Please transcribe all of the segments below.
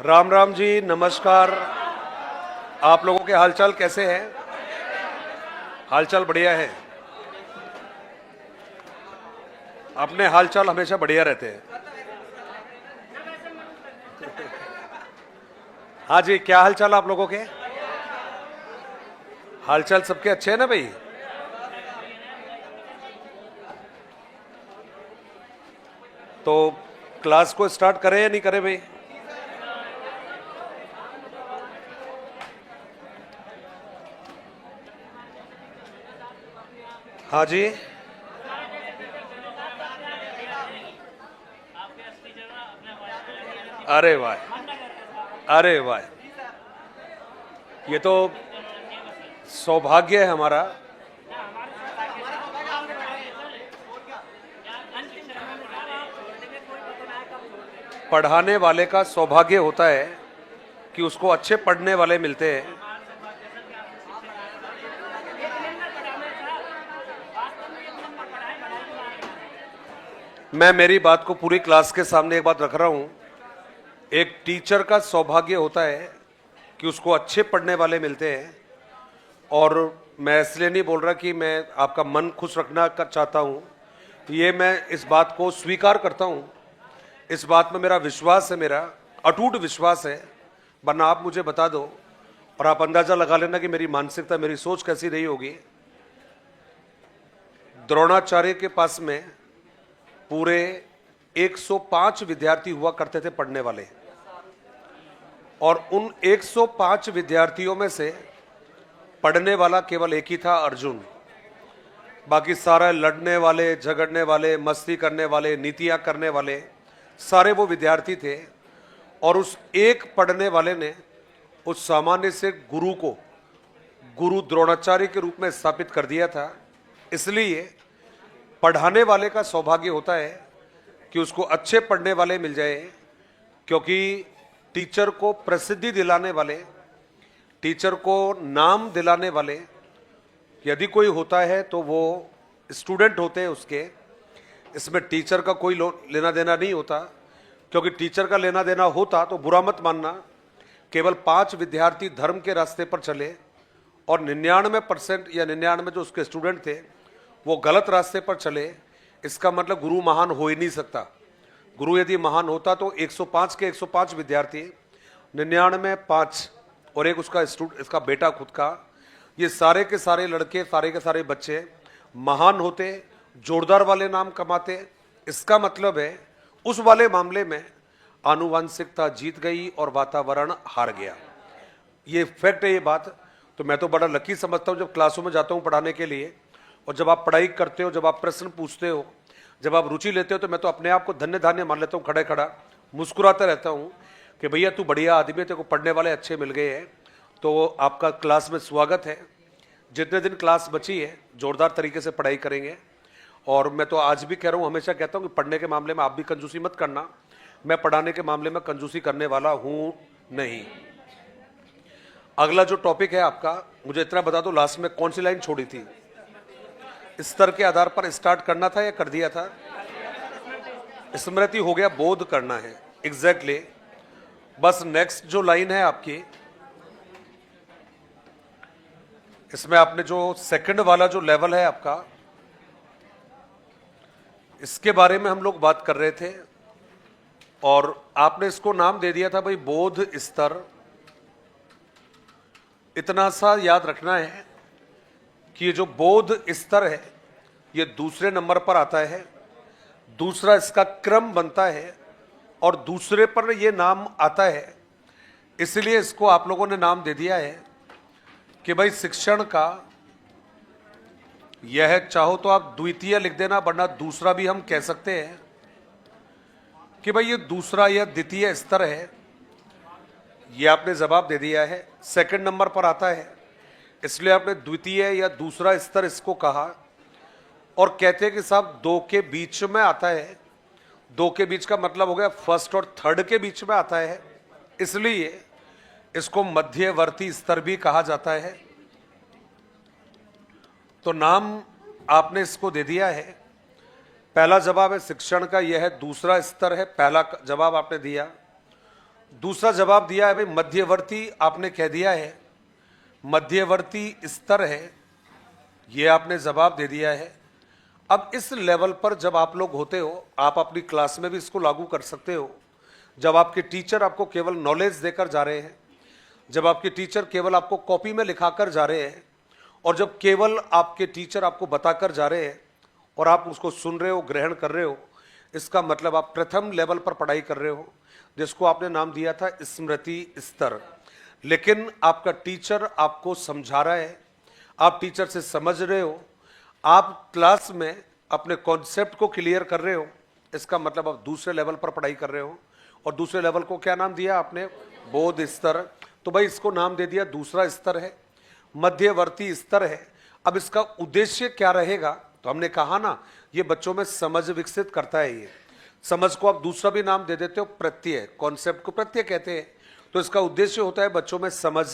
राम राम जी, नमस्कार। आप लोगों के हालचाल कैसे हैं? हालचाल बढ़िया है। अपने हालचाल हमेशा बढ़िया रहते हैं। हाँ जी, क्या हालचाल आप लोगों के? हालचाल सबके अच्छे हैं ना भाई? तो क्लास को स्टार्ट करें या नहीं करें भाई? हाँ जी। अरे वाह, अरे वाह, ये तो सौभाग्य है हमारा। पढ़ाने वाले का सौभाग्य होता है कि उसको अच्छे पढ़ने वाले मिलते हैं। मैं मेरी बात को पूरी क्लास के सामने एक बात रख रहा हूं। एक टीचर का सौभाग्य होता है कि उसको अच्छे पढ़ने वाले मिलते हैं। और मैं इसलिए नहीं बोल रहा कि मैं आपका मन खुश रखना चाहता हूं, ये मैं इस बात को स्वीकार करता हूं। इस बात में मेरा विश्वास है, मेरा अटूट विश्वास है। वरना आप मुझे बता दो और आप अंदाजा लगा लेना कि मेरी मानसिकता, मेरी सोच कैसी रही होगी। द्रोणाचार्य के पास में पूरे 105 विद्यार्थी हुआ करते थे पढ़ने वाले, और उन 105 विद्यार्थियों में से पढ़ने वाला केवल एक ही था, अर्जुन। बाकी सारा लड़ने वाले, झगड़ने वाले, मस्ती करने वाले, नीतियां करने वाले, सारे वो विद्यार्थी थे। और उस एक पढ़ने वाले ने उस सामान्य से गुरु को गुरु द्रोणाचार्य के रूप में स्थापित कर दिया था। इसलिए पढ़ाने वाले का सौभाग्य होता है कि उसको अच्छे पढ़ने वाले मिल जाए, क्योंकि टीचर को प्रसिद्धि दिलाने वाले, टीचर को नाम दिलाने वाले यदि कोई होता है तो वो स्टूडेंट होते हैं उसके। इसमें टीचर का कोई लेना देना नहीं होता, क्योंकि टीचर का लेना देना होता तो बुरा मत मानना। केवल 5 विद्यार्थी धर्म के रास्ते पर चले और 99% या 99 जो उसके स्टूडेंट थे वो गलत रास्ते पर चले, इसका मतलब गुरु महान हो ही नहीं सकता। गुरु यदि महान होता तो 105 के 105 विद्यार्थी, 99 5 और एक उसका इसका बेटा खुद का, ये सारे के सारे लड़के, सारे के सारे बच्चे महान होते, जोरदार वाले नाम कमाते। इसका मतलब है उस वाले मामले में आनुवंशिकता जीत गई और वातावरण हार गया। ये फैक्ट है, ये बात। तो मैं तो बड़ा लकी समझता हूँ जब क्लासों में जाता हूँ पढ़ाने के लिए, और जब आप पढ़ाई करते हो, जब आप प्रश्न पूछते हो, जब आप रुचि लेते हो, तो मैं तो अपने आप को धन्य धान्य मान लेता हूँ। खड़े खड़ा मुस्कुराता रहता हूँ कि भैया तू बढ़िया आदमी है, तेरे को पढ़ने वाले अच्छे मिल गए हैं। तो आपका क्लास में स्वागत है। जितने दिन क्लास बची है जोरदार तरीके से पढ़ाई करेंगे। और मैं तो आज भी कह रहा हूँ, हमेशा कहता हूँ कि पढ़ने के मामले में आप भी कंजूसी मत करना। मैं पढ़ाने के मामले में कंजूसी करने वाला हूँ नहीं। अगला जो टॉपिक है आपका, मुझे इतना बता दो लास्ट में कौन सी लाइन छोड़ी थी? स्तर के आधार पर स्टार्ट करना था या कर दिया था? स्मृति हो गया, बोध करना है। एग्जैक्टली। बस नेक्स्ट जो लाइन है आपकी, इसमें आपने जो सेकंड वाला जो लेवल है आपका, इसके बारे में हम लोग बात कर रहे थे और आपने इसको नाम दे दिया था भाई बोध स्तर। इतना सा याद रखना है कि ये जो बोध स्तर है ये दूसरे नंबर पर आता है, दूसरा इसका क्रम बनता है और दूसरे पर ये नाम आता है। इसलिए इसको आप लोगों ने नाम दे दिया है कि भाई शिक्षण का यह, चाहो तो आप द्वितीय लिख देना, वरना दूसरा भी हम कह सकते हैं कि भाई ये दूसरा या द्वितीय स्तर है। ये आपने जवाब दे दिया है, सेकंड नंबर पर आता है, इसलिए आपने द्वितीय या दूसरा स्तर इसको कहा। और कहते हैं कि साहब 2 के बीच में आता है। 2 के बीच का मतलब हो गया फर्स्ट और थर्ड के बीच में आता है, इसलिए इसको मध्यवर्ती स्तर भी कहा जाता है। तो नाम आपने इसको दे दिया है। पहला जवाब है शिक्षण का यह है दूसरा स्तर है, पहला जवाब आपने दिया। दूसरा जवाब दिया है भाई मध्यवर्ती, आपने कह दिया है मध्यवर्ती स्तर है, ये आपने जवाब दे दिया है। अब इस लेवल पर जब आप लोग होते हो, आप अपनी क्लास में भी इसको लागू कर सकते हो। जब आपके टीचर आपको केवल नॉलेज देकर जा रहे हैं, जब आपके टीचर केवल आपको कॉपी में लिखाकर जा रहे हैं, और जब केवल आपके टीचर आपको बताकर जा रहे हैं और आप उसको सुन रहे हो, ग्रहण कर रहे हो, इसका मतलब आप प्रथम लेवल पर पढ़ाई कर रहे हो, जिसको आपने नाम दिया था स्मृति स्तर। लेकिन आपका टीचर आपको समझा रहा है, आप टीचर से समझ रहे हो, आप क्लास में अपने कॉन्सेप्ट को क्लियर कर रहे हो, इसका मतलब आप दूसरे लेवल पर पढ़ाई कर रहे हो। और दूसरे लेवल को क्या नाम दिया आपने? बोध स्तर। तो भाई इसको नाम दे दिया दूसरा स्तर है, मध्यवर्ती स्तर है। अब इसका उद्देश्य क्या रहेगा? तो हमने कहा ना, ये बच्चों में समझ विकसित करता है। ये समझ को आप दूसरा भी नाम दे देते हो, प्रत्यय, कॉन्सेप्ट को प्रत्यय कहते हैं। तो इसका उद्देश्य होता है बच्चों में समझ,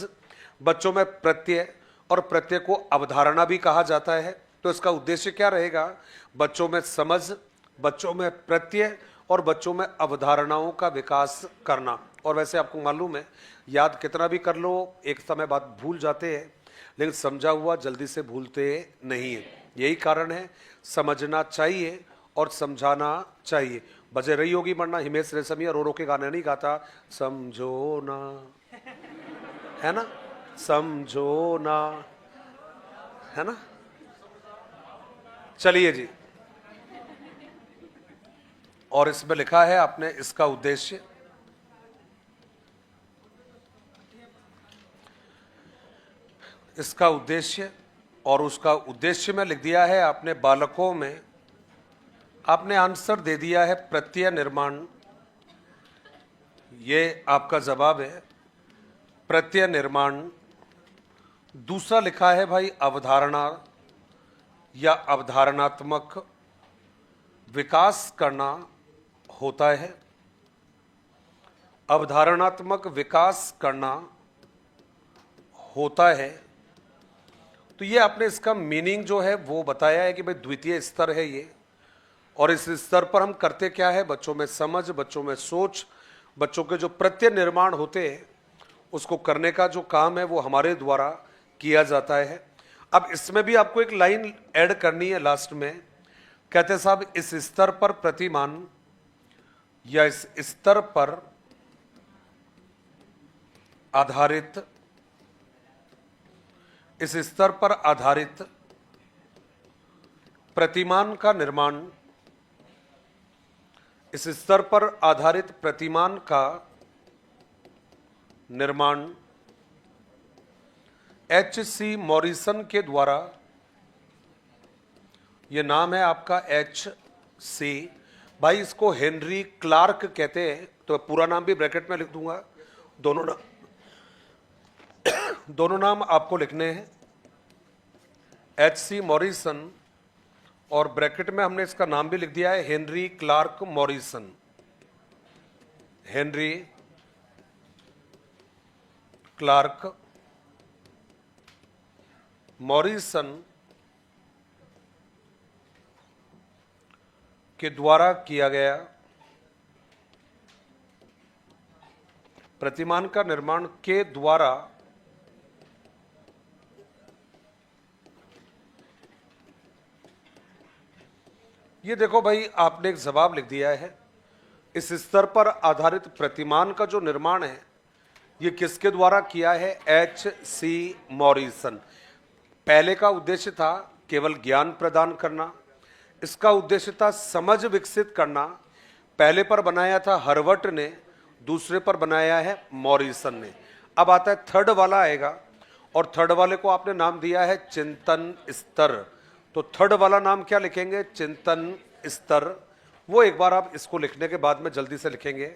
बच्चों में प्रत्यय, और प्रत्यय को अवधारणा भी कहा जाता है। तो इसका उद्देश्य क्या रहेगा? बच्चों में समझ, बच्चों में प्रत्यय और बच्चों में अवधारणाओं का विकास करना। और वैसे आपको मालूम है, याद कितना भी कर लो, एक समय बाद भूल जाते हैं, लेकिन समझा हुआ जल्दी से भूलते नहीं है। यही कारण है समझना चाहिए और समझाना चाहिए। बजे रही होगी, वरना हिमेश रेशमिया रो रो के गाने नहीं गाता, समझो ना, है ना, समझो ना, है ना। चलिए जी, और इसमें लिखा है आपने इसका उद्देश्य, इसका उद्देश्य, और उसका उद्देश्य में लिख दिया है आपने बालकों में, आपने आंसर दे दिया है प्रत्यय निर्माण। ये आपका जवाब है, प्रत्यय निर्माण। दूसरा लिखा है भाई अवधारणा या अवधारणात्मक विकास करना होता है, अवधारणात्मक विकास करना होता है। तो ये आपने इसका मीनिंग जो है वो बताया है कि भाई द्वितीय स्तर है ये, और इस स्तर पर हम करते क्या है? बच्चों में समझ, बच्चों में सोच, बच्चों के जो प्रत्यय निर्माण होते हैं उसको करने का जो काम है वो हमारे द्वारा किया जाता है। अब इसमें भी आपको एक लाइन ऐड करनी है लास्ट में, कहते साहब इस स्तर पर प्रतिमान या इस स्तर पर आधारित, इस स्तर पर आधारित प्रतिमान का निर्माण, इस स्तर पर आधारित प्रतिमान का निर्माण H.C. मॉरिसन के द्वारा, यह नाम है आपका H.C. भाई इसको हेनरी क्लार्क कहते हैं, तो पूरा नाम भी ब्रैकेट में लिख दूंगा, दोनों नाम आपको लिखने हैं, H.C. मॉरिसन, और ब्रैकेट में हमने इसका नाम भी लिख दिया है Henry Clark Morrison. Henry Clark Morrison के द्वारा किया गया प्रतिमान का निर्माण के द्वारा ये देखो भाई आपने एक जवाब लिख दिया है, इस स्तर पर आधारित प्रतिमान का जो निर्माण है ये किसके द्वारा किया है? H.C. मॉरिसन। पहले का उद्देश्य था केवल ज्ञान प्रदान करना, इसका उद्देश्य था समझ विकसित करना। पहले पर बनाया था हर्वर्ट ने, दूसरे पर बनाया है मॉरिसन ने। अब आता है थर्ड वाला आएगा, और थर्ड वाले को आपने नाम दिया है चिंतन स्तर। तो थर्ड वाला नाम क्या लिखेंगे? चिंतन स्तर। वो एक बार आप इसको लिखने के बाद में जल्दी से लिखेंगे।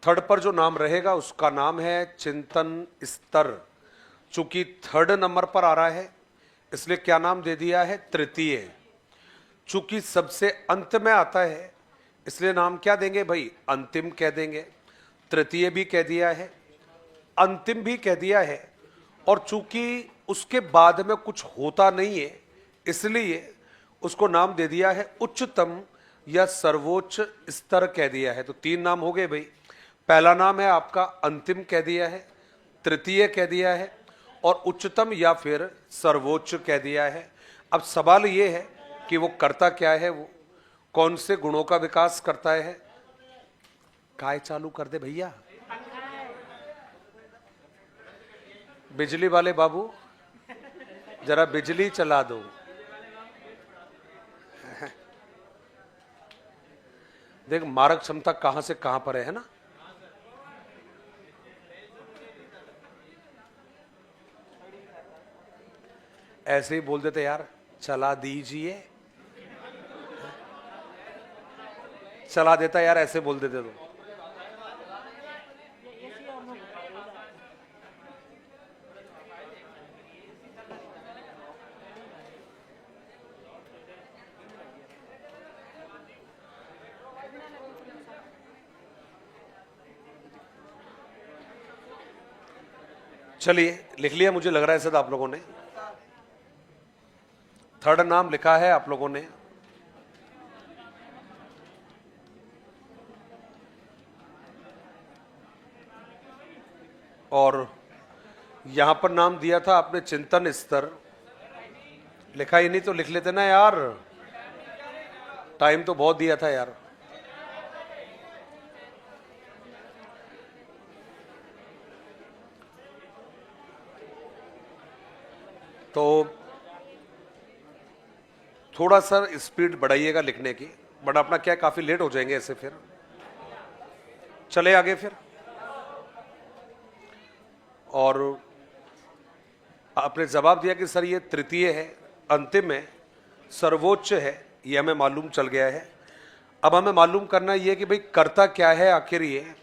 थर्ड पर जो नाम रहेगा उसका नाम है चिंतन स्तर। चूंकि थर्ड नंबर पर आ रहा है इसलिए क्या नाम दे दिया है? तृतीय। चूंकि सबसे अंत में आता है इसलिए नाम क्या देंगे भाई? अंतिम कह देंगे। तृतीय भी कह दिया है, अंतिम भी कह दिया है, और चूंकि उसके बाद में कुछ होता नहीं है इसलिए उसको नाम दे दिया है उच्चतम या सर्वोच्च स्तर कह दिया है। तो तीन नाम हो गए भाई, पहला नाम है आपका अंतिम कह दिया है, तृतीय कह दिया है और उच्चतम या फिर सर्वोच्च कह दिया है। अब सवाल ये है कि वो करता क्या है, वो कौन से गुणों का विकास करता है। काय चालू कर दे भैया, बिजली वाले बाबू जरा बिजली चला दो। देख मारक क्षमता कहां से कहां पर है ना। ऐसे ही बोल देते यार चला दीजिए, चला देता यार, ऐसे बोल देते तो। चलिए लिख लिया, मुझे लग रहा है शायद आप लोगों ने। थर्ड नाम लिखा है आप लोगों ने, और यहां पर नाम दिया था आपने चिंतन स्तर। लिखा ही नहीं तो लिख लेते ना यार, टाइम तो बहुत दिया था यार। तो थोड़ा सा स्पीड बढ़ाइएगा लिखने की, बट अपना क्या काफी लेट हो जाएंगे ऐसे। फिर चले आगे फिर। और आपने जवाब दिया कि सर ये तृतीय है, अंतिम है, सर्वोच्च है, ये हमें मालूम चल गया है। अब हमें मालूम करना ये कि भाई करता क्या है आखिर ये।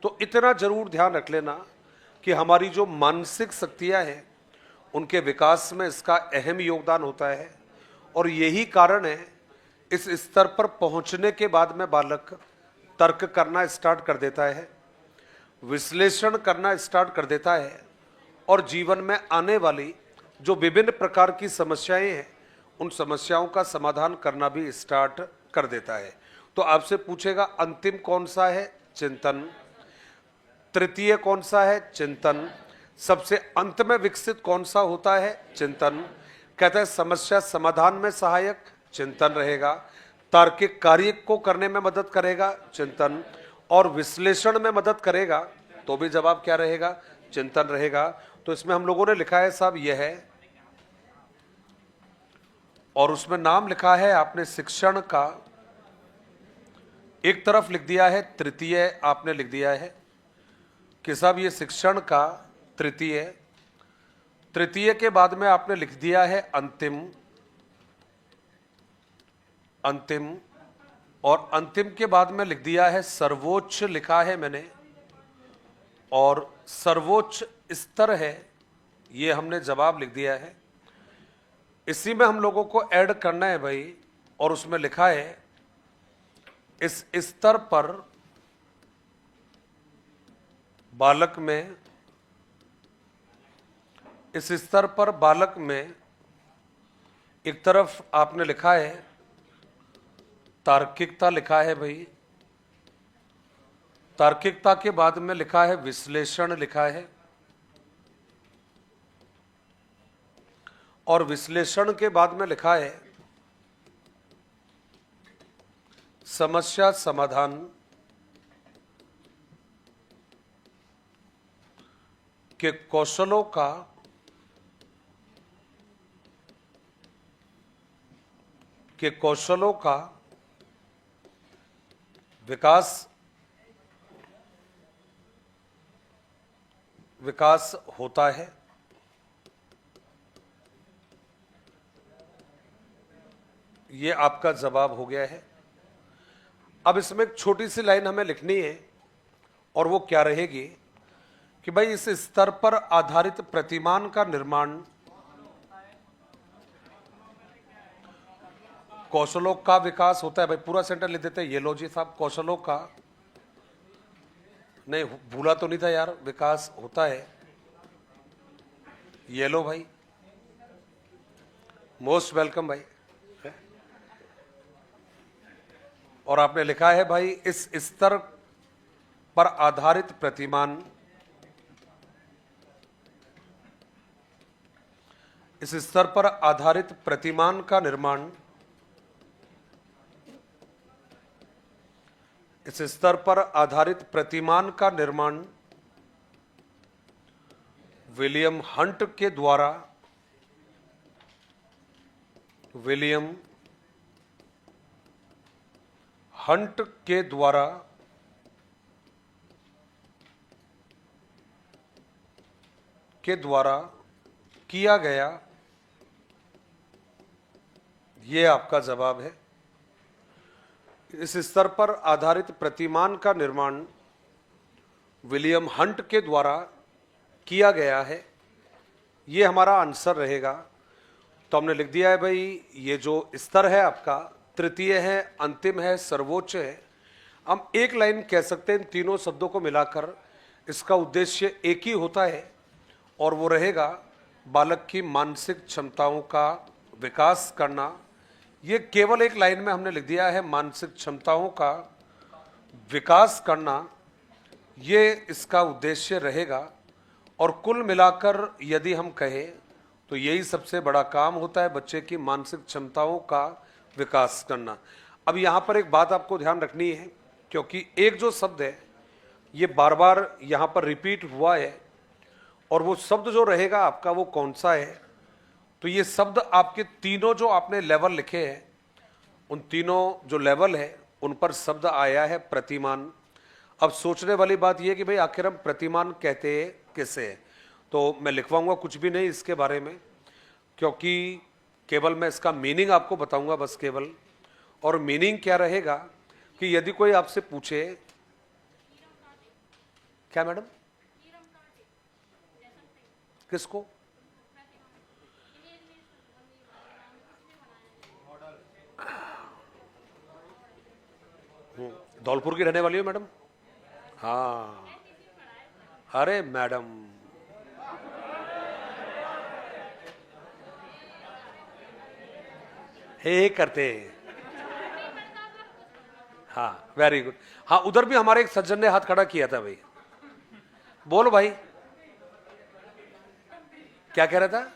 तो इतना जरूर ध्यान रख लेना कि हमारी जो मानसिक शक्तियां हैं उनके विकास में इसका अहम योगदान होता है। और यही कारण है इस स्तर पर पहुंचने के बाद में बालक तर्क करना स्टार्ट कर देता है, विश्लेषण करना स्टार्ट कर देता है और जीवन में आने वाली जो विभिन्न प्रकार की समस्याएं हैं उन समस्याओं का समाधान करना भी स्टार्ट कर देता है। तो आपसे पूछेगा अंतिम कौन सा है, चिंतन। तृतीय कौन सा है, चिंतन। सबसे अंत में विकसित कौन सा होता है, चिंतन। कहता है समस्या समाधान में सहायक, चिंतन रहेगा। तार्किक कार्य को करने में मदद करेगा, चिंतन। और विश्लेषण में मदद करेगा तो भी जवाब क्या रहेगा, चिंतन रहेगा। तो इसमें हम लोगों ने लिखा है साहब यह है, और उसमें नाम लिखा है आपने शिक्षण का। एक तरफ लिख दिया है तृतीय, आपने लिख दिया है कि साहब ये शिक्षण का तृतीय। तृतीय के बाद में आपने लिख दिया है अंतिम, अंतिम। और अंतिम के बाद में लिख दिया है सर्वोच्च, लिखा है मैंने। और सर्वोच्च स्तर है, ये हमने जवाब लिख दिया है। इसी में हम लोगों को ऐड करना है भाई, और उसमें लिखा है इस स्तर पर बालक में, इस स्तर पर बालक में एक तरफ आपने लिखा है तार्किकता, लिखा है भाई। तार्किकता के बाद में लिखा है विश्लेषण, लिखा है। और विश्लेषण के बाद में लिखा है समस्या समाधान के कौशलों का विकास होता है। ये आपका जवाब हो गया है। अब इसमें एक छोटी सी लाइन हमें लिखनी है, और वो क्या रहेगी कि भाई इस स्तर पर आधारित प्रतिमान का निर्माण कौशलों का विकास होता है। भाई पूरा सेंटर लिख देते हैं, ये लो जी साहब, कौशलों का, नहीं भूला तो नहीं था यार, विकास होता है, ये लो भाई, मोस्ट वेलकम भाई। और आपने लिखा है भाई इस स्तर पर आधारित प्रतिमान इस स्तर पर आधारित प्रतिमान का निर्माण इस स्तर पर आधारित प्रतिमान का निर्माण विलियम हंट के द्वारा किया गया। यह आपका जवाब है। इस स्तर पर आधारित प्रतिमान का निर्माण विलियम हंट के द्वारा किया गया है, यह हमारा आंसर रहेगा। तो हमने लिख दिया है भाई, ये जो स्तर है आपका तृतीय है, अंतिम है, सर्वोच्च है। हम एक लाइन कह सकते हैं इन तीनों शब्दों को मिलाकर, इसका उद्देश्य एक ही होता है और वो रहेगा बालक की मानसिक क्षमताओं का विकास करना। ये केवल एक लाइन में हमने लिख दिया है, मानसिक क्षमताओं का विकास करना, ये इसका उद्देश्य रहेगा। और कुल मिलाकर यदि हम कहें तो यही सबसे बड़ा काम होता है, बच्चे की मानसिक क्षमताओं का विकास करना। अब यहाँ पर एक बात आपको ध्यान रखनी है, क्योंकि एक जो शब्द है ये बार बार यहाँ पर रिपीट हुआ है, और वो शब्द जो रहेगा आपका वो कौन सा है। तो ये शब्द आपके तीनों जो आपने लेवल लिखे हैं, उन तीनों जो लेवल है उन पर शब्द आया है प्रतिमान। अब सोचने वाली बात यह कि भाई आखिर हम प्रतिमान कहते किसे हैं। तो मैं लिखवाऊंगा कुछ भी नहीं इसके बारे में, क्योंकि केवल मैं इसका मीनिंग आपको बताऊंगा बस केवल। और मीनिंग क्या रहेगा कि यदि कोई आपसे पूछे, क्या मैडम, किसको? धौलपुर की रहने वाली हो मैडम? हाँ, अरे मैडम, हे करते हैं। हाँ, वेरी गुड। हाँ, उधर भी हमारे एक सज्जन ने हाथ खड़ा किया था भाई। बोलो भाई, क्या कह रहा था?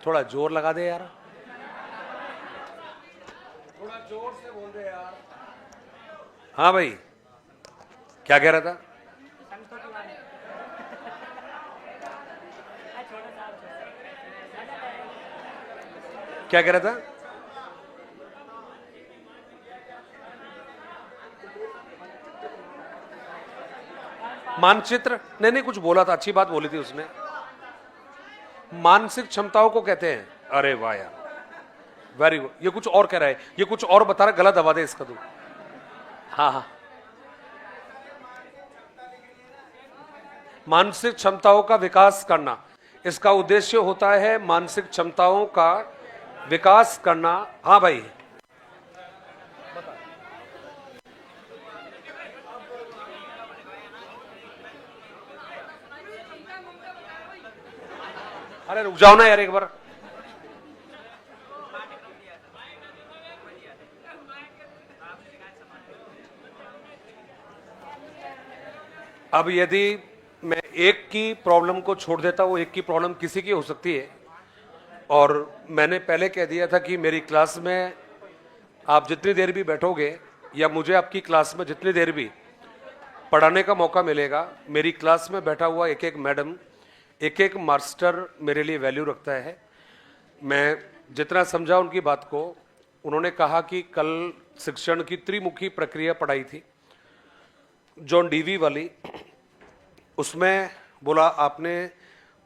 थोड़ा जोर लगा दे यार, थोड़ा जोर से बोल दे यार। हाँ भाई, क्या कह रहा था? क्या कह रहा था? मानचित्र? नहीं, कुछ बोला था, अच्छी बात बोली थी उसने। मानसिक क्षमताओं को कहते हैं। अरे वाह यार, वेरी गुड। ये कुछ और कह रहा है, ये कुछ और बता रहा है, गलत दबा दे इसका तू। हाँ हाँ, मानसिक क्षमताओं का विकास करना, इसका उद्देश्य होता है मानसिक क्षमताओं का विकास करना। हाँ भाई, अरे रुक जाओ ना यार एक बार। अब यदि मैं एक की प्रॉब्लम को छोड़ देता हूं, एक की प्रॉब्लम किसी की हो सकती है, और मैंने पहले कह दिया था कि मेरी क्लास में आप जितनी देर भी बैठोगे या मुझे आपकी क्लास में जितनी देर भी पढ़ाने का मौका मिलेगा, मेरी क्लास में बैठा हुआ एक एक मैडम, एक एक मास्टर मेरे लिए वैल्यू रखता है। मैं जितना समझा उनकी बात को, उन्होंने कहा कि कल शिक्षण की त्रिमुखी प्रक्रिया पढ़ाई थी जॉन डीवी वाली, उसमें बोला आपने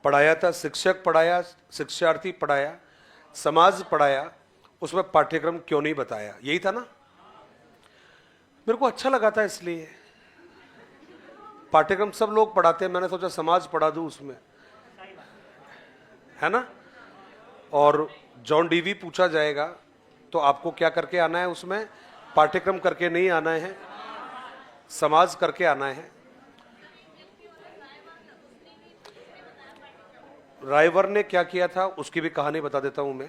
पढ़ाया था, शिक्षक पढ़ाया, शिक्षार्थी पढ़ाया, समाज पढ़ाया, उसमें पाठ्यक्रम क्यों नहीं बताया? यही था ना? मेरे को अच्छा लगा था, इसलिए पाठ्यक्रम सब लोग पढ़ाते हैं, मैंने सोचा समाज पढ़ा दूं उसमें, है ना? और जॉन डीवी पूछा जाएगा तो आपको क्या करके आना है? उसमें पाठ्यक्रम करके नहीं आना है, समाज करके आना है। रायवर ने क्या किया था उसकी भी कहानी बता देता हूं मैं।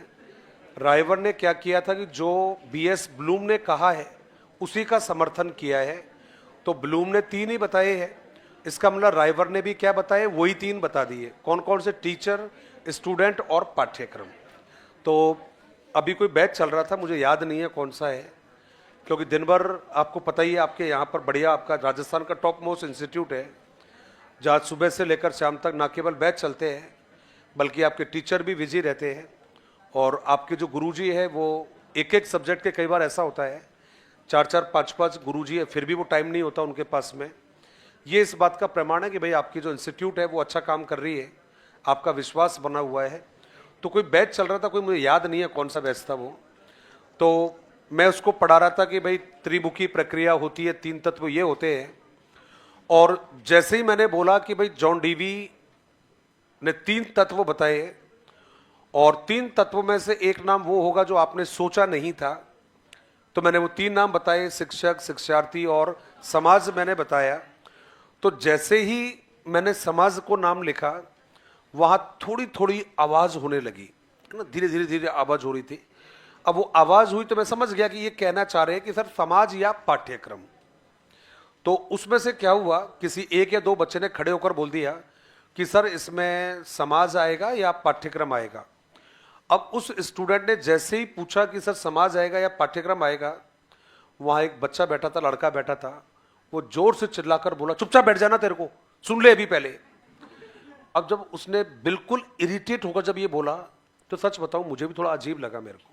रायवर ने क्या किया था कि जो बीएस ब्लूम ने कहा है उसी का समर्थन किया है। तो ब्लूम ने 3 ही बताए हैं, इसका मतलब राइवर ने भी क्या बताए, वही 3 बता दिए। कौन कौन से? टीचर, स्टूडेंट और पाठ्यक्रम। तो अभी कोई बैच चल रहा था, मुझे याद नहीं है कौन सा है, क्योंकि दिन भर आपको पता ही है, आपके यहाँ पर बढ़िया आपका राजस्थान का टॉप मोस्ट इंस्टीट्यूट है, जहाँ सुबह से लेकर शाम तक ना केवल बैच चलते हैं बल्कि आपके टीचर भी बिजी रहते हैं, और आपके जो गुरुजी है वो एक एक सब्जेक्ट के, कई बार ऐसा होता है 4-4, 5-5 गुरुजी है, फिर भी वो टाइम नहीं होता उनके पास में। ये इस बात का प्रमाण है कि भाई आपकी जो इंस्टीट्यूट है वो अच्छा काम कर रही है, आपका विश्वास बना हुआ है। तो कोई बैच चल रहा था, कोई मुझे याद नहीं है कौन सा बैच था वो, तो मैं उसको पढ़ा रहा था कि भाई त्रिमुखी प्रक्रिया होती है, 3 तत्व ये होते हैं। और जैसे ही मैंने बोला कि भाई जॉन डीवी ने 3 तत्व बताए, और 3 तत्वों में से एक नाम वो होगा जो आपने सोचा नहीं था, तो मैंने वो 3 नाम बताए, शिक्षक, शिक्षार्थी और समाज मैंने बताया। तो जैसे ही मैंने समाज को नाम लिखा, वहां थोड़ी थोड़ी आवाज होने लगी, धीरे धीरे धीरे आवाज हो रही थी। अब वो आवाज हुई तो मैं समझ गया कि ये कहना चाह रहे हैं कि सर समाज या पाठ्यक्रम। तो उसमें से क्या हुआ, किसी 1 या 2 बच्चे ने खड़े होकर बोल दिया कि सर इसमें समाज आएगा या पाठ्यक्रम आएगा। अब उस स्टूडेंट ने जैसे ही पूछा कि सर समाज आएगा या पाठ्यक्रम आएगा, वहां एक बच्चा बैठा था, लड़का बैठा था, वो जोर से चिल्लाकर बोला, चुपचाप बैठ जाना, तेरे को सुन ले अभी पहले। अब जब उसने बिल्कुल इरिटेट होकर जब ये बोला, तो सच बताऊं मुझे भी थोड़ा अजीब लगा मेरे को।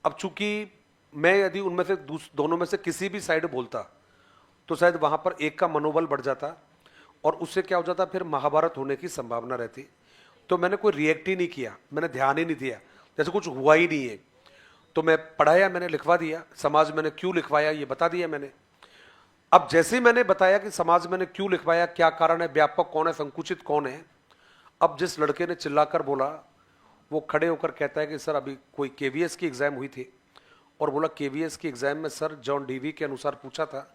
अब चूंकि मैं यदि उनमें से दोनों में से किसी भी साइड बोलता तो शायद वहां पर एक का मनोबल बढ़ जाता, और उससे क्या हो जाता, फिर महाभारत होने की संभावना रहती। तो मैंने कोई रिएक्ट ही नहीं किया, मैंने ध्यान ही नहीं दिया, जैसे कुछ हुआ ही नहीं है। तो मैं पढ़ाया, मैंने लिखवा दिया, समाज मैंने क्यों लिखवाया ये बता दिया मैंने। अब जैसे ही मैंने बताया कि समाज मैंने क्यों लिखवाया, क्या कारण है, व्यापक कौन है, संकुचित कौन है, अब जिस लड़के ने चिल्लाकर बोला, वो खड़े होकर कहता है कि सर अभी कोई केवीएस की एग्जाम हुई थी, और बोला केवीएस की एग्जाम में सर जॉन डीवी के अनुसार पूछा था,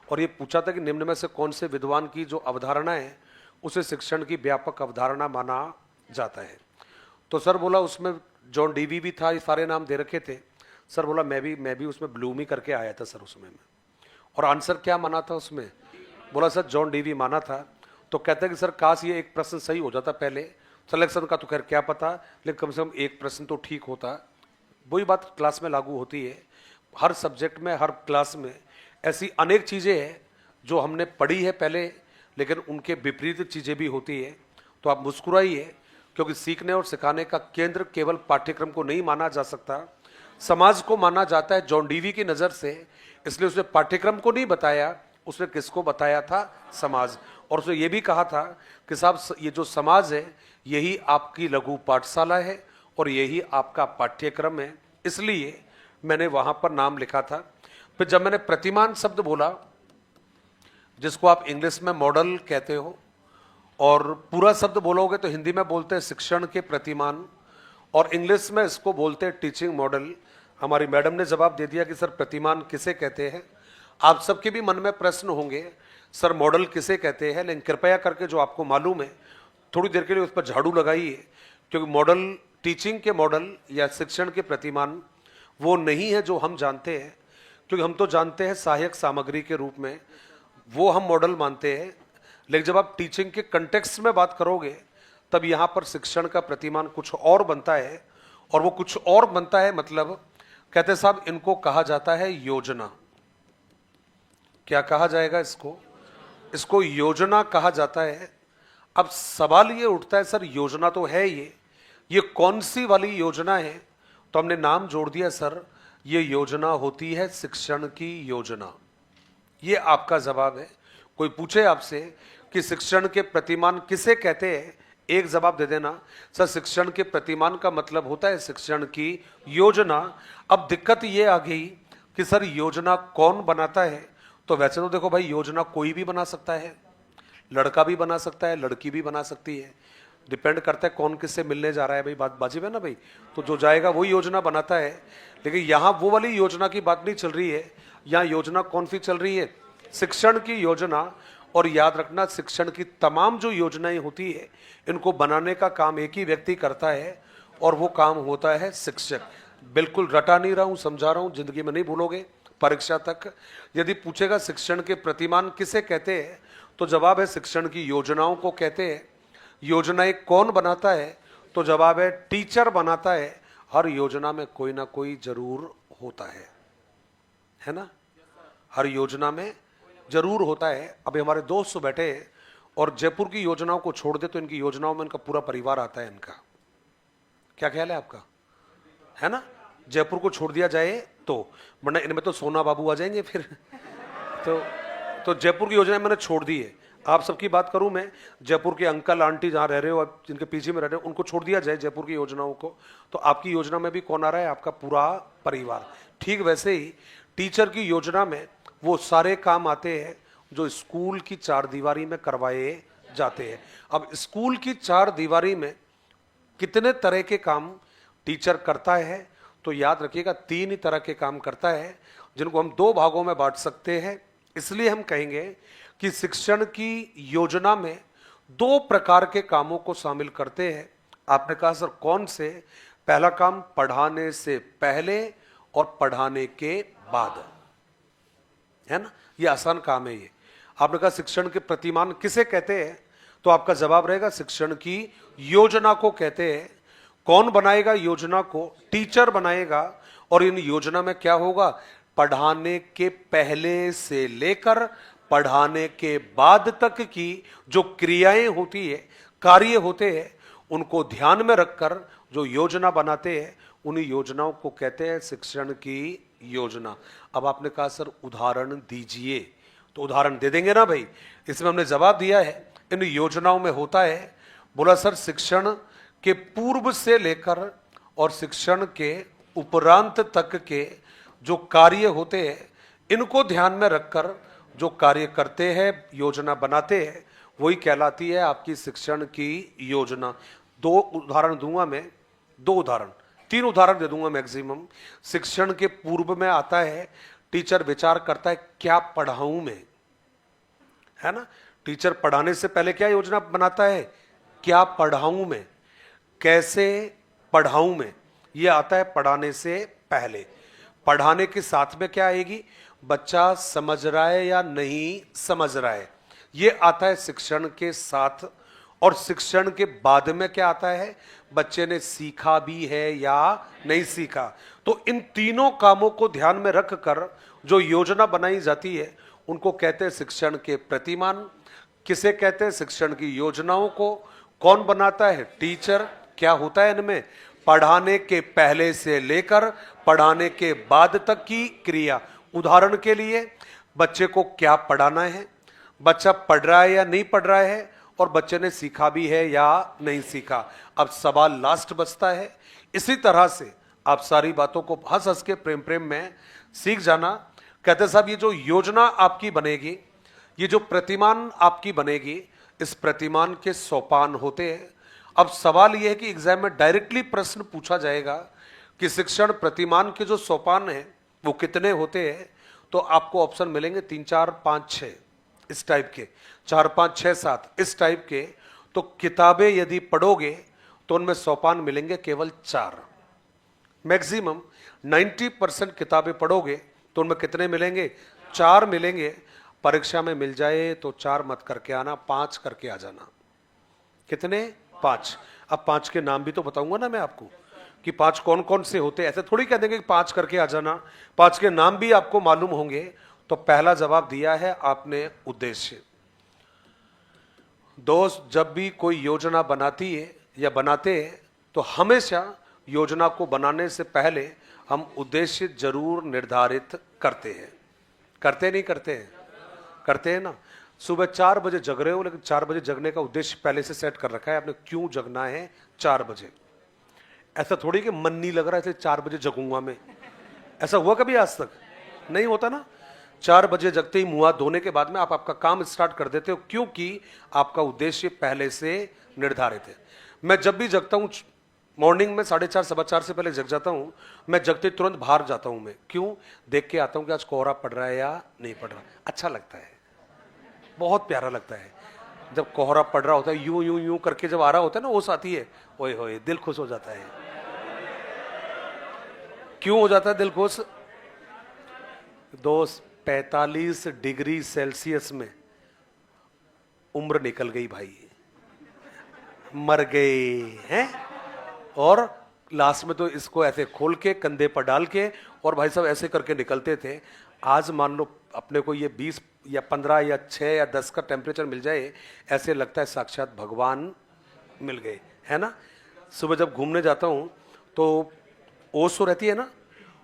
और ये पूछा था कि निम्न में से कौन से विद्वान की जो अवधारणा है उसे शिक्षण की व्यापक अवधारणा माना जाता है। तो सर बोला उसमें जॉन डीवी भी था, ये सारे नाम दे रखे थे। सर बोला मैं भी उसमें ब्लूम ही करके आया था सर उसमें मैं। और आंसर क्या माना था उसमें? बोला सर जॉन डीवी माना था। तो कहते हैं कि सर काश ये एक प्रश्न सही हो जाता पहले, सिलेक्शन का तो खैर क्या पता, लेकिन कम से कम एक प्रश्न तो ठीक होता। वही बात क्लास में लागू होती है, हर सब्जेक्ट में, हर क्लास में ऐसी अनेक चीज़ें हैं जो हमने पढ़ी है पहले, लेकिन उनके विपरीत चीज़ें भी होती है। तो आप मुस्कुराइए, क्योंकि सीखने और सिखाने का केंद्र केवल पाठ्यक्रम को नहीं माना जा सकता, समाज को माना जाता है जॉन डीवी की नज़र से। इसलिए उसने पाठ्यक्रम को नहीं बताया, उसने किसको बताया था? समाज। और उसने ये भी कहा था कि साहब ये जो समाज है यही आपकी लघु पाठशाला है और यही आपका पाठ्यक्रम है, इसलिए मैंने वहां पर नाम लिखा था। फिर जब मैंने प्रतिमान शब्द बोला, जिसको आप इंग्लिश में मॉडल कहते हो, और पूरा शब्द बोलोगे तो हिंदी में बोलते हैं शिक्षण के प्रतिमान, और इंग्लिश में इसको बोलते हैं टीचिंग मॉडल। हमारी मैडम ने जवाब दे दिया कि सर प्रतिमान किसे कहते हैं। आप सबके भी मन में प्रश्न होंगे सर मॉडल किसे कहते हैं, लेकिन कृपया करके जो आपको मालूम है थोड़ी देर के लिए उस पर झाड़ू लगाइए, क्योंकि मॉडल, टीचिंग के मॉडल या शिक्षण के प्रतिमान वो नहीं है जो हम जानते हैं। क्योंकि हम तो जानते हैं सहायक सामग्री के रूप में, वो हम मॉडल मानते हैं, लेकिन जब आप टीचिंग के कंटेक्स्ट में बात करोगे तब यहाँ पर शिक्षण का प्रतिमान कुछ और बनता है। और वो कुछ और बनता है मतलब, कहते साहब इनको कहा जाता है योजना। क्या कहा जाएगा इसको? इसको योजना कहा जाता है। अब सवाल ये उठता है सर योजना तो है ये कौन सी वाली योजना है? तो हमने नाम जोड़ दिया सर, ये योजना होती है शिक्षण की योजना। ये आपका जवाब है। कोई पूछे आपसे कि शिक्षण के प्रतिमान किसे कहते हैं, एक जवाब दे देना, सर शिक्षण के प्रतिमान का मतलब होता है शिक्षण की योजना। अब दिक्कत ये आ गई कि सर योजना कौन बनाता है? तो वैसे तो देखो भाई, योजना कोई भी बना सकता है, लड़का भी बना सकता है, लड़की भी बना सकती है, डिपेंड करता है कौन किससे मिलने जा रहा है भाई, बात बाजी में ना भाई, तो जो जाएगा वही योजना बनाता है। लेकिन यहाँ वो वाली योजना की बात नहीं चल रही है। यहाँ योजना कौन सी चल रही है? शिक्षण की योजना। और याद रखना, शिक्षण की तमाम जो योजनाएं होती है इनको बनाने का काम एक ही व्यक्ति करता है, और वो काम होता है शिक्षक। बिल्कुल रटा नहीं रहा हूँ, समझा रहा हूँ, जिंदगी में नहीं भूलोगे। परीक्षा तक यदि पूछेगा शिक्षण के प्रतिमान किसे कहते हैं, तो जवाब है शिक्षण की योजनाओं को कहते हैं। योजनाएं कौन बनाता है, तो जवाब है टीचर बनाता है। हर योजना में कोई ना कोई जरूर होता है ना, हर योजना में जरूर होता है। अभी हमारे दोस्त बैठे हैं और जयपुर की योजनाओं को छोड़ दे तो इनकी योजनाओं में इनका पूरा परिवार आता है। इनका क्या ख्याल है आपका, है ना? जयपुर को छोड़ दिया जाए तो, वरना इनमें तो सोना बाबू आ जाएंगे फिर तो जयपुर की योजनाएं मैंने छोड़ दी है। आप सबकी बात करूं मैं, जयपुर के अंकल आंटी जहां रह रहे हो, आप जिनके पीछे में रह रहे हो, उनको छोड़ दिया जाए जयपुर की योजनाओं को, तो आपकी योजना में भी कौन आ रहा है? आपका पूरा परिवार। ठीक वैसे ही टीचर की योजना में वो सारे काम आते हैं जो स्कूल की चार दीवारी में करवाए जाते हैं। अब स्कूल की चार दीवारी में कितने तरह के काम टीचर करता है, तो याद रखिएगा 3 ही तरह के काम करता है, जिनको हम 2 भागों में बांट सकते हैं। इसलिए हम कहेंगे कि शिक्षण की योजना में 2 प्रकार के कामों को शामिल करते हैं। आपने कहा सर कौन से? पहला काम पढ़ाने से पहले और पढ़ाने के बाद, है ना, ये आसान काम है ये। आपने कहा शिक्षण के प्रतिमान किसे कहते हैं, तो आपका जवाब रहेगा शिक्षण की योजना को कहते हैं। कौन बनाएगा योजना को? टीचर बनाएगा। और इन योजना में क्या होगा? पढ़ाने के पहले से लेकर पढ़ाने के बाद तक की जो क्रियाएं होती है, कार्य होते हैं, उनको ध्यान में रखकर जो योजना बनाते हैं, उन्हीं योजनाओं को कहते हैं शिक्षण की योजना। अब आपने कहा सर उदाहरण दीजिए, तो उदाहरण दे देंगे ना भाई। इसमें हमने जवाब दिया है इन योजनाओं में होता है। बोला सर शिक्षण के पूर्व से लेकर और शिक्षण के उपरांत तक के जो कार्य होते हैं, इनको ध्यान में रखकर जो कार्य करते हैं, योजना बनाते हैं, वही कहलाती है आपकी शिक्षण की योजना। 2 उदाहरण दूंगा मैं, 2 उदाहरण, 3 उदाहरण दे दूंगा मैक्सिमम। शिक्षण के पूर्व में आता है टीचर विचार करता है क्या पढ़ाऊं मैं, है ना। टीचर पढ़ाने से पहले क्या योजना बनाता है? क्या पढ़ाऊं मैं, कैसे पढ़ाऊं मैं, ये आता है पढ़ाने से पहले। पढ़ाने के साथ में क्या आएगी? बच्चा समझ रहा है या नहीं समझ रहा है, ये आता है शिक्षण के साथ। और शिक्षण के बाद में क्या आता है? बच्चे ने सीखा भी है या नहीं सीखा। तो इन तीनों कामों को ध्यान में रखकर जो योजना बनाई जाती है, उनको कहते हैं शिक्षण के प्रतिमान। किसे कहते हैं? शिक्षण की योजनाओं को। कौन बनाता है? टीचर। क्या होता है इनमें? पढ़ाने के पहले से लेकर पढ़ाने के बाद तक की क्रिया। उदाहरण के लिए, बच्चे को क्या पढ़ाना है, बच्चा पढ़ रहा है या नहीं पढ़ रहा है, और बच्चे ने सीखा भी है या नहीं सीखा। अब सवाल लास्ट बचता है। इसी तरह से आप सारी बातों को हंस हंस के प्रेम प्रेम में सीख जाना। कहते साहब ये जो योजना आपकी बनेगी, ये जो प्रतिमान आपकी बनेगी, इस प्रतिमान के सोपान होते हैं। अब सवाल यह है कि एग्जाम में डायरेक्टली प्रश्न पूछा जाएगा कि शिक्षण प्रतिमान के जो सोपान हैं वो कितने होते हैं, तो आपको ऑप्शन मिलेंगे 3, 4, 5, 6 इस टाइप के, 4, 5, 6, 7 इस टाइप के। तो किताबें यदि पढ़ोगे तो उनमें सोपान मिलेंगे केवल 4। मैक्सिमम 90% किताबें पढ़ोगे तो उनमें कितने मिलेंगे? 4 मिलेंगे। परीक्षा में मिल जाए तो 4 मत करके आना, 5 करके आ जाना। कितने? 5। अब 5 के नाम भी तो बताऊंगा ना मैं आपको कि 5 कौन कौन से होते हैं। ऐसे थोड़ी कह देंगे कि 5 करके आ जाना, 5 के नाम भी आपको मालूम होंगे। तो पहला जवाब दिया है आपने उद्देश्य। दोस्त, जब भी कोई योजना बनाती है या बनाते हैं तो हमेशा योजना को बनाने से पहले हम उद्देश्य जरूर निर्धारित करते हैं। करते नहीं करते हैं? करते हैं ना। सुबह 4 बजे जग रहे हो, लेकिन 4 बजे जगने का उद्देश्य पहले से सेट कर रखा है आपने, क्यों जगना है 4 बजे। ऐसा थोड़ी कि मन नहीं लग रहा है इसलिए 4 बजे जगूंगा मैं। ऐसा हुआ कभी आज तक? नहीं होता ना। 4 बजे जगते ही मुंह हाथ धोने के बाद में आप आपका काम स्टार्ट कर देते हो, क्योंकि आपका उद्देश्य पहले से निर्धारित है। मैं जब भी जगता हूं मॉर्निंग में 4:30 सवा 4 से पहले जग जाता हूं। मैं जगते तुरंत बाहर जाता हूं। मैं क्यों? देख के आता हूं कि आज कोहरा पड़ रहा है या नहीं पड़ रहा। अच्छा लगता है, बहुत प्यारा लगता है जब कोहरा पड़ रहा होता है, यूं यूं यूं करके जब आ रहा होता है ना, ओस आती है, ओए होए, दिल खुश हो जाता है। क्यों हो जाता है दिल खुश? दोस्त 45 डिग्री सेल्सियस में उम्र निकल गई भाई, मर गए हैं। और लास्ट में तो इसको ऐसे खोल के कंधे पर डाल के और भाई साहब ऐसे करके निकलते थे। आज मान लो अपने को ये 20 या 15 या 6 या 10 का टेम्परेचर मिल जाए, ऐसे लगता है साक्षात भगवान मिल गए, है ना। सुबह जब घूमने जाता हूँ तो ओस तो रहती है ना,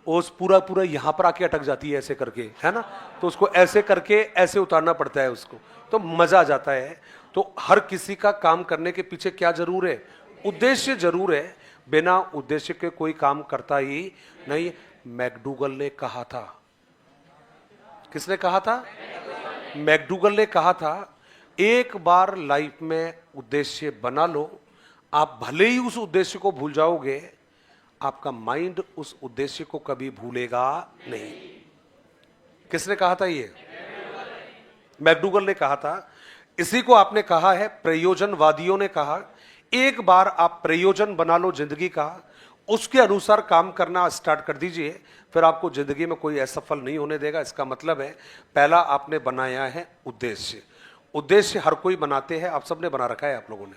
ओस पूरा पूरा यहाँ पर आके अटक जाती है ऐसे करके, है ना। तो उसको ऐसे करके ऐसे उतारना पड़ता है उसको, तो मजा आ जाता है। तो हर किसी का काम करने के पीछे क्या जरूर है, उद्देश्य जरूर है। बिना उद्देश्य के कोई काम करता ही नहीं। मैकडूगल ने कहा था, किसने कहा था? मैकडूगल ने कहा था, एक बार लाइफ में उद्देश्य बना लो, आप भले ही उस उद्देश्य को भूल जाओगे, आपका माइंड उस उद्देश्य को कभी भूलेगा नहीं। किसने कहा था? ये मैकडूगल ने कहा था। इसी को आपने कहा है, प्रयोजनवादियों ने कहा, एक बार आप प्रयोजन बना लो जिंदगी का, उसके अनुसार काम करना स्टार्ट कर दीजिए, फिर आपको जिंदगी में कोई असफल नहीं होने देगा। इसका मतलब है पहला आपने बनाया है उद्देश्य। उद्देश्य हर कोई बनाते हैं, आप सबने बना रखा है आप लोगों ने,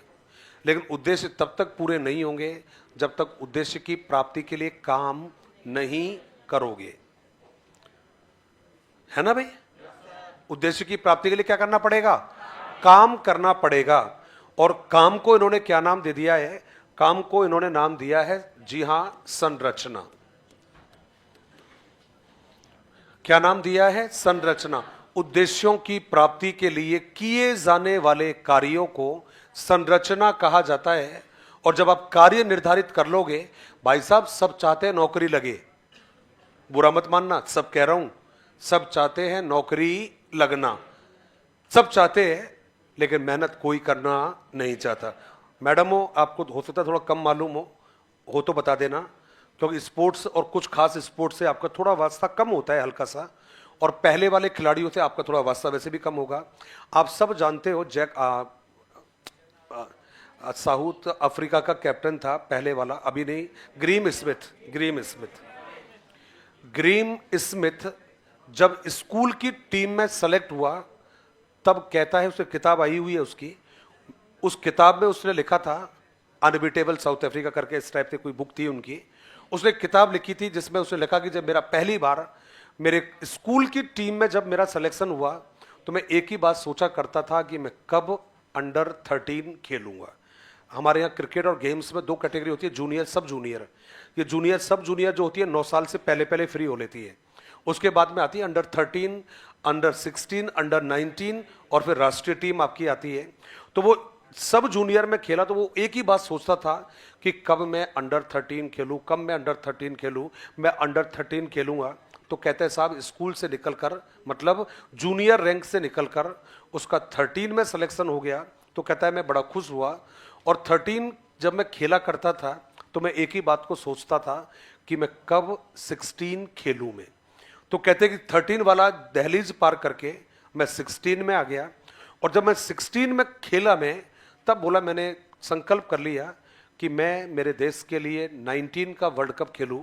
लेकिन उद्देश्य तब तक पूरे नहीं होंगे जब तक उद्देश्य की प्राप्ति के लिए काम नहीं करोगे, है ना भाई। उद्देश्य की प्राप्ति के लिए क्या करना पड़ेगा? काम करना पड़ेगा। और काम को इन्होंने क्या नाम दे दिया है? काम को इन्होंने नाम दिया है, जी हां, संरचना। क्या नाम दिया है? संरचना। उद्देश्यों की प्राप्ति के लिए किए जाने वाले कार्यों को संरचना कहा जाता है। और जब आप कार्य निर्धारित कर लोगे, भाई साहब सब चाहते हैं नौकरी लगे, बुरा मत मानना, सब कह रहा हूं, सब चाहते हैं नौकरी लगना, सब चाहते हैं, लेकिन मेहनत कोई करना नहीं चाहता। मैडम हो, आपको हो सकता है थोड़ा कम मालूम हो तो बता देना, क्योंकि स्पोर्ट्स और कुछ खास स्पोर्ट्स से आपका थोड़ा वास्ता कम होता है, हल्का सा, और पहले वाले खिलाड़ियों से आपका थोड़ा वास्ता वैसे भी कम होगा। आप सब जानते हो साउथ अफ्रीका का कैप्टन था पहले वाला, अभी नहीं, ग्रीम स्मिथ जब स्कूल की टीम में सेलेक्ट हुआ, तब कहता है, उसे किताब आई हुई है उसकी, उस किताब में उसने लिखा था, अनबीटेबल साउथ अफ्रीका करके इस टाइप से कोई बुक थी उनकी, उसने किताब लिखी थी जिसमें उसने लिखा कि जब मेरा पहली बार मेरे स्कूल की टीम में जब मेरा सिलेक्शन हुआ, तो मैं एक ही बात सोचा करता था कि मैं कब अंडर 13 खेलूंगा। हमारे यहाँ क्रिकेट और गेम्स में दो कैटेगरी होती है, जूनियर सब जूनियर। ये जूनियर सब जूनियर जो होती है 9 साल से पहले पहले फ्री हो लेती है, उसके बाद में आती है अंडर 13, अंडर 16, अंडर 19 और फिर राष्ट्रीय टीम आपकी आती है। तो वो सब जूनियर में खेला, तो वो एक ही बात सोचता था कि कब मैं अंडर 13 खेलूं, कब मैं अंडर 13 खेलूं, मैं अंडर 13 खेलूंगा। तो कहते हैं साहब स्कूल से निकलकर, मतलब जूनियर रैंक से निकलकर उसका 13 में सिलेक्शन हो गया। तो कहता है मैं बड़ा खुश हुआ, और 13 जब मैं खेला करता था तो मैं एक ही बात को सोचता था कि मैं कब 16 खेलूं मैं। तो कहते हैं कि 13 वाला दहलीज पार करके मैं 16 में आ गया, और जब मैं 16 में खेला मैं, तब बोला, मैंने संकल्प कर लिया कि मैं मेरे देश के लिए 19 का वर्ल्ड कप खेलूं।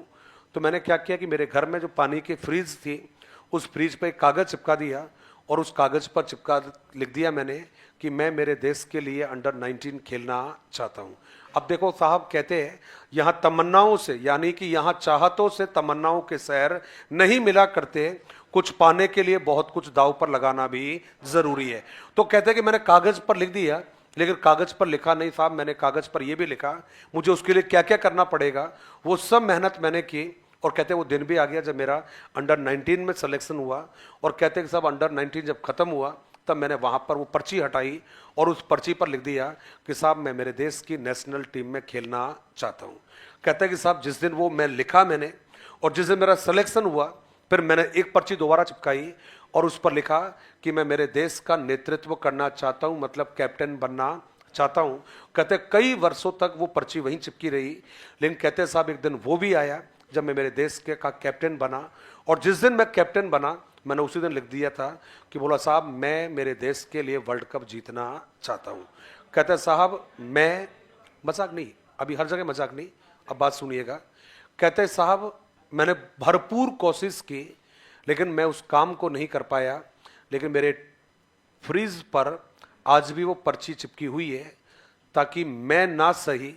तो मैंने क्या किया कि मेरे घर में जो पानी की फ्रीज थी, उस फ्रीज पे एक कागज चिपका दिया, और उस कागज पर चिपका लिख दिया मैंने कि मैं मेरे देश के लिए अंडर 19 खेलना चाहता हूं। अब देखो साहब, कहते हैं यहां तमन्नाओं से, यानी कि यहां चाहतों से तमन्नाओं के शहर नहीं मिला करते, कुछ पाने के लिए बहुत कुछ दांव पर लगाना भी जरूरी है। तो कहते हैं कि मैंने कागज पर लिख दिया, लेकिन कागज पर लिखा नहीं साहब, मैंने कागज पर यह भी लिखा मुझे उसके लिए क्या क्या करना पड़ेगा, वो सब मेहनत मैंने की। और कहते हैं वो दिन भी आ गया जब मेरा अंडर 19 में सिलेक्शन हुआ, और कहते हैं कि साहब अंडर 19 जब खत्म हुआ, तब मैंने वहां पर वो पर्ची हटाई और उस पर्ची पर लिख दिया कि साहब मैं मेरे देश की नेशनल टीम में खेलना चाहता हूं। कहते हैं कि साहब जिस दिन वो मैं लिखा मैंने, और जिस दिन मेरा सिलेक्शन हुआ, फिर मैंने एक पर्ची दोबारा चिपकाई और उस पर लिखा कि मैं मेरे देश का नेतृत्व करना चाहता हूं, मतलब कैप्टन बनना चाहता हूं। कहते कई वर्षों तक वो पर्ची वहीं चिपकी रही, लेकिन कहते साहब एक दिन वो भी आया जब मैं मेरे देश के का कैप्टन बना, और जिस दिन मैं कैप्टन बना, मैंने उसी दिन लिख दिया था कि बोला साहब मैं मेरे देश के लिए वर्ल्ड कप जीतना चाहता हूं। कहते साहब मैं, मजाक नहीं, अभी हर जगह मजाक नहीं, अब बात सुनिएगा। कहते साहब मैंने भरपूर कोशिश की, लेकिन मैं उस काम को नहीं कर पाया। लेकिन मेरे फ्रिज पर आज भी वो पर्ची चिपकी हुई है, ताकि मैं ना सही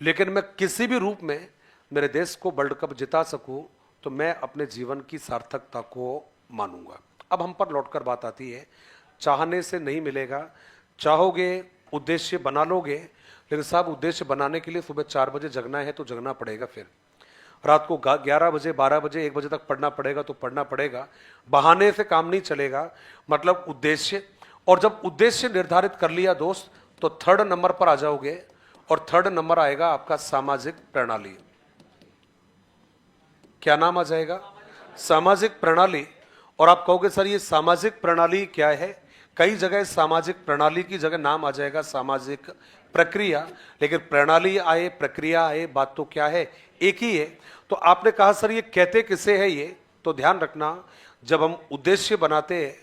लेकिन मैं किसी भी रूप में मेरे देश को वर्ल्ड कप जिता सकूं, तो मैं अपने जीवन की सार्थकता को मानूंगा। अब हम पर लौटकर बात आती है, चाहने से नहीं मिलेगा, चाहोगे उद्देश्य बना लोगे, लेकिन साहब उद्देश्य बनाने के लिए सुबह 4 बजे जगना है तो जगना पड़ेगा, फिर रात को 11 बजे 12 बजे 1 बजे तक पढ़ना पड़ेगा तो पढ़ना पड़ेगा। बहाने से काम नहीं चलेगा, मतलब उद्देश्य। और जब उद्देश्य निर्धारित कर लिया दोस्त, तो 3rd नंबर पर आ जाओगे, और 3rd नंबर आएगा आपका सामाजिक प्रणाली। क्या नाम आ जाएगा? सामाजिक प्रणाली। और आप कहोगे सर ये सामाजिक प्रणाली क्या है? कई जगह सामाजिक प्रणाली की जगह नाम आ जाएगा सामाजिक प्रक्रिया, लेकिन प्रणाली आए प्रक्रिया आए बात तो क्या है, एक ही है। तो आपने कहा सर ये कहते किसे है ये, तो ध्यान रखना, जब हम उद्देश्य बनाते हैं,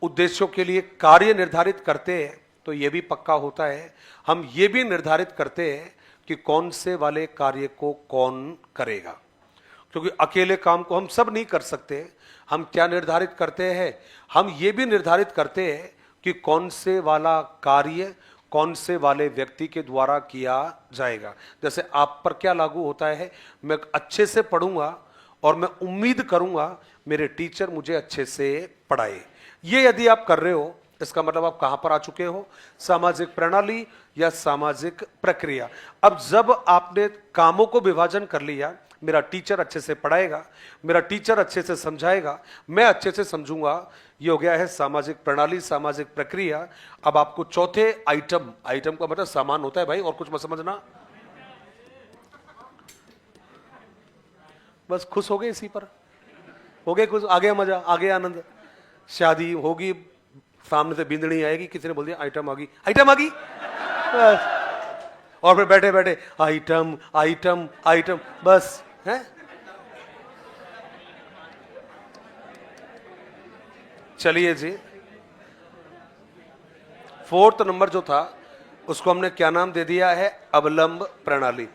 उद्देश्यों के लिए कार्य निर्धारित करते हैं, तो ये भी पक्का होता है हम ये भी निर्धारित करते हैं कि कौन से वाले कार्य को कौन करेगा, क्योंकि अकेले काम को हम सब नहीं कर सकते। हम क्या निर्धारित करते हैं, हम ये भी निर्धारित करते हैं कि कौन से वाला कार्य कौन से वाले व्यक्ति के द्वारा किया जाएगा। जैसे आप पर क्या लागू होता है, मैं अच्छे से पढ़ूंगा और मैं उम्मीद करूंगा मेरे टीचर मुझे अच्छे से पढ़ाए। ये यदि आप कर रहे हो, इसका मतलब आप कहां पर आ चुके हो, सामाजिक प्रणाली या सामाजिक प्रक्रिया। अब जब आपने कामों को विभाजन कर लिया, मेरा टीचर अच्छे से पढ़ाएगा, मेरा टीचर अच्छे से समझाएगा, मैं अच्छे से समझूंगा, ये हो गया है सामाजिक प्रणाली सामाजिक प्रक्रिया। अब आपको चौथे आइटम का मतलब सामान होता है भाई, और कुछ मत समझना। बस खुश हो गए इसी पर, हो गए खुश, आ गया मजा, आ गया आनंद। शादी होगी, सामने से बिंदड़ी आएगी, किसी ने बोल दिया आइटम आ गई, आइटम आ गई, और फिर बैठे बैठे आइटम आइटम आइटम, बस है। चलिए जी, 4th नंबर जो था उसको हमने क्या नाम दे दिया है, अवलंब प्रणाली।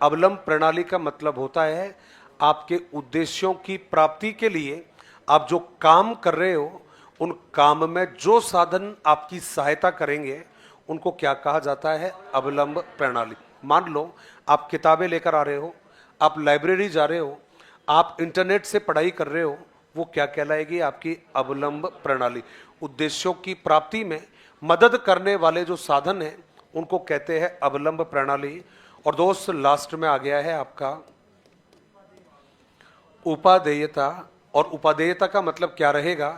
अवलंब प्रणाली का मतलब होता है आपके उद्देश्यों की प्राप्ति के लिए आप जो काम कर रहे हो, उन काम में जो साधन आपकी सहायता करेंगे उनको क्या कहा जाता है, अवलंब प्रणाली। मान लो आप किताबें लेकर आ रहे हो, आप लाइब्रेरी जा रहे हो, आप इंटरनेट से पढ़ाई कर रहे हो, वो क्या कहलाएगी, आपकी अवलंब प्रणाली। उद्देश्यों की प्राप्ति में मदद करने वाले जो साधन हैं उनको कहते हैं अवलंब प्रणाली। और दोस्त लास्ट में आ गया है आपका उपादेयता। और उपादेयता का मतलब क्या रहेगा,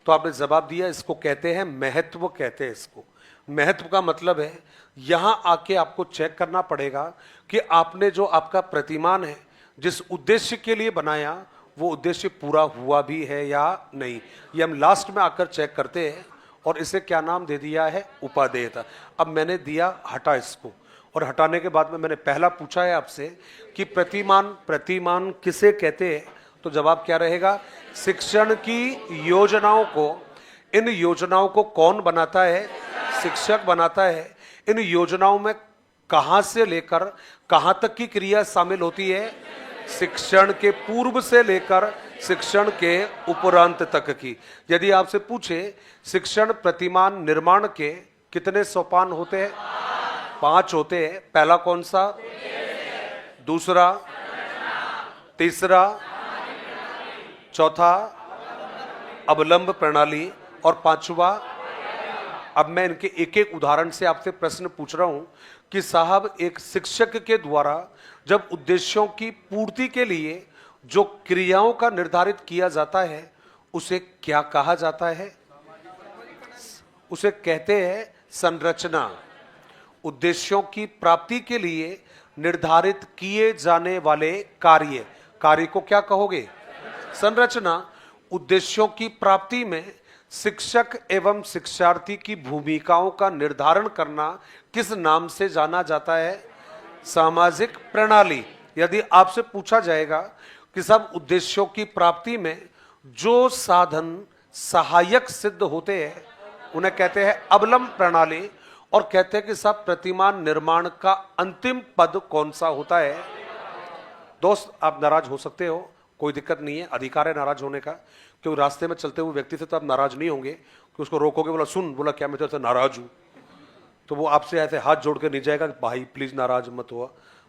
तो आपने जवाब दिया, इसको कहते हैं महत्व, कहते हैं इसको। महत्व का मतलब है यहां आके आपको चेक करना पड़ेगा कि आपने जो आपका प्रतिमान है, जिस उद्देश्य के लिए बनाया, वो उद्देश्य पूरा हुआ भी है या नहीं। ये हम लास्ट में आकर चेक करते हैं, और इसे क्या नाम दे दिया है, उपादेयता। अब मैंने दिया हटा इसको, और हटाने के बाद में मैंने पहला पूछा है आपसे कि प्रतिमान किसे कहते हैं, तो जवाब क्या रहेगा, शिक्षण की योजनाओं को, इन योजनाओं को कौन बनाता है, शिक्षक बनाता है। इन योजनाओं में कहां से लेकर कहां तक की क्रिया शामिल होती है, शिक्षण के पूर्व से लेकर शिक्षण के उपरांत तक की। यदि आपसे पूछे शिक्षण प्रतिमान निर्माण के कितने सोपान होते हैं, 5 होते हैं। पहला कौन सा, दूसरा, तीसरा, चौथा अवलंब प्रणाली, और 5वां। अब मैं इनके एक एक उदाहरण से आपसे प्रश्न पूछ रहा हूं कि साहब एक शिक्षक के द्वारा जब उद्देश्यों की पूर्ति के लिए जो क्रियाओं का निर्धारित किया जाता है, उसे क्या कहा जाता है, उसे कहते हैं संरचना। उद्देश्यों की प्राप्ति के लिए निर्धारित किए जाने वाले कार्य को क्या कहोगे, संरचना। उद्देश्यों की प्राप्ति में शिक्षक एवं शिक्षार्थी की भूमिकाओं का निर्धारण करना किस नाम से जाना जाता है, सामाजिक प्रणाली। यदि आपसे पूछा जाएगा कि सब उद्देश्यों की प्राप्ति में जो साधन सहायक सिद्ध होते हैं उन्हें कहते हैं अवलंब प्रणाली, और कहते हैं कि सब प्रतिमान निर्माण का अंतिम पद कौन सा होता है। दोस्त आप नाराज हो सकते हो, कोई दिक्कत नहीं है, अधिकार है नाराज होने का। क्योंकि रास्ते में चलते हुए व्यक्ति से तो आप नाराज नहीं होंगे कि उसको रोकोगे, बोला सुन, बोला क्या मैं तेरे से नाराज हूं, तो वो आपसे ऐसे हाथ जोड़ के नहीं जाएगा कि भाई प्लीज नाराज मत हुआ,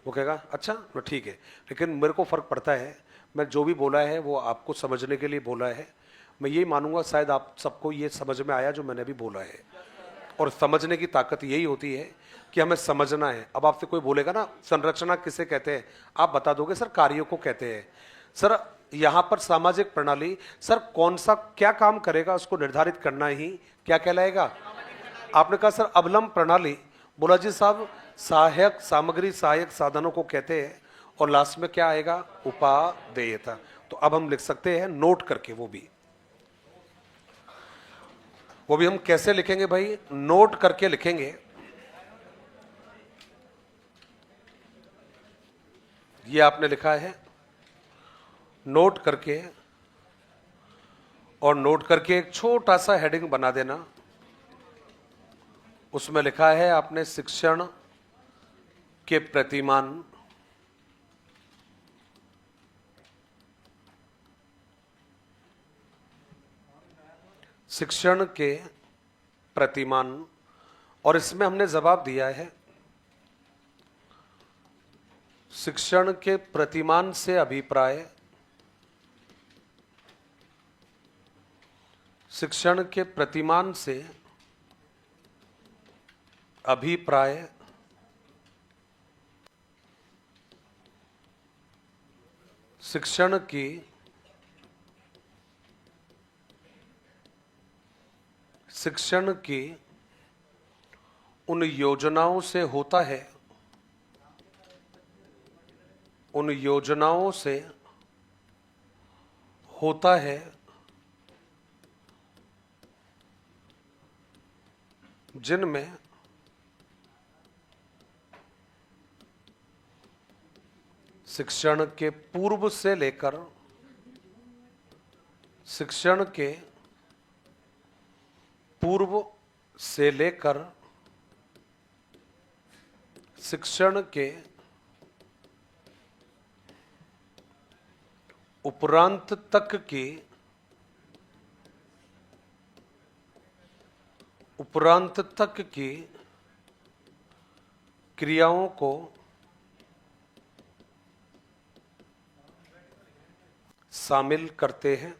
वो कहेगा अच्छा ठीक है। लेकिन मेरे को फर्क पड़ता है, मैं जो भी बोला है वो आपको समझने के लिए बोला है। मैं यही मानूंगा शायद आप सबको ये समझ में आया जो मैंने भी बोला है, और समझने की ताकत यही होती है कि हमें समझना है। अब आपसे कोई बोलेगा ना संरचना किसे कहते हैं, आप बता दोगे सर कार्यों को कहते हैं। सर यहां पर सामाजिक प्रणाली सर कौन सा क्या काम करेगा उसको निर्धारित करना ही क्या कहलाएगा। आपने कहा सर अवलंब प्रणाली, बोला जी साहब सहायक सामग्री सहायक साधनों को कहते हैं, और लास्ट में क्या आएगा उपादेयता। तो अब हम लिख सकते हैं नोट करके, वो भी हम कैसे लिखेंगे भाई, नोट करके लिखेंगे। ये आपने लिखा है नोट करके, और नोट करके एक छोटा सा हेडिंग बना देना, उसमें लिखा है आपने शिक्षण के प्रतिमान। शिक्षण के प्रतिमान, और इसमें हमने जवाब दिया है शिक्षण के प्रतिमान से अभिप्राय, शिक्षण के प्रतिमान से अभिप्राय शिक्षण की उन योजनाओं से होता है, उन योजनाओं से होता है जिनमें शिक्षण के पूर्व से लेकर शिक्षण के पूर्व से लेकर शिक्षण के उपरांत तक की क्रियाओं को शामिल करते हैं।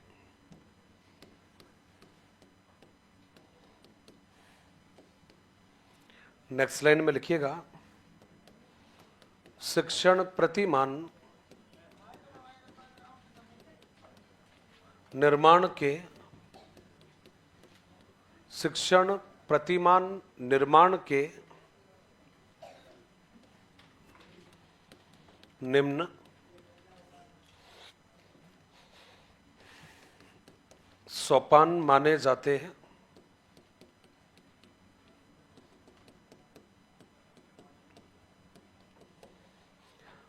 नेक्स्ट लाइन में लिखिएगा शिक्षण प्रतिमान निर्माण के, शिक्षण प्रतिमान निर्माण के निम्न सोपान माने जाते हैं।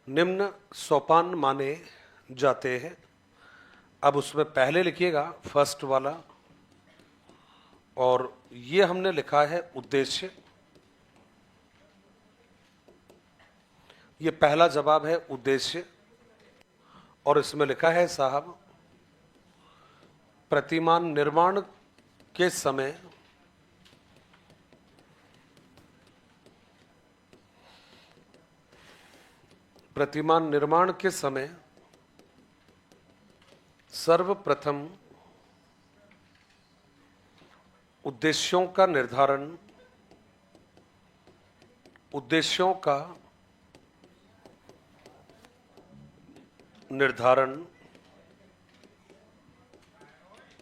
निम्न सोपान माने जाते हैं। अब उसमें पहले लिखिएगा फर्स्ट वाला, और ये हमने लिखा है उद्देश्य। ये पहला जवाब है उद्देश्य, और इसमें लिखा है साहब प्रतिमान निर्माण के समय प्रतिमान निर्माण के समय सर्वप्रथम उद्देश्यों का निर्धारण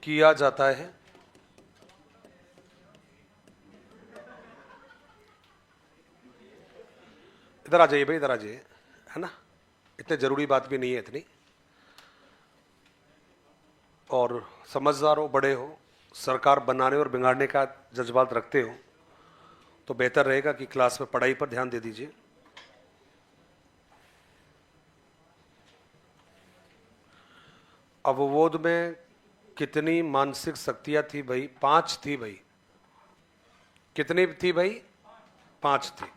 किया जाता है। इधर आ जाइए भाई, इधर आ जाइए, है ना, इतने जरूरी बात भी नहीं है इतनी, और समझदार हो, बड़े हो, सरकार बनाने और बिगाड़ने का जज्बात रखते हो, तो बेहतर रहेगा कि क्लास में पढ़ाई पर ध्यान दे दीजिए। अवबोध में कितनी मानसिक शक्तियां थी भाई? 5 थी भाई। कितनी थी भाई? 5 थी।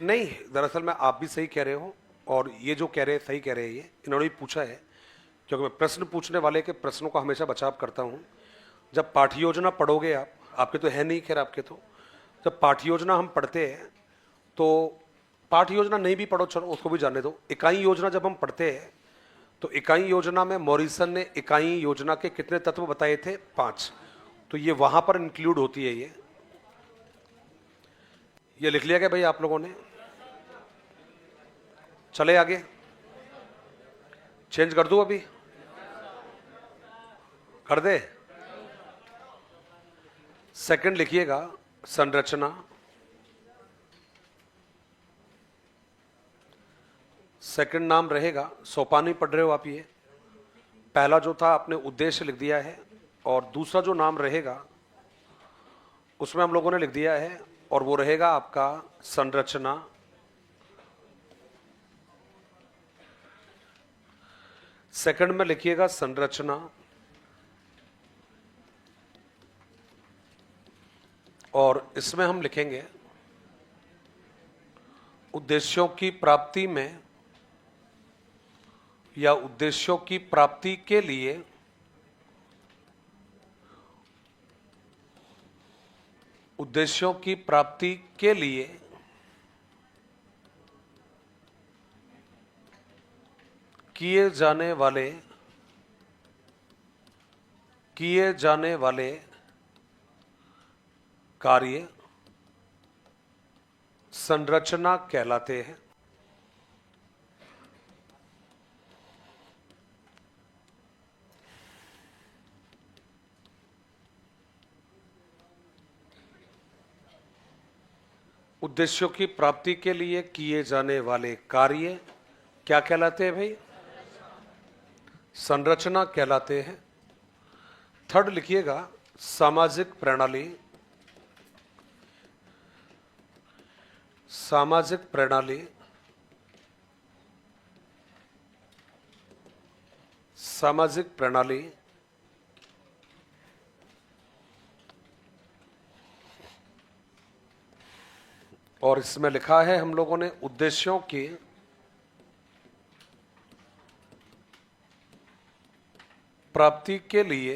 नहीं, दरअसल में आप भी सही कह रहे हो, और ये जो कह रहे हैं सही कह रहे हैं, ये इन्होंने भी पूछा है, क्योंकि मैं प्रश्न पूछने वाले के प्रश्नों का हमेशा बचाव करता हूँ। जब पाठ्य योजना पढ़ोगे आप, आपके तो है नहीं, खैर आपके तो, जब पाठ्य योजना हम पढ़ते हैं तो पाठ्य योजना नहीं भी पढ़ो, चलो उसको भी जाने दो, इकाई योजना जब हम पढ़ते हैं तो इकाई योजना में मॉरिसन ने इकाई योजना के कितने तत्व बताए थे? 5। तो ये वहां पर इंक्लूड होती है। ये लिख लिया गया भाई आप लोगों ने? चले आगे, चेंज कर दूं? अभी कर दे? सेकंड लिखिएगा संरचना, सेकंड नाम रहेगा, सोपानी पढ़ रहे हो आप, ये पहला जो था आपने उद्देश्य लिख दिया है, और दूसरा जो नाम रहेगा उसमें हम लोगों ने लिख दिया है, और वो रहेगा आपका संरचना। सेकंड में लिखिएगा संरचना, और इसमें हम लिखेंगे उद्देश्यों की प्राप्ति में या उद्देश्यों की प्राप्ति के लिए उद्देश्यों की प्राप्ति के लिए किए जाने वाले कार्य संरचना कहलाते हैं। उद्देश्यों की प्राप्ति के लिए किए जाने वाले कार्य क्या कहलाते हैं भाई? संरचना कहलाते हैं। थर्ड लिखिएगा सामाजिक प्रणाली, सामाजिक प्रणाली, सामाजिक प्रणाली और इसमें लिखा है हम लोगों ने उद्देश्यों की प्राप्ति के लिए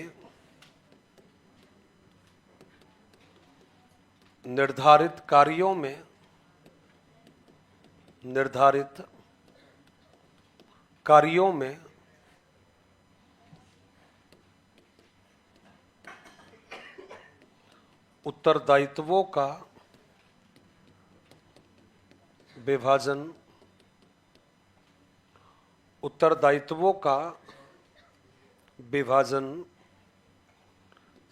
निर्धारित कार्यों में उत्तरदायित्वों का विभाजन, उत्तरदायित्वों का विभाजन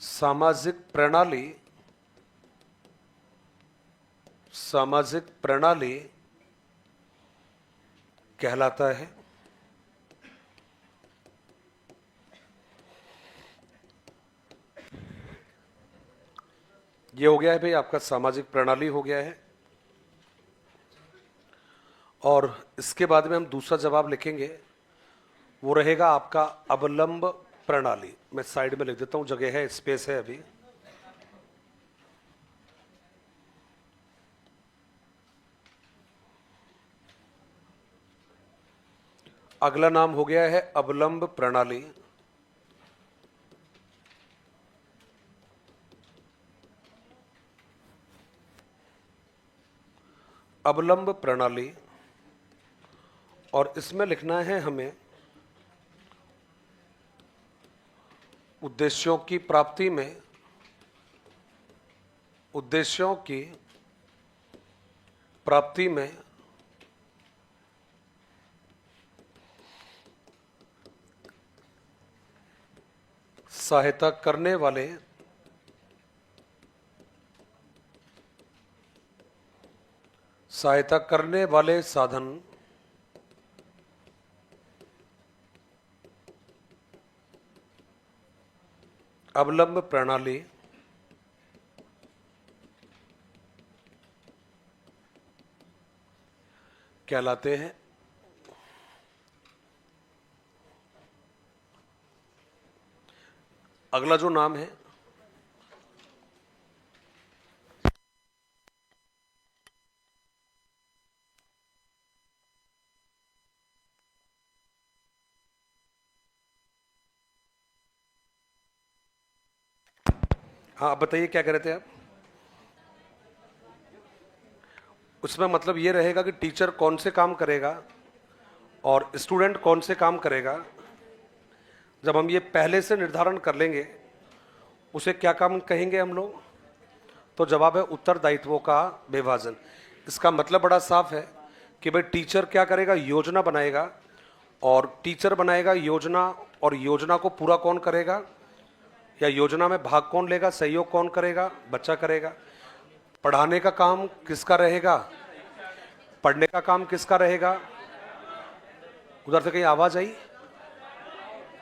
सामाजिक प्रणाली कहलाता है। ये हो गया है भाई आपका सामाजिक प्रणाली हो गया है। और इसके बाद में हम दूसरा जवाब लिखेंगे, वो रहेगा आपका अवलंब प्रणाली। मैं साइड में लिख देता हूं, जगह है, स्पेस है अभी। अगला नाम हो गया है अवलंब प्रणाली। अवलंब प्रणाली, और इसमें लिखना है हमें उद्देश्यों की प्राप्ति में सहायता करने वाले साधन अवलंब प्रणाली कहलाते हैं। अगला जो नाम है हाँ, आप बताइए क्या कह रहे थे आप? उसमें मतलब ये रहेगा कि टीचर कौन से काम करेगा और स्टूडेंट कौन से काम करेगा। जब हम ये पहले से निर्धारण कर लेंगे, उसे क्या काम कहेंगे हम लोग? तो जवाब है उत्तरदायित्वों का विभाजन। इसका मतलब बड़ा साफ है कि भाई टीचर क्या करेगा, योजना बनाएगा, और टीचर बनाएगा योजना, और योजना को पूरा कौन करेगा, या योजना में भाग कौन लेगा, सहयोग कौन करेगा, बच्चा करेगा। पढ़ाने का काम किसका रहेगा, पढ़ने का काम किसका रहेगा। उधर से कहीं आवाज आई?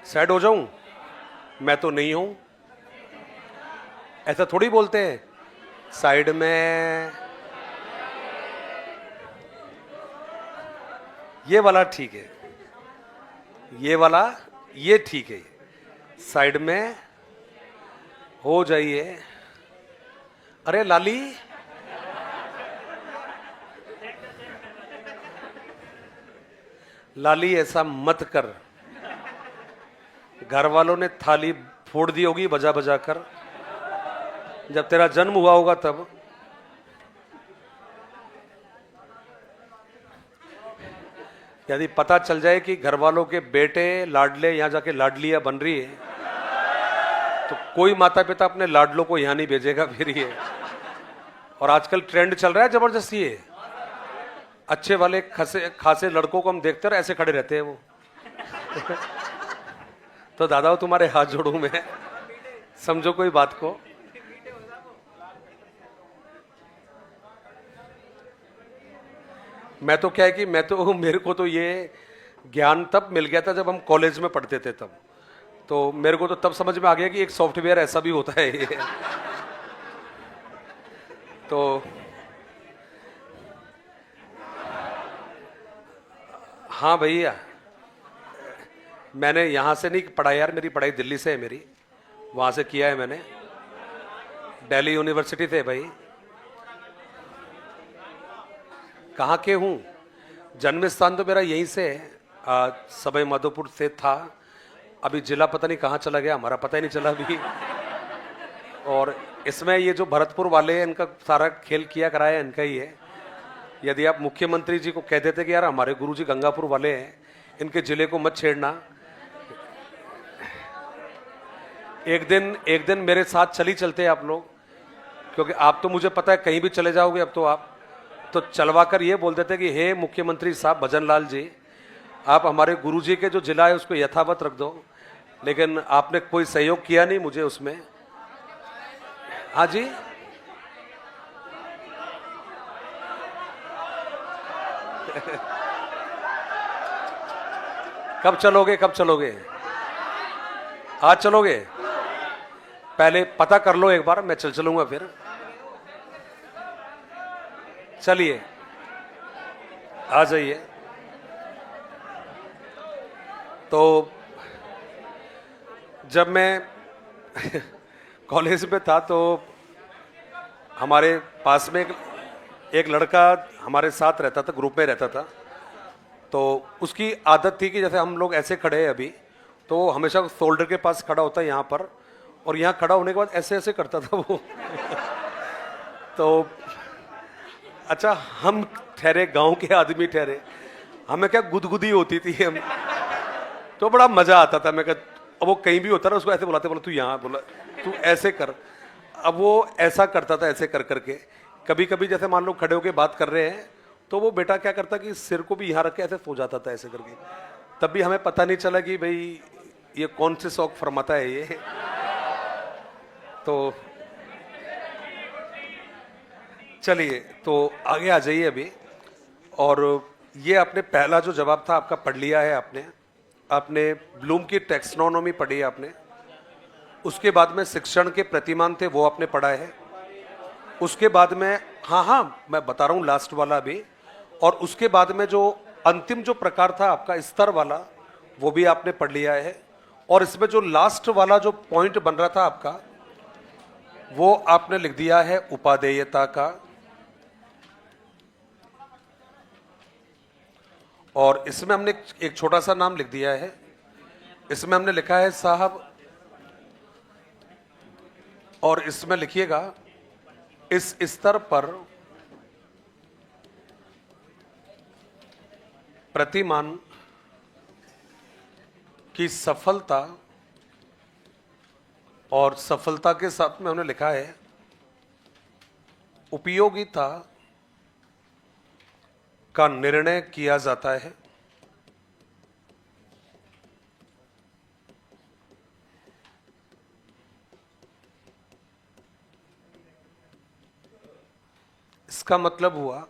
सैड हो जाऊं? मैं तो नहीं हूं। ऐसा थोड़ी बोलते हैं साइड में। ये वाला ठीक है, ये वाला, ये ठीक है। साइड में हो जाइए। अरे लाली, लाली ऐसा मत कर। घर वालों ने थाली फोड़ दी होगी बजा बजा कर, जब तेरा जन्म हुआ होगा तब। यदि पता चल जाए कि घर वालों के बेटे लाडले यहां जाके लाडलियां बन रही है, तो कोई माता पिता अपने लाडलों को यहां नहीं भेजेगा फिर ये। और आजकल ट्रेंड चल रहा है जबरदस्ती है, अच्छे वाले खासे लड़कों को हम देखते और ऐसे खड़े रहते हैं वो। तो दादा तुम्हारे हाथ जोड़ूं मैं, समझो कोई बात को। मैं तो क्या है कि मेरे को तो ये ज्ञान तब मिल गया था जब हम कॉलेज में पढ़ते थे तब। तो मेरे को तो तब समझ में आ गया कि एक सॉफ्टवेयर ऐसा भी होता है ये। तो हाँ भैया, मैंने यहां से नहीं पढ़ा यार, मेरी पढ़ाई दिल्ली से है, मेरी वहां से किया है मैंने, दिल्ली यूनिवर्सिटी थे भाई। कहाँ के हूँ, जन्म स्थान तो मेरा यहीं से है, सबै माधोपुर से था। अभी जिला पता नहीं कहाँ चला गया, हमारा पता ही नहीं चला अभी। और इसमें ये जो भरतपुर वाले हैं, इनका सारा खेल किया कराया इनका ही है। यदि आप मुख्यमंत्री जी को कह देते कि यार हमारे गुरुजी गंगापुर वाले हैं, इनके जिले को मत छेड़ना, एक दिन मेरे साथ चली चलते आप लोग, क्योंकि आप तो मुझे पता है कहीं भी चले जाओगे अब तो आप, तो चलवा कर ये बोल देते कि हे मुख्यमंत्री साहब भजन लाल जी, आप हमारे गुरुजी के जो जिला है उसको यथावत रख दो। लेकिन आपने कोई सहयोग किया नहीं मुझे उसमें। हाँ जी, कब चलोगे, कब चलोगे? आज चलोगे? पहले पता कर लो एक बार, मैं चलूंगा फिर। चलिए आ जाइए। तो जब मैं कॉलेज में था तो हमारे पास में एक लड़का हमारे साथ रहता था, ग्रुप में रहता था। तो उसकी आदत थी कि जैसे हम लोग ऐसे खड़े हैं अभी, तो हमेशा शोल्डर के पास खड़ा होता है यहाँ पर, और यहाँ खड़ा होने के बाद ऐसे ऐसे करता था वो। तो अच्छा, हम ठहरे गांव के आदमी ठहरे, हमें क्या गुदगुदी होती थी हम, तो बड़ा मजा आता था। मैं अब वो कहीं भी होता ना, उसको ऐसे बुलाते, बोला तू यहाँ, बोला तू ऐसे कर। अब वो ऐसा करता था, ऐसे कर करके। कभी कभी जैसे मान लो खड़े होके बात कर रहे हैं, तो वो बेटा क्या करता कि सिर को भी यहाँ रख के ऐसे सो जाता था ऐसे करके। तब भी हमें पता नहीं चला कि भाई ये कौन से शौक फरमाता है ये। तो चलिए, तो आगे आ जाइए अभी। और ये आपने पहला जो जवाब था आपका पढ़ लिया है आपने ब्लूम की टैक्सोनॉमी पढ़ी है आपने। उसके बाद में शिक्षण के प्रतिमान थे वो आपने पढ़ा है। उसके बाद में हाँ मैं बता रहा हूँ लास्ट वाला भी। और उसके बाद में जो अंतिम जो प्रकार था आपका स्तर वाला, वो भी आपने पढ़ लिया है। और इसमें जो लास्ट वाला जो पॉइंट बन रहा था आपका, वो आपने लिख दिया है उपादेयता का। और इसमें हमने एक छोटा सा नाम लिख दिया है, इसमें हमने लिखा है साहब और इसमें लिखिएगा इस स्तर पर प्रतिमान की सफलता, और सफलता के साथ में हमने लिखा है उपयोगिता का निर्णय किया जाता है। इसका मतलब हुआ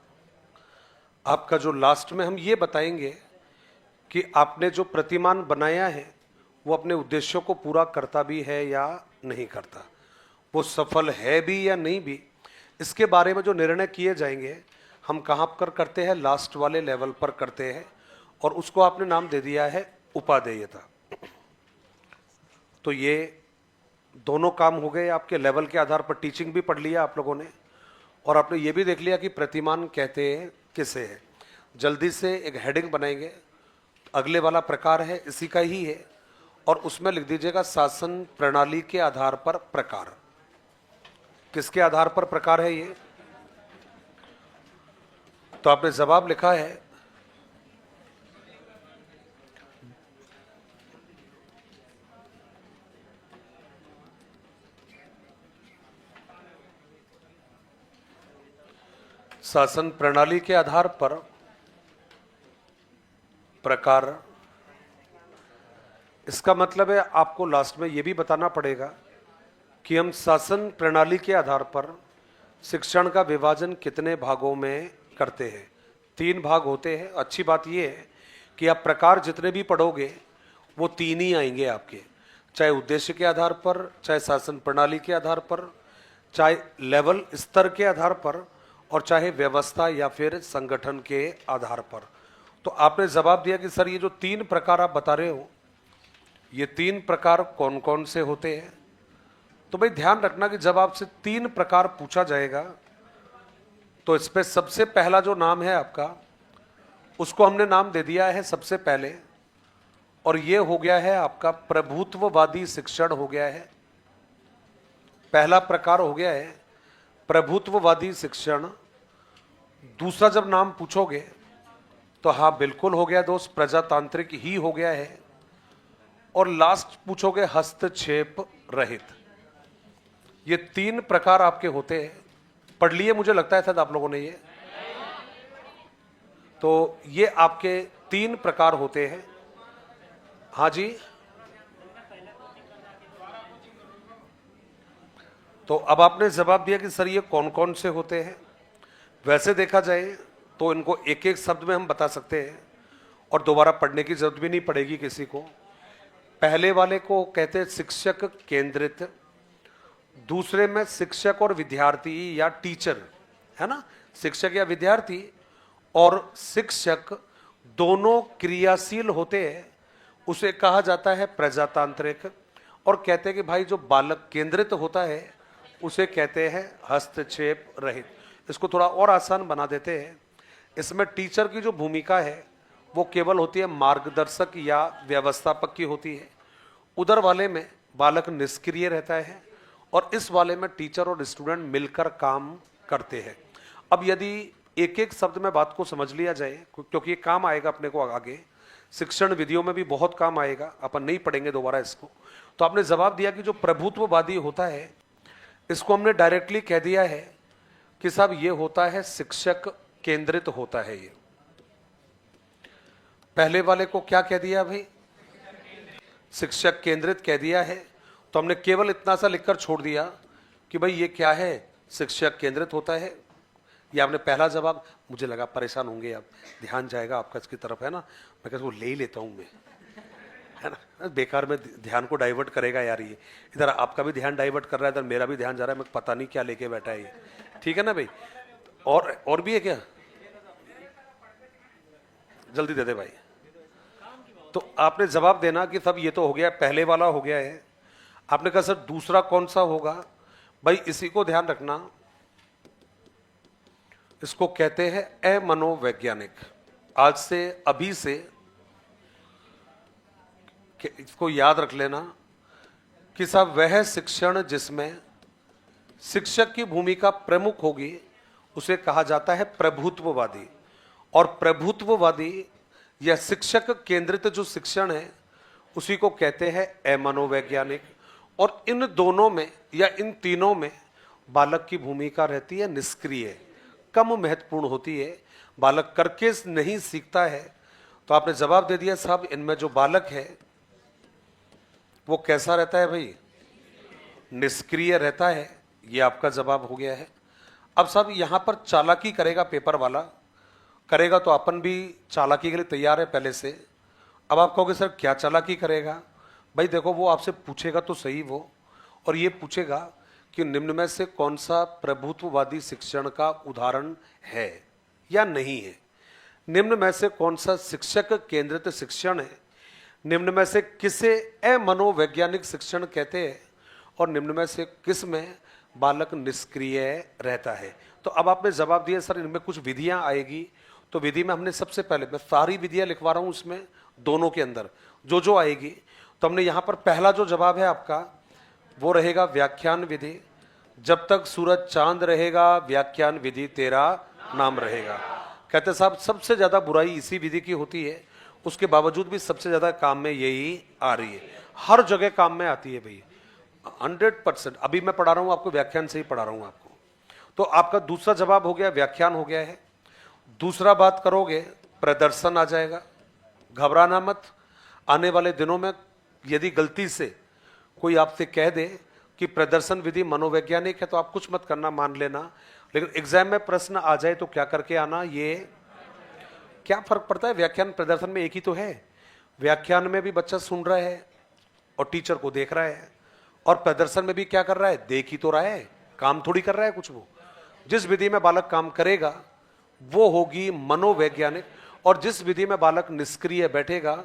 आपका जो लास्ट में हम ये बताएंगे कि आपने जो प्रतिमान बनाया है वो अपने उद्देश्यों को पूरा करता भी है या नहीं करता, वो सफल है भी या नहीं भी, इसके बारे में जो निर्णय किए जाएंगे हम कहाँ पर करते हैं, लास्ट वाले लेवल पर करते हैं, और उसको आपने नाम दे दिया है उपादेयता। तो ये दोनों काम हो गए आपके लेवल के आधार पर। टीचिंग भी पढ़ लिया आप लोगों ने, और आपने ये भी देख लिया कि प्रतिमान कहते हैं किसे है। जल्दी से एक हेडिंग बनाएंगे, अगले वाला प्रकार है इसी का ही है, और उसमें लिख दीजिएगा शासन प्रणाली के आधार पर प्रकार। किसके आधार पर प्रकार है ये? तो आपने जवाब लिखा है शासन प्रणाली के आधार पर प्रकार। इसका मतलब है आपको लास्ट में यह भी बताना पड़ेगा कि हम शासन प्रणाली के आधार पर शिक्षण का विभाजन कितने भागों में करते हैं। 3 भाग होते हैं। अच्छी बात यह है कि आप प्रकार जितने भी पढ़ोगे वो 3 ही आएंगे आपके, चाहे उद्देश्य के आधार पर, चाहे शासन प्रणाली के आधार पर, चाहे लेवल स्तर के आधार पर, और चाहे व्यवस्था या फिर संगठन के आधार पर। तो आपने जवाब दिया कि सर ये जो 3 प्रकार आप बता रहे हो, ये 3 प्रकार कौन कौन से होते हैं। तो भाई ध्यान रखना कि जब आपसे 3 प्रकार पूछा जाएगा तो इस पे सबसे पहला जो नाम है आपका, उसको हमने नाम दे दिया है सबसे पहले, और ये हो गया है आपका प्रभुत्ववादी शिक्षण हो गया है। पहला प्रकार हो गया है प्रभुत्ववादी शिक्षण। दूसरा जब नाम पूछोगे तो हाँ बिल्कुल हो गया दोस्त, प्रजातांत्रिक ही हो गया है। और लास्ट पूछोगे हस्तक्षेप रहित। ये 3 प्रकार आपके होते हैं। पढ़ लिए मुझे लगता है शायद आप लोगों ने ये। तो ये आपके 3 प्रकार होते हैं। हाँ जी, तो अब आपने जवाब दिया कि सर ये कौन कौन से होते हैं। वैसे देखा जाए तो इनको एक एक शब्द में हम बता सकते हैं और दोबारा पढ़ने की जरूरत भी नहीं पड़ेगी किसी को। पहले वाले को कहते हैं शिक्षक केंद्रित, दूसरे में शिक्षक और विद्यार्थी या टीचर, है ना, शिक्षक या विद्यार्थी और शिक्षक दोनों क्रियाशील होते हैं, उसे कहा जाता है प्रजातांत्रिक। और कहते हैं कि भाई जो बालक केंद्रित होता है उसे कहते हैं हस्तक्षेप रहित। इसको थोड़ा और आसान बना देते हैं। इसमें टीचर की जो भूमिका है वो केवल होती है मार्गदर्शक या व्यवस्थापक की होती है। उधर वाले में बालक निष्क्रिय रहता है और इस वाले में टीचर और स्टूडेंट मिलकर काम करते हैं। अब यदि एक एक शब्द में बात को समझ लिया जाए, क्योंकि ये काम आएगा अपने को आगे, शिक्षण विधियों में भी बहुत काम आएगा, अपन नहीं पढ़ेंगे दोबारा इसको। तो आपने जवाब दिया कि जो प्रभुत्ववादी होता है इसको हमने डायरेक्टली कह दिया है कि साहब ये होता है शिक्षक केंद्रित होता है। ये पहले वाले को क्या कह दिया भाई? शिक्षक केंद्रित कह दिया है। तो हमने केवल इतना सा लिखकर छोड़ दिया कि भाई ये क्या है, शिक्षक केंद्रित होता है। ये आपने पहला जवाब, मुझे लगा परेशान होंगे आप, ध्यान जाएगा आपका इसकी तरफ, है ना। मैं कहता हूँ ले ही लेता हूँ मैं, है ना, बेकार में ध्यान को डाइवर्ट करेगा यार ये। इधर आपका भी ध्यान डाइवर्ट कर रहा है, इधर मेरा भी ध्यान जा रहा है, मैं पता नहीं क्या लेके बैठा है ये। ठीक है ना भाई। और भी है क्या? जल्दी दे दे भाई। तो आपने जवाब देना कि सब ये तो हो गया, पहले वाला हो गया है। आपने कहा सर दूसरा कौन सा होगा? भाई इसी को ध्यान रखना, इसको कहते हैं अमनोवैज्ञानिक। आज से अभी से इसको याद रख लेना कि साहब वह शिक्षण जिसमें शिक्षक की भूमिका प्रमुख होगी उसे कहा जाता है प्रभुत्ववादी। और प्रभुत्ववादी या शिक्षक केंद्रित जो शिक्षण है उसी को कहते हैं अमनोवैज्ञानिक। और इन दोनों में या इन तीनों में बालक की भूमिका रहती है निष्क्रिय, कम महत्वपूर्ण होती है। बालक करके नहीं सीखता है। तो आपने जवाब दे दिया साहब, इनमें जो बालक है वो कैसा रहता है भाई? निष्क्रिय रहता है। ये आपका जवाब हो गया है। अब साहब यहां पर चालाकी करेगा पेपर वाला, करेगा तो अपन भी चालाकी के लिए तैयार है पहले से। अब आप कहोगे सर क्या चालाकी करेगा? भाई देखो, वो आपसे पूछेगा तो सही वो, और ये पूछेगा कि निम्न में से कौन सा प्रभुत्ववादी शिक्षण का उदाहरण है या नहीं है। निम्न में से कौन सा शिक्षक केंद्रित शिक्षण है, निम्न में से किसे अमनोवैज्ञानिक शिक्षण कहते हैं, और निम्न में से किस में बालक निष्क्रिय रहता है। तो अब आपने जवाब दिया सर इनमें कुछ विधियां आएगी। तो विधि में हमने सबसे पहले, मैं सारी विधियां लिखवा रहा हूं उसमें, दोनों के अंदर जो जो आएगी। तो हमने यहां पर पहला जो जवाब है आपका वो रहेगा व्याख्यान विधि। जब तक सूरज चांद रहेगा व्याख्यान विधि तेरा नाम रहेगा। कहते साहब सबसे ज्यादा बुराई इसी विधि की होती है, उसके बावजूद भी सबसे ज्यादा काम में यही आ रही है। हर जगह काम में आती है भाई, 100%। अभी मैं पढ़ा रहा हूं आपको, व्याख्यान से ही पढ़ा रहा हूं आपको। तो आपका दूसरा जवाब हो गया, व्याख्यान हो गया है। दूसरा बात करोगे प्रदर्शन आ जाएगा। घबराना मत, आने वाले दिनों में यदि गलती से कोई आपसे कह दे कि प्रदर्शन विधि मनोवैज्ञानिक है तो आप कुछ मत करना, मान लेना। लेकिन एग्जाम में प्रश्न आ जाए तो क्या करके आना, ये क्या फर्क पड़ता है? व्याख्यान प्रदर्शन में एक ही तो है। व्याख्यान में भी बच्चा सुन रहा है और टीचर को देख रहा है, और प्रदर्शन में भी क्या कर रहा है? देख ही तो रहा है, काम थोड़ी कर रहा है कुछ। वो जिस विधि में बालक काम करेगा वो होगी मनोवैज्ञानिक, और जिस विधि में बालक निष्क्रिय बैठेगा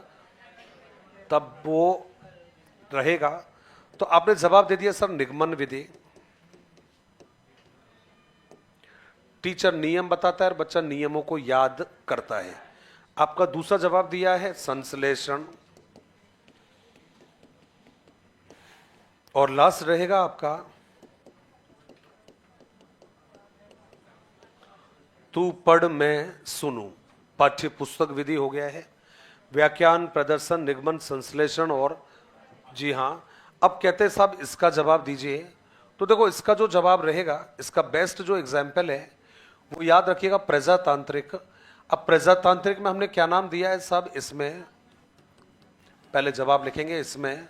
तब वो रहेगा। तो आपने जवाब दे दिया सर निगमन विधि। टीचर नियम बताता है और बच्चा नियमों को याद करता है। आपका दूसरा जवाब दिया है संश्लेषण। और लास्ट रहेगा आपका तू पढ़ मैं सुनूं। पाठ्य पुस्तक विधि हो गया है। व्याख्यान, प्रदर्शन, निगमन, संश्लेषण और जी हां। अब कहते हैं साहब इसका जवाब दीजिए। तो देखो इसका जो जवाब रहेगा, इसका बेस्ट जो एग्जाम्पल है वो याद रखिएगा प्रजातांत्रिक। अब प्रजातांत्रिक में हमने क्या नाम दिया है साहब? इसमें पहले जवाब लिखेंगे इसमें,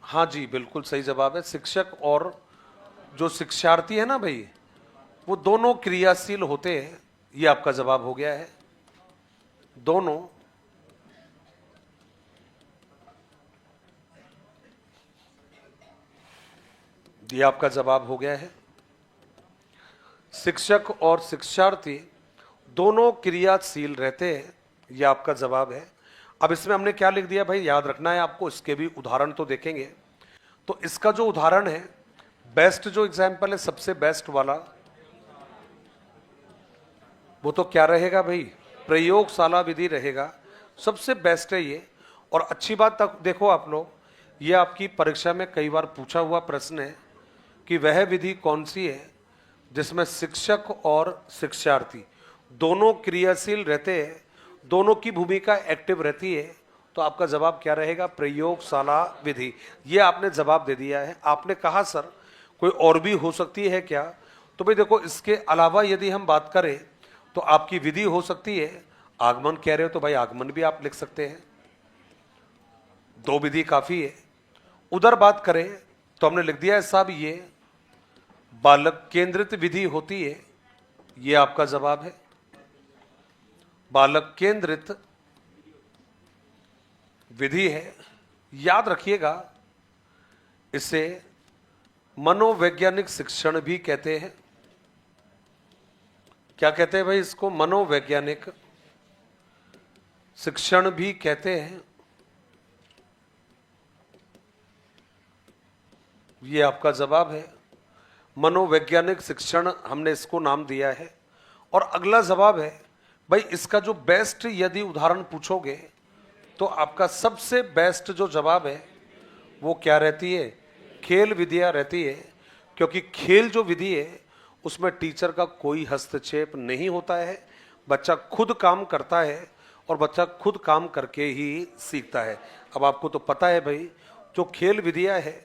हाँ जी बिल्कुल सही जवाब है। शिक्षक और जो शिक्षार्थी है ना भाई, वो दोनों क्रियाशील होते हैं। ये आपका जवाब हो गया है, दोनों। ये आपका जवाब हो गया है, शिक्षक और शिक्षार्थी दोनों क्रियाशील रहते हैं। ये आपका जवाब है। अब इसमें हमने क्या लिख दिया भाई, याद रखना है आपको। इसके भी उदाहरण तो देखेंगे। तो इसका जो उदाहरण है, बेस्ट जो एग्जाम्पल है, सबसे बेस्ट वाला, वो तो क्या रहेगा भाई? प्रयोगशाला विधि रहेगा। सबसे बेस्ट है ये। और अच्छी बात तक देखो आप लोग, ये आपकी परीक्षा में कई बार पूछा हुआ प्रश्न है कि वह विधि कौन सी है जिसमें शिक्षक और शिक्षार्थी दोनों क्रियाशील रहते हैं, दोनों की भूमिका एक्टिव रहती है। तो आपका जवाब क्या रहेगा? प्रयोगशाला विधि। ये आपने जवाब दे दिया है। आपने कहा सर कोई और भी हो सकती है क्या? तो भाई देखो, इसके अलावा यदि हम बात करें तो आपकी विधि हो सकती है आगमन। कह रहे हो तो भाई आगमन भी आप लिख सकते हैं, दो विधि काफी है। उधर बात करें तो हमने लिख दिया है साहब ये बालक केंद्रित विधि होती है। ये आपका जवाब है, बालक केंद्रित विधि है। याद रखिएगा इसे मनोवैज्ञानिक शिक्षण भी कहते हैं। क्या कहते हैं भाई इसको? मनोवैज्ञानिक शिक्षण भी कहते हैं। ये आपका जवाब है, मनोवैज्ञानिक शिक्षण हमने इसको नाम दिया है। और अगला जवाब है भाई इसका जो बेस्ट यदि उदाहरण पूछोगे तो आपका सबसे बेस्ट जो जवाब है वो क्या रहती है? खेल विधियां रहती है। क्योंकि खेल जो विधि है उसमें टीचर का कोई हस्तक्षेप नहीं होता है, बच्चा खुद काम करता है और बच्चा खुद काम करके ही सीखता है। अब आपको तो पता है भाई, जो खेल विधियां है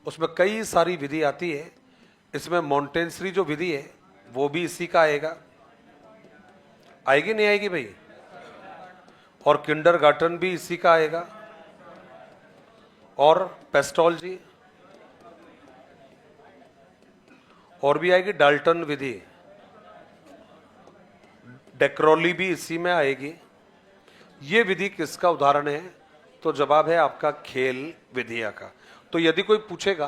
उसमें कई सारी विधि आती है, इसमें मॉन्टेसरी जो विधि है वो भी इसी का आएगा, आएगी नहीं आएगी भाई? और किंडरगार्टन भी इसी का आएगा, और पेस्टोलॉजी, और भी आएगी डाल्टन विधि, डेक्रोली भी इसी में आएगी। ये विधि किसका उदाहरण है? तो जवाब है आपका खेल विधिया का। तो यदि कोई पूछेगा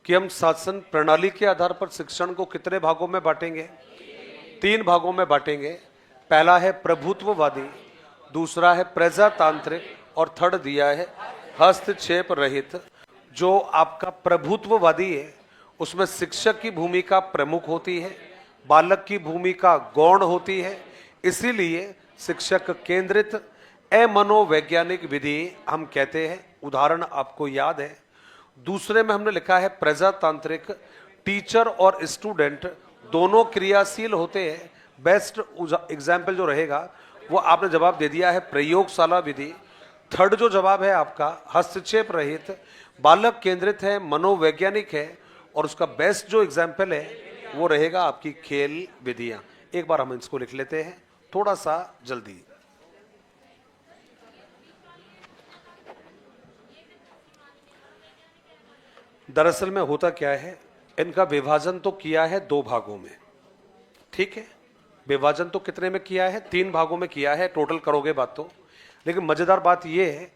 कि हम शासन प्रणाली के आधार पर शिक्षण को कितने भागों में बांटेंगे? 3 भागों में बांटेंगे। पहला है प्रभुत्ववादी, दूसरा है प्रजातांत्रिक, और थर्ड दिया है हस्तक्षेप रहित। जो आपका प्रभुत्ववादी है उसमें शिक्षक की भूमिका प्रमुख होती है, बालक की भूमिका गौण होती है, इसीलिए शिक्षक केंद्रित अमनोवैज्ञानिक विधि हम कहते हैं। उदाहरण आपको याद है। दूसरे में हमने लिखा है प्रजातांत्रिक, टीचर और स्टूडेंट दोनों क्रियाशील होते हैं। बेस्ट एग्जाम्पल जो रहेगा वो आपने जवाब दे दिया है प्रयोगशाला विधि। थर्ड जो जवाब है आपका हस्तक्षेप रहित, बालक केंद्रित है, मनोवैज्ञानिक है, और उसका बेस्ट जो एग्जाम्पल है वो रहेगा आपकी खेल विधियां। एक बार हम इसको लिख लेते हैं थोड़ा सा जल्दी। दरअसल में होता क्या है, इनका विभाजन तो किया है 2 भागों में, ठीक है? विभाजन तो कितने में किया है? 3 भागों में किया है, टोटल करोगे बात तो। लेकिन मजेदार बात यह है,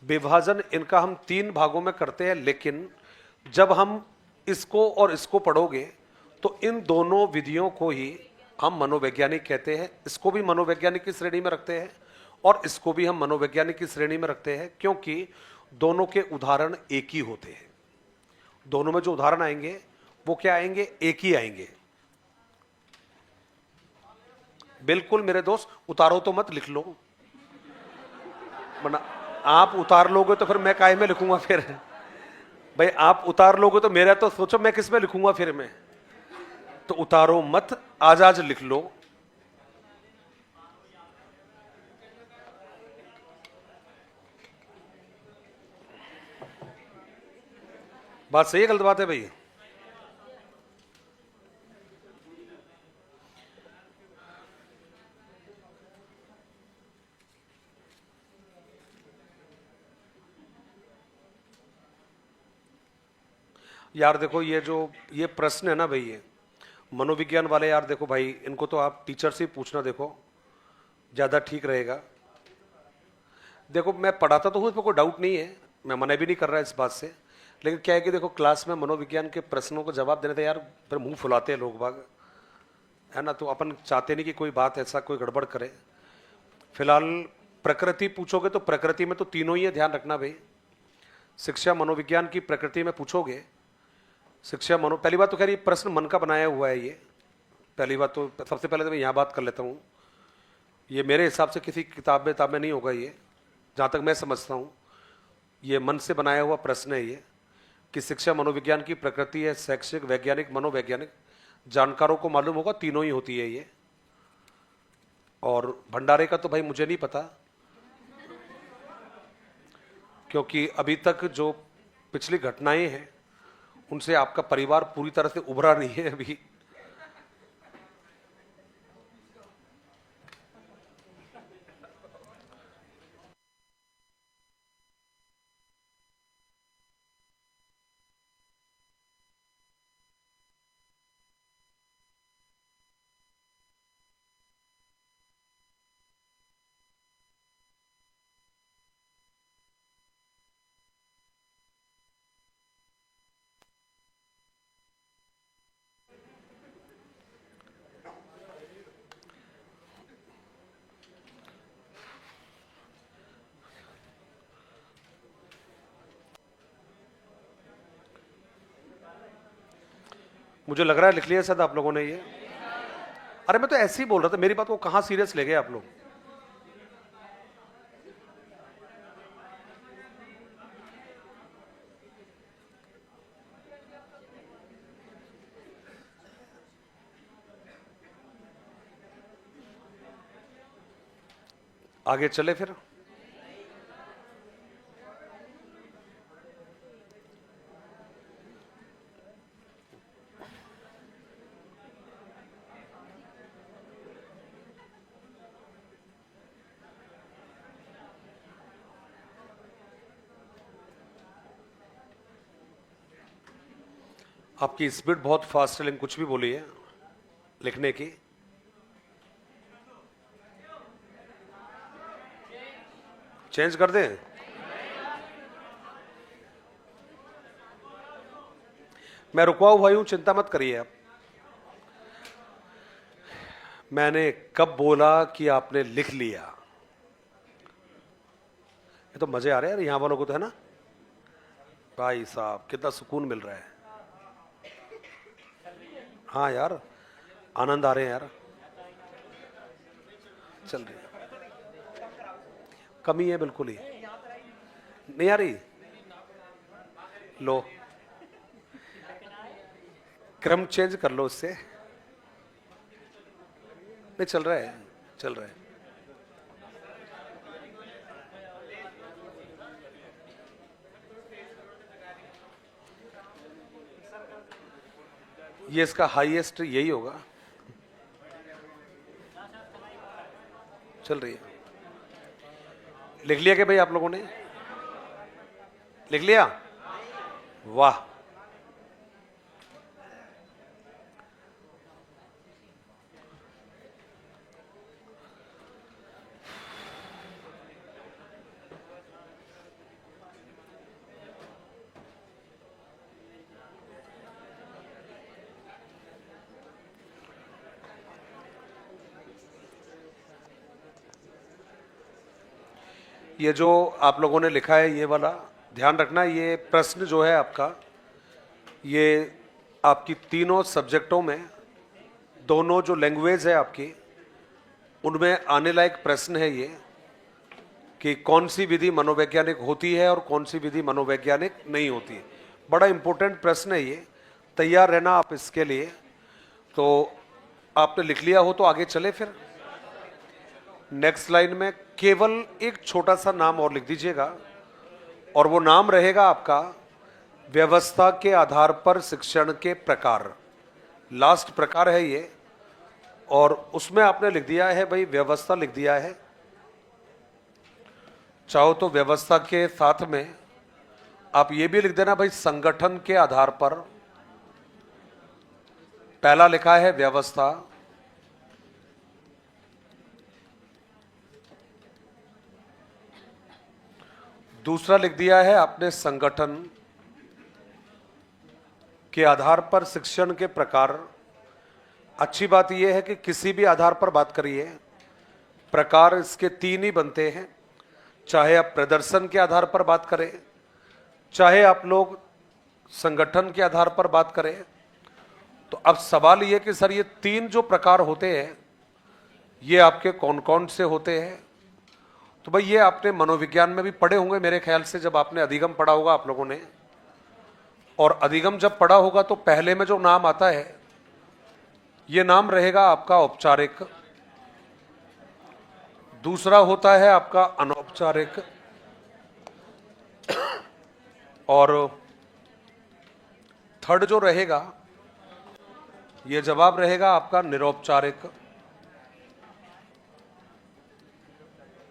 विभाजन इनका हम 3 भागों में करते हैं, लेकिन जब हम इसको और इसको पढ़ोगे तो इन दोनों विधियों को ही हम मनोवैज्ञानिक कहते हैं। इसको भी मनोवैज्ञानिक की श्रेणी में रखते हैं और इसको भी हम मनोवैज्ञानिक की श्रेणी में रखते हैं, क्योंकि दोनों के उदाहरण एक ही होते हैं। दोनों में जो उदाहरण आएंगे वो क्या आएंगे? एक ही आएंगे। बिल्कुल मेरे दोस्त, उतारो तो मत, लिख लो, वरना आप उतार लोगे तो फिर मैं काहे में लिखूंगा फिर? भाई आप उतार लोगे तो मेरा तो सोचो मैं किस में लिखूंगा फिर मैं। तो उतारो मत, आज आज लिख लो। बात सही है गलत बात है भाई? यार देखो, ये प्रश्न है ना भाई, ये मनोविज्ञान वाले, यार देखो भाई, इनको तो आप टीचर से पूछना, देखो ज्यादा ठीक रहेगा। देखो मैं पढ़ाता तो हूँ, इस पर कोई डाउट नहीं है, मैं मना भी नहीं कर रहा इस बात से, लेकिन क्या है कि देखो क्लास में मनोविज्ञान के प्रश्नों को जवाब देने थे यार, फिर मुंह फुलाते हैं लोग बाग, है ना? तो अपन चाहते नहीं कि कोई बात ऐसा कोई गड़बड़ करे। फिलहाल प्रकृति पूछोगे तो प्रकृति में तो तीनों ही है, ध्यान रखना भाई। शिक्षा मनोविज्ञान की प्रकृति में पूछोगे, शिक्षा मनो, पहली बात तो खैर ये प्रश्न मन का बनाया हुआ है। ये पहली बात तो, सबसे पहले तो मैं यहाँ बात कर लेता हूँ, ये मेरे हिसाब से किसी किताब में नहीं होगा ये, जहाँ तक मैं समझता हूँ ये मन से बनाया हुआ प्रश्न है ये, कि शिक्षा मनोविज्ञान की प्रकृति है, शैक्षिक, वैज्ञानिक, मनोवैज्ञानिक। जानकारों को मालूम होगा तीनों ही होती है ये। और भंडारे का तो भाई मुझे नहीं पता, क्योंकि अभी तक जो पिछली घटनाएं हैं उनसे आपका परिवार पूरी तरह से उभरा नहीं है अभी। मुझे लग रहा है लिख लिया शायद आप लोगों ने ये। अरे मैं तो ऐसे ही बोल रहा था, मेरी बात को कहां सीरियस ले गए आप लोग? आगे चले फिर। आपकी स्पीड बहुत फास्ट है, लेकिन कुछ भी बोलिए लिखने की। चेंज कर दें? मैं रुकवा हुआ हूं, चिंता मत करिए आप। मैंने कब बोला कि आपने लिख लिया? ये तो मजे आ रहे हैं यार यहां वालों को, तो है ना भाई साहब, कितना सुकून मिल रहा है। हाँ यार, आनंद आ रहे हैं यार। चल रही है, कमी है बिल्कुल ही नहीं आ रही। लो, क्रम चेंज कर लो उससे। नहीं चल रहा है, चल रहा है। ये इसका हाईएस्ट यही होगा। चल रही है। लिख लिया क्या भाई आप लोगों ने? लिख लिया? वाह। ये जो आप लोगों ने लिखा है ये वाला ध्यान रखना, ये प्रश्न जो है आपका, ये आपकी तीनों सब्जेक्टों में, दोनों जो लैंग्वेज है आपकी, उनमें आने लायक प्रश्न है ये, कि कौन सी विधि मनोवैज्ञानिक होती है और कौन सी विधि मनोवैज्ञानिक नहीं होती है। बड़ा इंपॉर्टेंट प्रश्न है ये, तैयार रहना आप इसके लिए। तो आपने लिख लिया हो तो आगे चले फिर। नेक्स्ट लाइन में केवल एक छोटा सा नाम और लिख दीजिएगा, और वो नाम रहेगा आपका व्यवस्था के आधार पर शिक्षण के प्रकार। लास्ट प्रकार है ये, और उसमें आपने लिख दिया है भाई व्यवस्था लिख दिया है। चाहो तो व्यवस्था के साथ में आप ये भी लिख देना भाई संगठन के आधार पर। पहला लिखा है व्यवस्था, दूसरा लिख दिया है आपने संगठन के आधार पर शिक्षण के प्रकार। अच्छी बात यह है कि किसी भी आधार पर बात करिए, प्रकार इसके तीन ही बनते हैं। चाहे आप प्रदर्शन के आधार पर बात करें, चाहे आप लोग संगठन के आधार पर बात करें। तो अब सवाल यह कि सर ये तीन जो प्रकार होते हैं ये आपके कौन कौन से होते हैं? तो भाई ये आपने मनोविज्ञान में भी पढ़े होंगे मेरे ख्याल से, जब आपने अधिगम पढ़ा होगा आप लोगों ने। और अधिगम जब पढ़ा होगा तो पहले में जो नाम आता है ये नाम रहेगा आपका औपचारिक, दूसरा होता है आपका अनौपचारिक, और थर्ड जो रहेगा ये जवाब रहेगा आपका निरौपचारिक।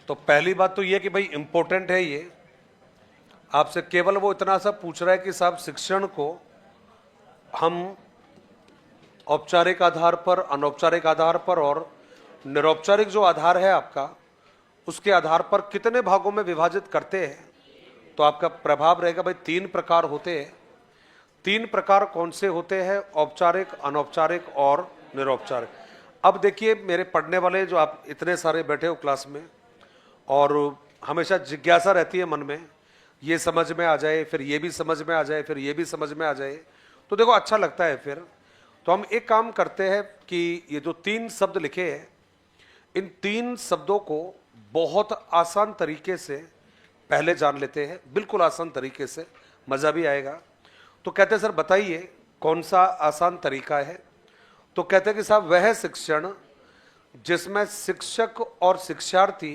तो पहली बात तो ये कि भाई इंपॉर्टेंट है ये, आपसे केवल वो इतना सा पूछ रहा है कि साहब शिक्षण को हम औपचारिक आधार पर, अनौपचारिक आधार पर और निरौपचारिक जो आधार है आपका, उसके आधार पर कितने भागों में विभाजित करते हैं। तो आपका प्रभाव रहेगा भाई तीन प्रकार होते हैं। तीन प्रकार कौन से होते हैं? औपचारिक, अनौपचारिक और निरौपचारिक। अब देखिए मेरे पढ़ने वाले जो आप इतने सारे बैठे हो क्लास में, और हमेशा जिज्ञासा रहती है मन में, ये समझ में आ जाए, फिर ये भी समझ में आ जाए, फिर ये भी समझ में आ जाए, तो देखो अच्छा लगता है फिर। तो हम एक काम करते हैं कि ये जो तीन शब्द लिखे हैं, इन तीन शब्दों को बहुत आसान तरीके से पहले जान लेते हैं, बिल्कुल आसान तरीके से, मजा भी आएगा। तो कहते हैं सर बताइए कौन सा आसान तरीका है? तो कहते हैं कि साहब वह शिक्षण जिसमें शिक्षक और शिक्षार्थी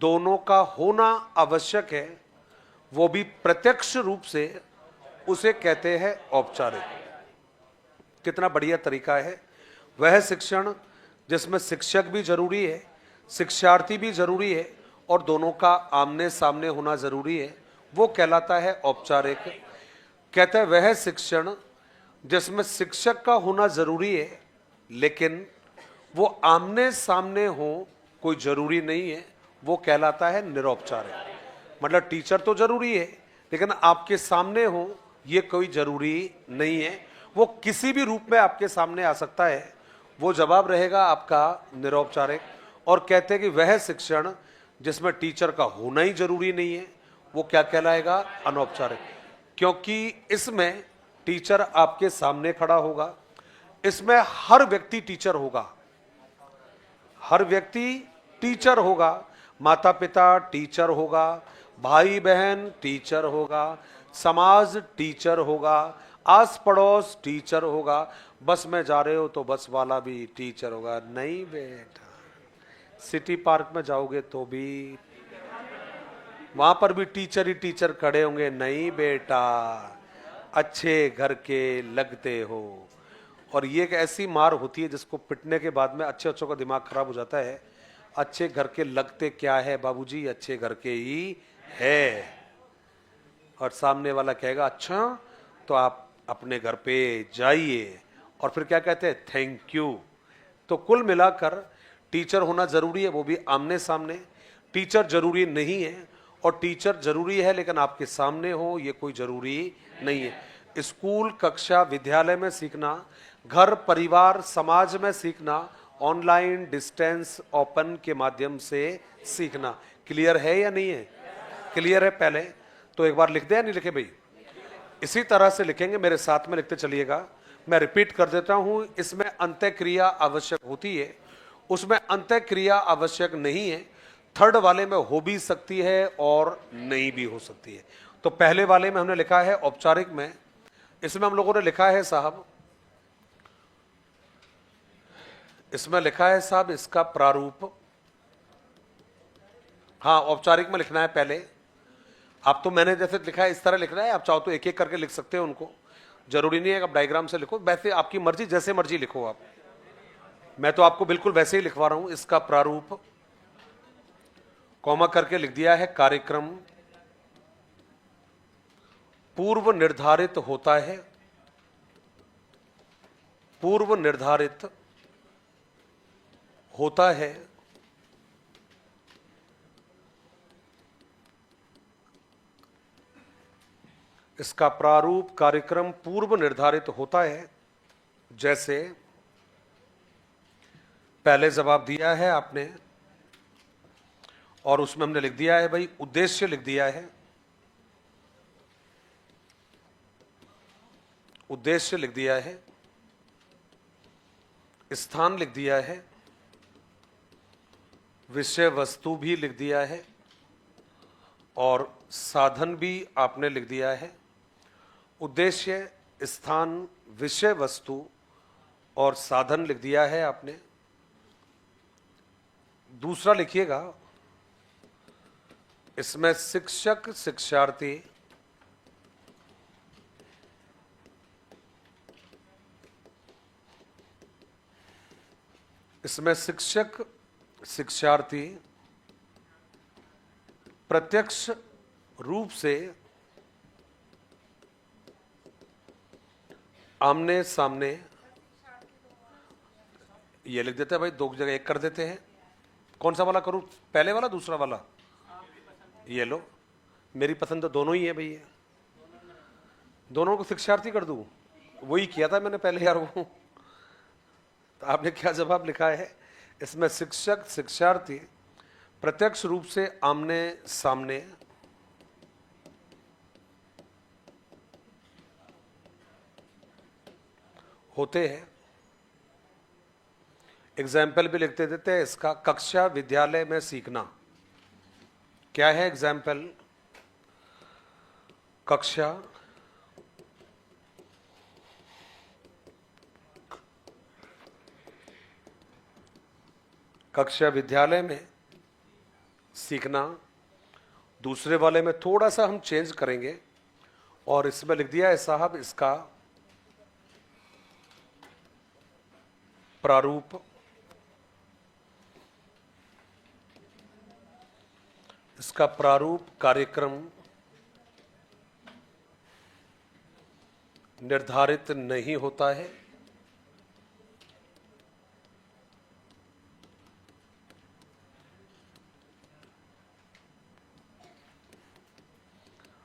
दोनों का होना आवश्यक है, वो भी प्रत्यक्ष रूप से, उसे कहते हैं औपचारिक। कितना बढ़िया तरीका है। वह शिक्षण जिसमें शिक्षक भी जरूरी है, शिक्षार्थी भी जरूरी है और दोनों का आमने सामने होना जरूरी है, वो कहलाता है औपचारिक। कहते हैं वह शिक्षण जिसमें शिक्षक का होना जरूरी है लेकिन वो आमने सामने हो कोई जरूरी नहीं है, वो कहलाता है निरौपचारिक। मतलब टीचर तो जरूरी है लेकिन आपके सामने हो ये कोई जरूरी नहीं है, वो किसी भी रूप में आपके सामने आ सकता है, वो जवाब रहेगा आपका निरौपचारिक। और कहते हैं कि वह शिक्षण जिसमें टीचर का होना ही जरूरी नहीं है, वो क्या कहलाएगा? अनौपचारिक। क्योंकि इसमें टीचर आपके सामने खड़ा होगा, इसमें हर व्यक्ति टीचर होगा, हर व्यक्ति टीचर होगा, माता पिता टीचर होगा, भाई बहन टीचर होगा, समाज टीचर होगा, आस पड़ोस टीचर होगा, बस में जा रहे हो तो बस वाला भी टीचर होगा। नहीं बेटा, सिटी पार्क में जाओगे तो भी वहां पर भी टीचर ही टीचर खड़े होंगे। नहीं बेटा, अच्छे घर के लगते हो। और ये एक ऐसी मार होती है जिसको पिटने के बाद में अच्छे अच्छों का दिमाग खराब हो जाता है। अच्छे घर के लगते क्या है बाबूजी? अच्छे घर के ही है। और सामने वाला कहेगा अच्छा तो आप अपने घर पे जाइए, और फिर क्या कहते हैं? Thank you. तो कुल मिलाकर टीचर होना जरूरी है, वो भी आमने सामने। टीचर जरूरी नहीं है, और टीचर जरूरी है लेकिन आपके सामने हो ये कोई जरूरी नहीं है। स्कूल, कक्षा, विद्यालय में सीखना, घर, परिवार, समाज में सीखना, ऑनलाइन, डिस्टेंस, ओपन के माध्यम से सीखना। क्लियर है या नहीं है? क्लियर है? पहले तो एक बार लिख दे या नहीं लिखे भाई? इसी तरह से लिखेंगे, मेरे साथ में लिखते चलिएगा। मैं रिपीट कर देता हूं। इसमें अंत्यक्रिया आवश्यक होती है, उसमें अंत्यक्रिया आवश्यक नहीं है। थर्ड वाले में हो भी सकती है और नहीं भी हो सकती है। तो पहले वाले में हमने लिखा है औपचारिक में, इसमें हम लोगों ने लिखा है साहब, इसमें लिखा है साहब इसका प्रारूप। हाँ, औपचारिक में लिखना है पहले। आप तो मैंने जैसे लिखा है इस तरह लिखना है, आप चाहो तो एक एक करके लिख सकते हो उनको, जरूरी नहीं है आप डायग्राम से लिखो, वैसे आपकी मर्जी, जैसे मर्जी लिखो आप। मैं तो आपको बिल्कुल वैसे ही लिखवा रहा हूं। इसका प्रारूप, कॉमा करके लिख दिया है, कार्यक्रम पूर्व निर्धारित होता है, पूर्व निर्धारित होता है। इसका प्रारूप, कार्यक्रम पूर्व निर्धारित होता है। जैसे पहले जवाब दिया है आपने और उसमें हमने लिख दिया है भाई, उद्देश्य लिख दिया है, उद्देश्य लिख दिया है, स्थान लिख दिया है, विषय वस्तु भी लिख दिया है और साधन भी आपने लिख दिया है। उद्देश्य, स्थान, विषय वस्तु और साधन लिख दिया है आपने। दूसरा लिखिएगा, इसमें शिक्षक, शिक्षार्थी, इसमें शिक्षक, शिक्षार्थी प्रत्यक्ष रूप से आमने सामने, ये लिख देते हैं भाई, दो जगह एक कर देते हैं। कौन सा वाला करूं, पहले वाला दूसरा वाला? ये लो, मेरी पसंद तो दोनों ही है भैया, दोनों को शिक्षार्थी कर दूं? वही किया था मैंने पहले यार वो। तो आपने क्या जवाब लिखा है? इसमें शिक्षक, शिक्षार्थी प्रत्यक्ष रूप से आमने सामने होते हैं। एग्जाम्पल भी लिखते देते हैं इसका, कक्षा, विद्यालय में सीखना। क्या है एग्जाम्पल? कक्षा, कक्षा, विद्यालय में सीखना। दूसरे वाले में थोड़ा सा हम चेंज करेंगे और इसमें लिख दिया है साहब इसका प्रारूप। इसका प्रारूप कार्यक्रम निर्धारित नहीं होता है।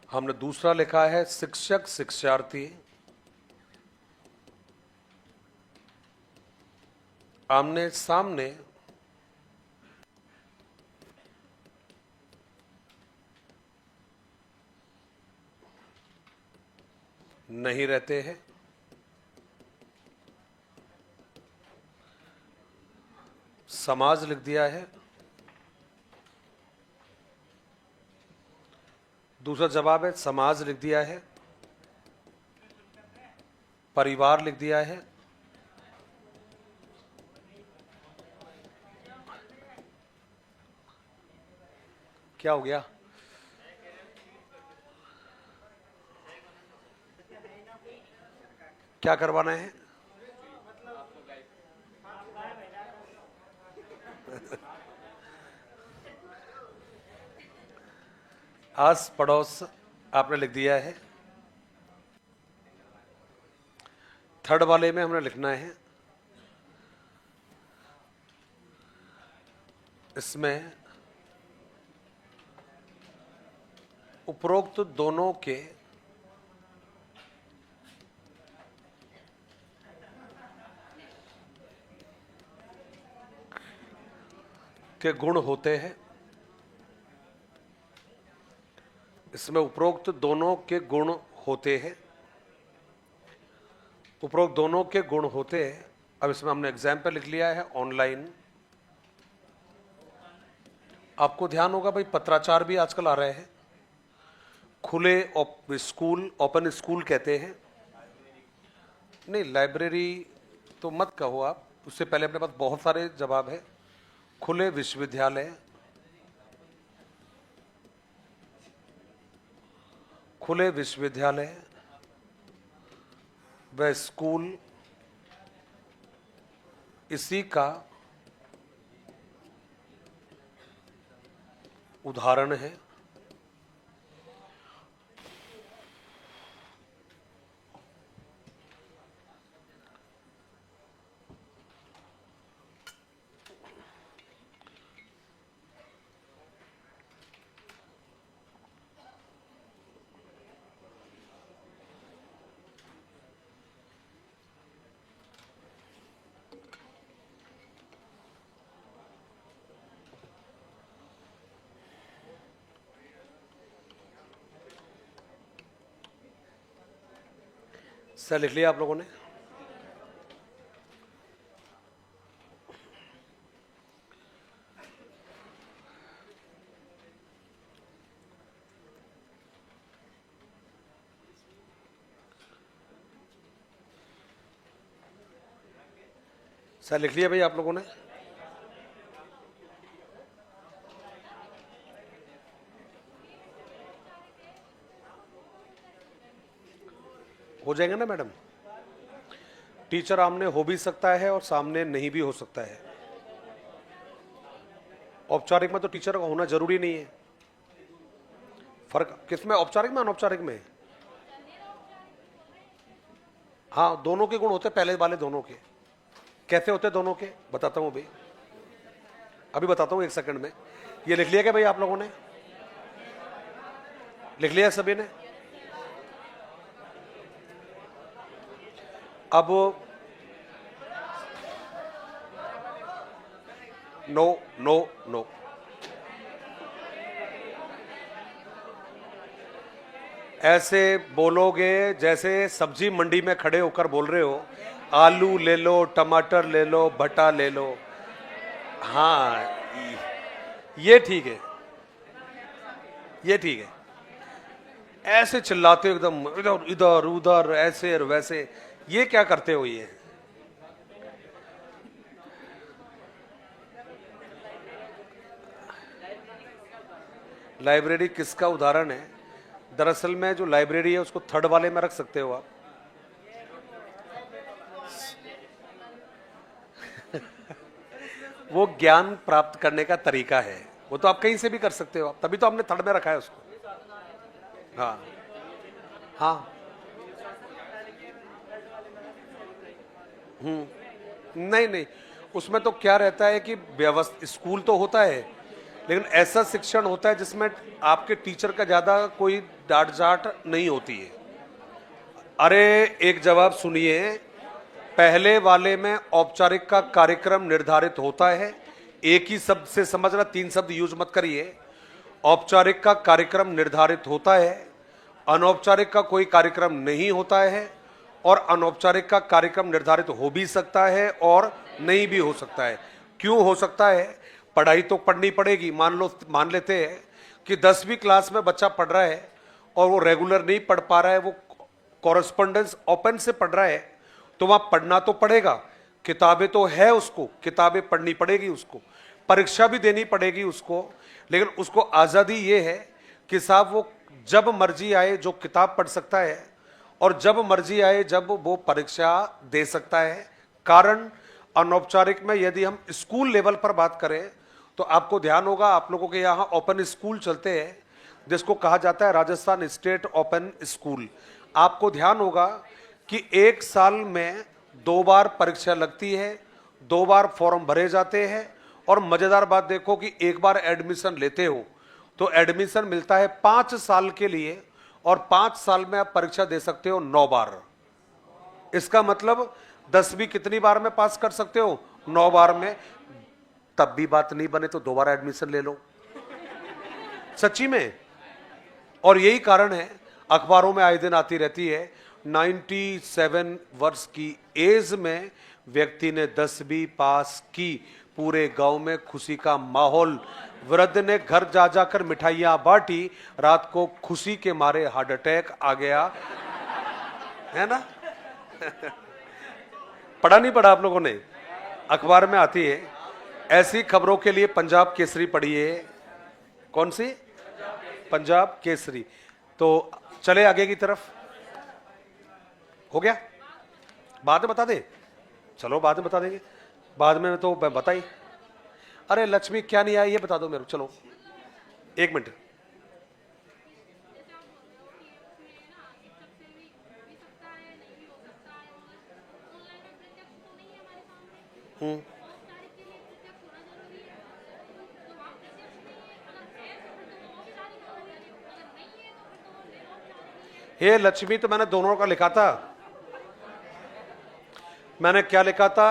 हमने दूसरा लिखा है शिक्षक शिक्षार्थी आमने सामने नहीं रहते हैं। समाज लिख दिया है। दूसरा जवाब है समाज लिख दिया है। परिवार लिख दिया है। क्या हो गया? क्या करवाना है? आस पड़ोस आपने लिख दिया है। थर्ड वाले में हमने लिखना है इसमें उपरोक्त दोनों के गुण होते हैं। इसमें उपरोक्त दोनों के गुण होते हैं। उपरोक्त दोनों के गुण होते हैं। अब इसमें हमने एग्जाम्पल लिख लिया है ऑनलाइन। आपको ध्यान होगा भाई पत्राचार भी आजकल आ रहे हैं। खुले स्कूल, ओपन स्कूल कहते हैं। नहीं, लाइब्रेरी तो मत कहो आप, उससे पहले अपने पास बहुत सारे जवाब है। खुले विश्वविद्यालय, खुले विश्वविद्यालय व स्कूल इसी का उदाहरण है। सर लिख लिया आप लोगों ने? सर लिख लिया भाई आप लोगों ने? हो जाएगा ना मैडम? टीचर आमने हो भी सकता है और सामने नहीं भी हो सकता है। औपचारिक में तो टीचर का होना जरूरी नहीं है। फर्क किसमें, औपचारिक में अनौपचारिक में? हाँ, दोनों के गुण होते, पहले वाले दोनों के। कैसे होते दोनों के बताता हूं अभी बताता हूं, एक सेकंड में। ये लिख लिया क्या भाई आप लोगों ने? लिख लिया सभी ने? अब नो नो नो, ऐसे बोलोगे जैसे सब्जी मंडी में खड़े होकर बोल रहे हो, आलू ले लो, टमाटर ले लो, भट्टा ले लो। हाँ, ये ठीक है, ये ठीक है। ऐसे चिल्लाते हो एकदम, इधर इधर उधर, ऐसे और वैसे, ये क्या करते हो? ये लाइब्रेरी किसका उदाहरण है? दरअसल में जो लाइब्रेरी है उसको थर्ड वाले में रख सकते हो आप। वो ज्ञान प्राप्त करने का तरीका है, वो तो आप कहीं से भी कर सकते हो आप, तभी तो हमने थर्ड में रखा है उसको। हाँ हाँ, नहीं नहीं, उसमें तो क्या रहता है कि व्यवस्था, स्कूल तो होता है लेकिन ऐसा शिक्षण होता है जिसमें आपके टीचर का ज्यादा कोई डांट जाट नहीं होती है। अरे एक जवाब सुनिए, पहले वाले में औपचारिक का कार्यक्रम निर्धारित होता है, एक ही शब्द से समझना, 3 शब्द यूज मत करिए। औपचारिक का कार्यक्रम निर्धारित होता है, अनौपचारिक का कोई कार्यक्रम नहीं होता है, और अनौपचारिक का कार्यक्रम निर्धारित हो भी सकता है और नहीं भी हो सकता है। क्यों हो सकता है? पढ़ाई तो पढ़नी पड़ेगी। मान लेते हैं कि 10वीं क्लास में बच्चा पढ़ रहा है और वो रेगुलर नहीं पढ़ पा रहा है, वो कॉरेस्पॉन्डेंस ओपन से पढ़ रहा है, तो वहां पढ़ना तो पड़ेगा, किताबें तो है उसको, किताबें पढ़नी पड़ेगी उसको, परीक्षा भी देनी पड़ेगी उसको, लेकिन उसको आज़ादी ये है कि साहब वो जब मर्जी आए जो किताब पढ़ सकता है और जब मर्जी आए जब वो परीक्षा दे सकता है। कारण अनौपचारिक में यदि हम स्कूल लेवल पर बात करें तो आपको ध्यान होगा, आप लोगों के यहाँ ओपन स्कूल चलते हैं जिसको कहा जाता है राजस्थान स्टेट ओपन स्कूल। आपको ध्यान होगा कि 1 साल में 2 बार परीक्षा लगती है, 2 बार फॉर्म भरे जाते हैं, और मजेदार बात देखो कि एक बार एडमिशन लेते हो तो एडमिशन मिलता है 5 साल के लिए, और 5 साल में आप परीक्षा दे सकते हो 9 बार। इसका मतलब 10वीं कितनी बार में पास कर सकते हो? 9 बार में। तब भी बात नहीं बने तो 2 बार एडमिशन ले लो, सच्ची में। और यही कारण है, अखबारों में आए दिन आती रहती है, 97 वर्ष की एज में व्यक्ति ने 10वीं पास की, पूरे गांव में खुशी का माहौल, वृद्ध ने घर जा जाकर मिठाइयां बांटी, रात को खुशी के मारे हार्ट अटैक आ गया, है ना? पढ़ा नहीं पढ़ा आप लोगों ने? अखबार में आती है। ऐसी खबरों के लिए पंजाब केसरी पढ़िए। कौन सी? पंजाब केसरी। तो चले आगे की तरफ। हो गया? बाद में बता दे? चलो बाद में बता देंगे, बाद में तो बता ही। अरे लक्ष्मी क्या नहीं आई ये बता दो मेरे को। चलो 1 मिनट। हे लक्ष्मी, तो मैंने दोनों का लिखा था। मैंने क्या लिखा था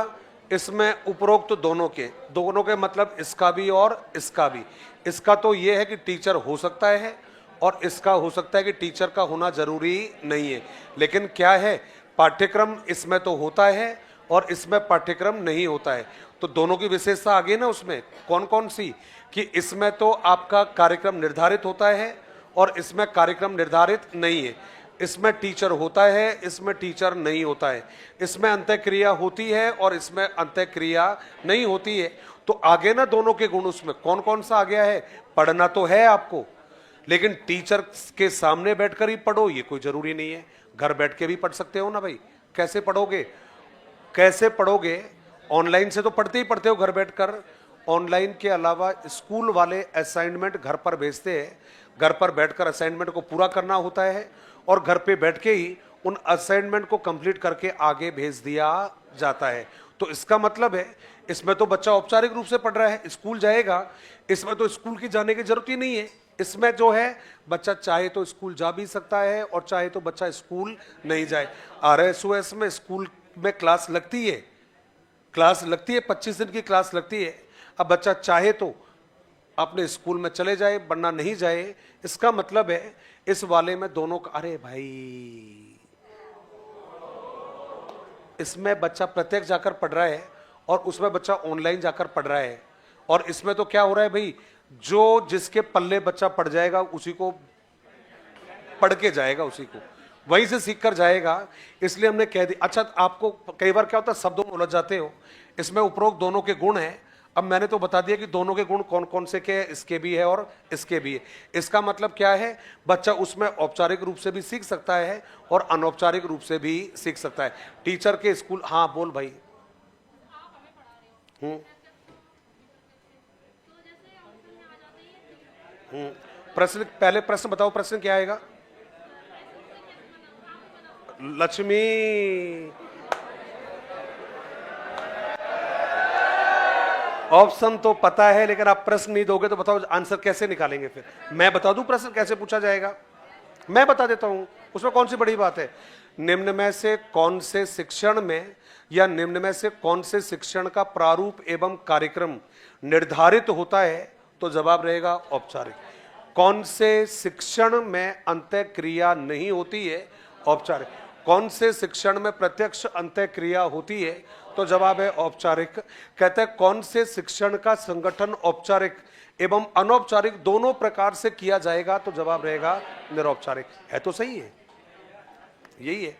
इसमें? उपरोक्त दोनों के मतलब इसका भी और इसका भी। इसका तो यह है कि टीचर हो सकता है, और इसका हो सकता है कि टीचर का होना जरूरी नहीं है। लेकिन क्या है, पाठ्यक्रम इसमें तो होता है और इसमें पाठ्यक्रम नहीं होता है। तो दोनों की विशेषता आ गई ना उसमें। कौन कौन सी? कि इसमें तो आपका कार्यक्रम निर्धारित होता है और इसमें कार्यक्रम निर्धारित नहीं है। इसमें टीचर होता है, इसमें टीचर नहीं होता है। इसमें अंत्यक्रिया होती है और इसमें अंत्यक्रिया नहीं होती है। तो आगे ना दोनों के गुण उसमें कौन कौन सा आ गया है? पढ़ना तो है आपको, लेकिन टीचर के सामने बैठकर ही पढ़ो ये कोई जरूरी नहीं है। घर बैठ के भी पढ़ सकते हो ना भाई। कैसे पढ़ोगे? कैसे पढ़ोगे? ऑनलाइन से तो पढ़ते ही पढ़ते हो घर बैठकर। ऑनलाइन के अलावा स्कूल वाले असाइनमेंट घर पर भेजते हैं, घर पर बैठकर असाइनमेंट को पूरा करना होता है और घर पे बैठ के ही उन असाइनमेंट को कंप्लीट करके आगे भेज दिया जाता है। तो इसका मतलब है इसमें तो बच्चा औपचारिक रूप से पढ़ रहा है, स्कूल जाएगा, इसमें तो स्कूल की जाने की जरूरत ही नहीं है। इसमें जो है बच्चा चाहे तो स्कूल जा भी सकता है और चाहे तो बच्चा स्कूल नहीं जाए। RSOS में स्कूल में क्लास लगती है, 25 दिन की क्लास लगती है। अब बच्चा चाहे तो अपने स्कूल में चले जाए वरना नहीं जाए। इसका मतलब है इस वाले में दोनों का, अरे भाई इसमें बच्चा प्रत्यक्ष जाकर पढ़ रहा है और उसमें बच्चा ऑनलाइन जाकर पढ़ रहा है। और इसमें तो क्या हो रहा है भाई, जो जिसके पल्ले बच्चा पढ़ जाएगा उसी को पढ़ के जाएगा, उसी को वहीं से सीख कर जाएगा। इसलिए हमने कह दिया। अच्छा, आपको कई बार क्या होता है शब्दों में उलझ जाते हो। इसमें उपरोक्त दोनों के गुण हैं, अब मैंने तो बता दिया कि दोनों के गुण कौन कौन से के हैं, इसके भी है और इसके भी है। इसका मतलब क्या है, बच्चा उसमें औपचारिक रूप से भी सीख सकता है और अनौपचारिक रूप से भी सीख सकता है। टीचर के स्कूल, हाँ बोल भाई। प्रश्न, पहले प्रश्न बताओ, प्रश्न क्या आएगा? लक्ष्मी, ऑप्शन तो पता है लेकिन आप प्रश्न नहीं दोगे तो बताओ आंसर कैसे निकालेंगे? फिर मैं बता दूं प्रश्न कैसे पूछा जाएगा? मैं बता देता हूं, उसमें कौन सी बड़ी बात है। निम्न में से कौन से शिक्षण में या निम्न में से कौन से शिक्षण का प्रारूप एवं कार्यक्रम निर्धारित होता है? तो जवाब रहेगा औपचारिक। कौन से शिक्षण में अंतःक्रिया नहीं होती है? औपचारिक। कौन से शिक्षण में प्रत्यक्ष अंतःक्रिया होती है? तो जवाब है औपचारिक। कहते हैं कौन से शिक्षण का संगठन औपचारिक एवं अनौपचारिक दोनों प्रकार से किया जाएगा? तो जवाब रहेगा निरौपचारिक। है तो सही है, यही है।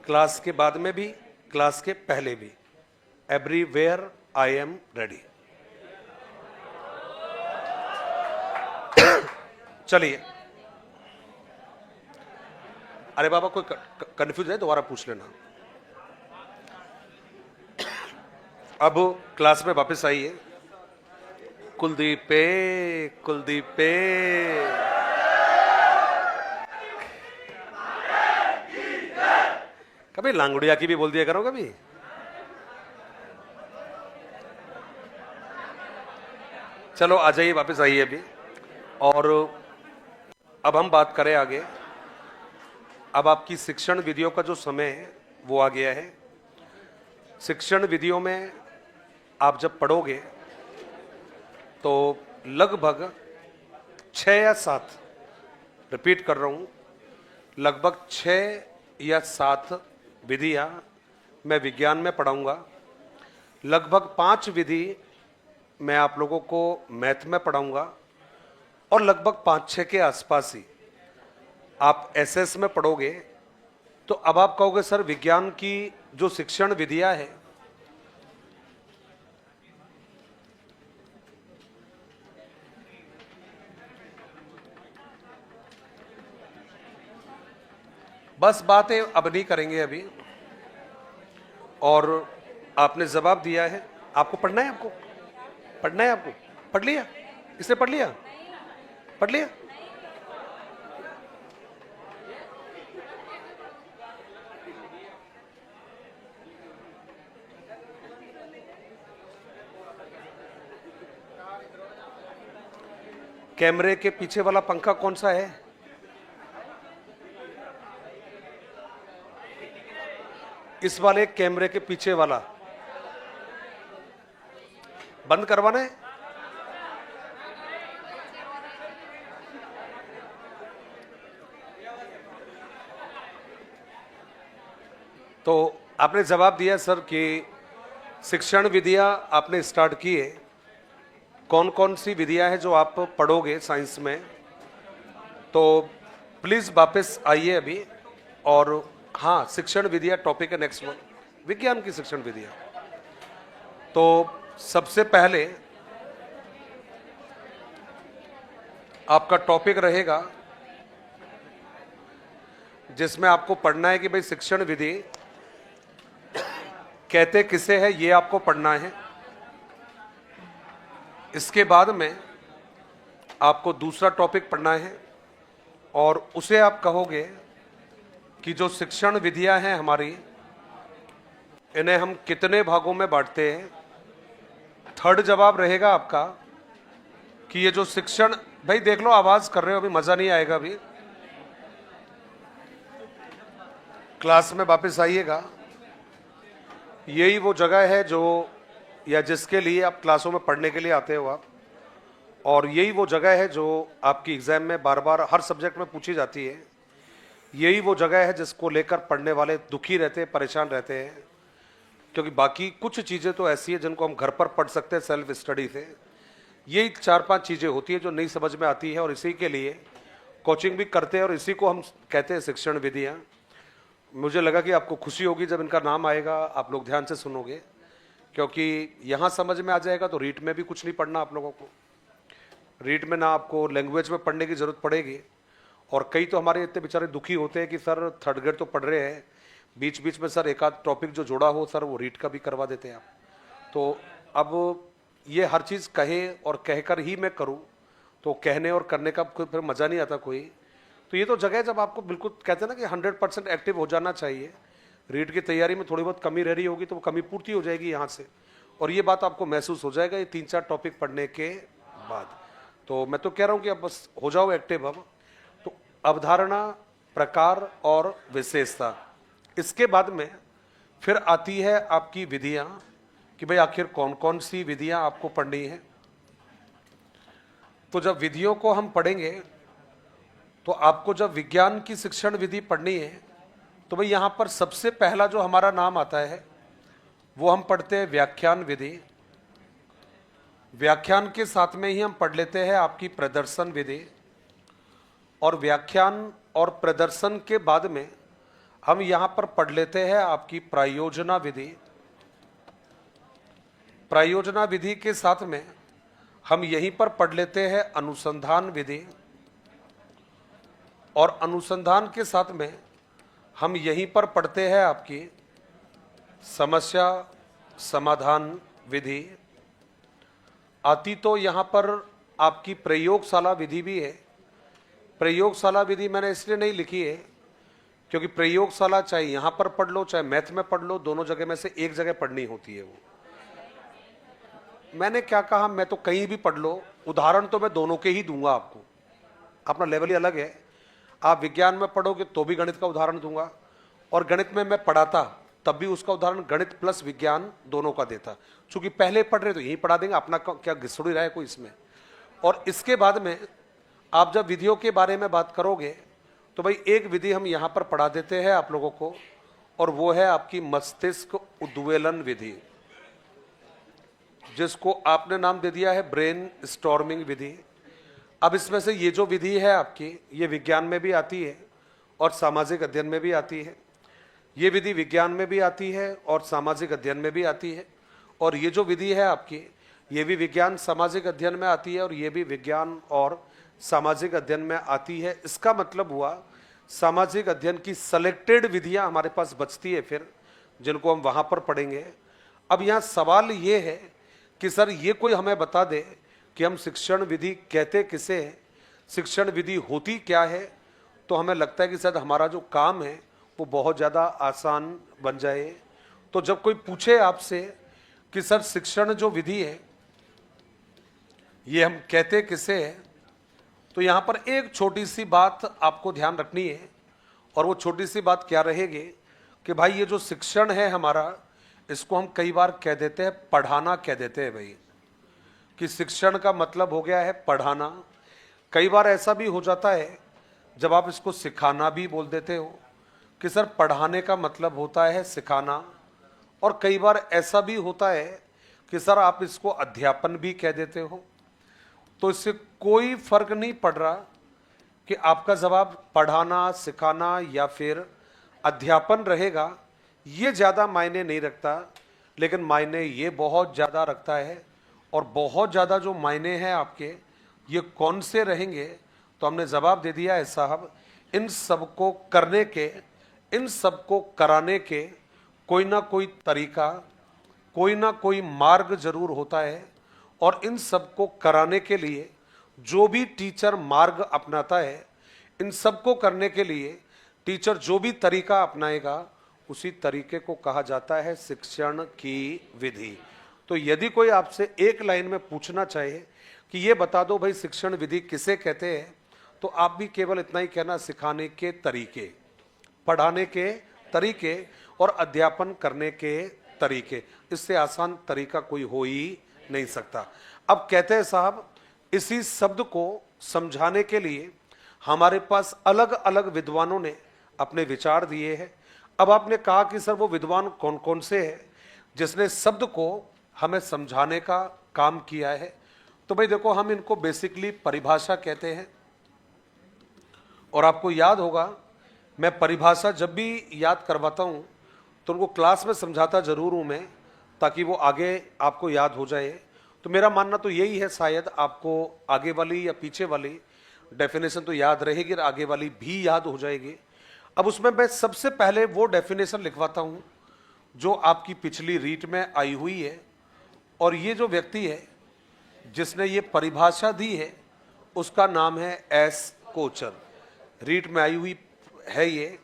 क्लास के बाद में भी, क्लास के पहले भी, एवरीवेयर आई एम रेडी। चलिए, अरे बाबा कोई कंफ्यूज है दोबारा पूछ लेना। अब क्लास में वापस आइए। कुलदीप पे, कुलदीप पे, कभी लांगुड़िया की भी बोल दिया करो कभी। चलो आ जाइए, वापस आइए अभी। और अब हम बात करें आगे। अब आपकी शिक्षण विधियों का जो समय है वो आ गया है। शिक्षण विधियों में आप जब पढ़ोगे तो लगभग 6 या 7, रिपीट कर रहा हूं, लगभग 6 या 7 विधियां मैं विज्ञान में पढ़ाऊंगा। लगभग 5 विधि मैं आप लोगों को मैथ में पढ़ाऊंगा और लगभग 5-6 के आसपास ही आप एसएस में पढ़ोगे। तो अब आप कहोगे सर विज्ञान की जो शिक्षण विधियां है, बस बातें अब नहीं करेंगे अभी। और आपने जवाब दिया है, आपको पढ़ना है, आपको पढ़ना है, आपको पढ़ लिया, इसने पढ़ लिया, पढ़ लिया। कैमरे के पीछे वाला पंखा कौन सा है? इस वाले कैमरे के पीछे वाला बंद करवाना है। तो आपने जवाब दिया सर कि शिक्षण विधियां आपने स्टार्ट की है। कौन कौन सी विधियां हैं जो आप पढ़ोगे साइंस में? तो प्लीज वापस आइए अभी। और हाँ, शिक्षण विधियां टॉपिक है नेक्स्ट वन, विज्ञान की शिक्षण विधियां। तो सबसे पहले आपका टॉपिक रहेगा जिसमें आपको पढ़ना है कि भाई शिक्षण विधि कहते किसे है, ये आपको पढ़ना है। इसके बाद में आपको दूसरा टॉपिक पढ़ना है और उसे आप कहोगे कि जो शिक्षण विधियां हैं हमारी, इन्हें हम कितने भागों में बांटते हैं। थर्ड जवाब रहेगा आपका कि ये जो शिक्षण, भाई देख लो आवाज कर रहे हो, अभी मजा नहीं आएगा। अभी क्लास में वापस आइएगा। यही वो जगह है जो, या जिसके लिए आप क्लासों में पढ़ने के लिए आते हो आप, और यही वो जगह है जो आपकी एग्जाम में बार बार हर सब्जेक्ट में पूछी जाती है। यही वो जगह है जिसको लेकर पढ़ने वाले दुखी रहते हैं, परेशान रहते हैं, क्योंकि बाकी कुछ चीज़ें तो ऐसी है जिनको हम घर पर पढ़ सकते हैं सेल्फ स्टडी से। यही 4-5 चीज़ें होती है जो नहीं समझ में आती है, और इसी के लिए कोचिंग भी करते हैं और इसी को हम कहते हैं शिक्षण विधियाँ। मुझे लगा कि आपको खुशी होगी जब इनका नाम आएगा, आप लोग ध्यान से सुनोगे, क्योंकि यहाँ समझ में आ जाएगा तो रीट में भी कुछ नहीं पढ़ना आप लोगों को। रीट में ना आपको लैंग्वेज में पढ़ने की जरूरत पड़ेगी। और कई तो हमारे इतने बेचारे दुखी होते हैं कि सर थर्ड ग्रेड तो पढ़ रहे हैं, बीच बीच में सर एक आध टॉपिक जो जोड़ा हो सर वो रीट का भी करवा देते हैं आप। तो अब ये हर चीज़ कहे और कहकर ही मैं करूँ तो कहने और करने का फिर मज़ा नहीं आता कोई। तो ये तो जगह है जब आपको बिल्कुल कहते हैं ना कि 100% एक्टिव हो जाना चाहिए। रीट की तैयारी में थोड़ी बहुत कमी रह रही होगी तो वो कमी पूर्ति हो जाएगी यहाँ से, और ये बात आपको महसूस हो जाएगा ये 3-4 टॉपिक पढ़ने के बाद। तो मैं तो कह रहा हूँ कि अब बस हो जाओ एक्टिव। अब तो अवधारणा, प्रकार और विशेषता, इसके बाद में फिर आती है आपकी विधियां कि भाई आखिर कौन कौन सी विधियां आपको पढ़नी है। तो जब विधियों को हम पढ़ेंगे तो आपको जब विज्ञान की शिक्षण विधि पढ़नी है तो भाई यहां पर सबसे पहला जो हमारा नाम आता है वो हम पढ़ते हैं व्याख्यान विधि। व्याख्यान के साथ में ही हम पढ़ लेते हैं आपकी प्रदर्शन विधि, और व्याख्यान और प्रदर्शन के बाद में हम यहां पर पढ़ लेते हैं आपकी प्रायोजना विधि। प्रायोजना विधि के साथ में हम यहीं पर पढ़ लेते हैं अनुसंधान विधि, और अनुसंधान के साथ में हम यहीं पर पढ़ते हैं आपकी समस्या समाधान विधि। आती तो यहाँ पर आपकी प्रयोगशाला विधि भी है। प्रयोगशाला विधि मैंने इसलिए नहीं लिखी है क्योंकि प्रयोगशाला चाहे यहाँ पर पढ़ लो चाहे मैथ में पढ़ लो, दोनों जगह में से एक जगह पढ़नी होती है वो। मैंने क्या कहा, मैं तो कहीं भी पढ़ लो, उदाहरण तो मैं दोनों के ही दूंगा आपको, अपना लेवल ही अलग है। आप विज्ञान में पढ़ोगे तो भी गणित का उदाहरण दूंगा, और गणित में मैं पढ़ाता तब भी उसका उदाहरण गणित प्लस विज्ञान दोनों का देता। चूंकि पहले पढ़ रहे तो यही पढ़ा देंगे, अपना क्या घिसुड़ी रहा है कोई इसमें। और इसके बाद में आप जब विधियों के बारे में बात करोगे तो भाई एक विधि हम यहाँ पर पढ़ा देते हैं आप लोगों को, और वो है आपकी मस्तिष्क उद्वेलन विधि, जिसको आपने नाम दे दिया है ब्रेन स्टॉर्मिंग विधि। अब इसमें से ये जो विधि है आपकी, ये विज्ञान में भी आती है और सामाजिक अध्ययन में भी आती है। ये विधि विज्ञान में भी आती है और सामाजिक अध्ययन में भी आती है, और ये जो विधि है आपकी ये भी विज्ञान सामाजिक अध्ययन में आती है और ये भी विज्ञान और सामाजिक अध्ययन में आती है। इसका मतलब हुआ सामाजिक अध्ययन की सेलेक्टेड विधियां हमारे पास बचती है फिर, जिनको हम वहां पर पढ़ेंगे। अब यहाँ सवाल ये है कि सर ये कोई हमें बता दे कि हम शिक्षण विधि कहते किसे हैं, शिक्षण विधि होती क्या है, तो हमें लगता है कि शायद हमारा जो काम है वो बहुत ज़्यादा आसान बन जाए। तो जब कोई पूछे आपसे कि सर शिक्षण जो विधि है ये हम कहते किसे हैं, तो यहाँ पर एक छोटी सी बात आपको ध्यान रखनी है, और वो छोटी सी बात क्या रहेगी कि भाई ये जो शिक्षण है हमारा, इसको हम कई बार कह देते हैं पढ़ाना कह देते हैं भाई, कि शिक्षण का मतलब हो गया है पढ़ाना। कई बार ऐसा भी हो जाता है जब आप इसको सिखाना भी बोल देते हो कि सर पढ़ाने का मतलब होता है सिखाना, और कई बार ऐसा भी होता है कि सर आप इसको अध्यापन भी कह देते हो। तो इससे कोई फर्क नहीं पड़ रहा कि आपका जवाब पढ़ाना, सिखाना या फिर अध्यापन रहेगा, ये ज़्यादा मायने नहीं रखता, लेकिन मायने ये बहुत ज़्यादा रखता है। और बहुत ज़्यादा जो मायने हैं आपके ये कौन से रहेंगे, तो हमने जवाब दे दिया है साहब, इन सब को करने के, इन सब को कराने के कोई ना कोई तरीका, कोई ना कोई मार्ग जरूर होता है, और इन सब को कराने के लिए जो भी टीचर मार्ग अपनाता है, इन सब को करने के लिए टीचर जो भी तरीका अपनाएगा उसी तरीके को कहा जाता है शिक्षण की विधि। तो यदि कोई आपसे एक लाइन में पूछना चाहे कि ये बता दो भाई शिक्षण विधि किसे कहते हैं, तो आप भी केवल इतना ही कहना, सिखाने के तरीके, पढ़ाने के तरीके और अध्यापन करने के तरीके। इससे आसान तरीका कोई हो ही नहीं सकता। अब कहते हैं साहब, इसी शब्द को समझाने के लिए हमारे पास अलग अलग विद्वानों ने अपने विचार दिए हैं। अब आपने कहा कि सर वो विद्वान कौन कौन से हैं जिसने शब्द को हमें समझाने का काम किया है। तो भाई देखो, हम इनको बेसिकली परिभाषा कहते हैं, और आपको याद होगा मैं परिभाषा जब भी याद करवाता हूं तो उनको क्लास में समझाता जरूर हूं मैं, ताकि वो आगे आपको याद हो जाए। तो मेरा मानना तो यही है, शायद आपको आगे वाली या पीछे वाली डेफिनेशन तो याद रहेगी और आगे वाली भी याद हो जाएगी। अब उसमें मैं सबसे पहले वो डेफिनेशन लिखवाता हूं जो आपकी पिछली रीट में आई हुई है, और ये जो व्यक्ति है जिसने ये परिभाषा दी है उसका नाम है एस कोचर। रीट में आई हुई है, ये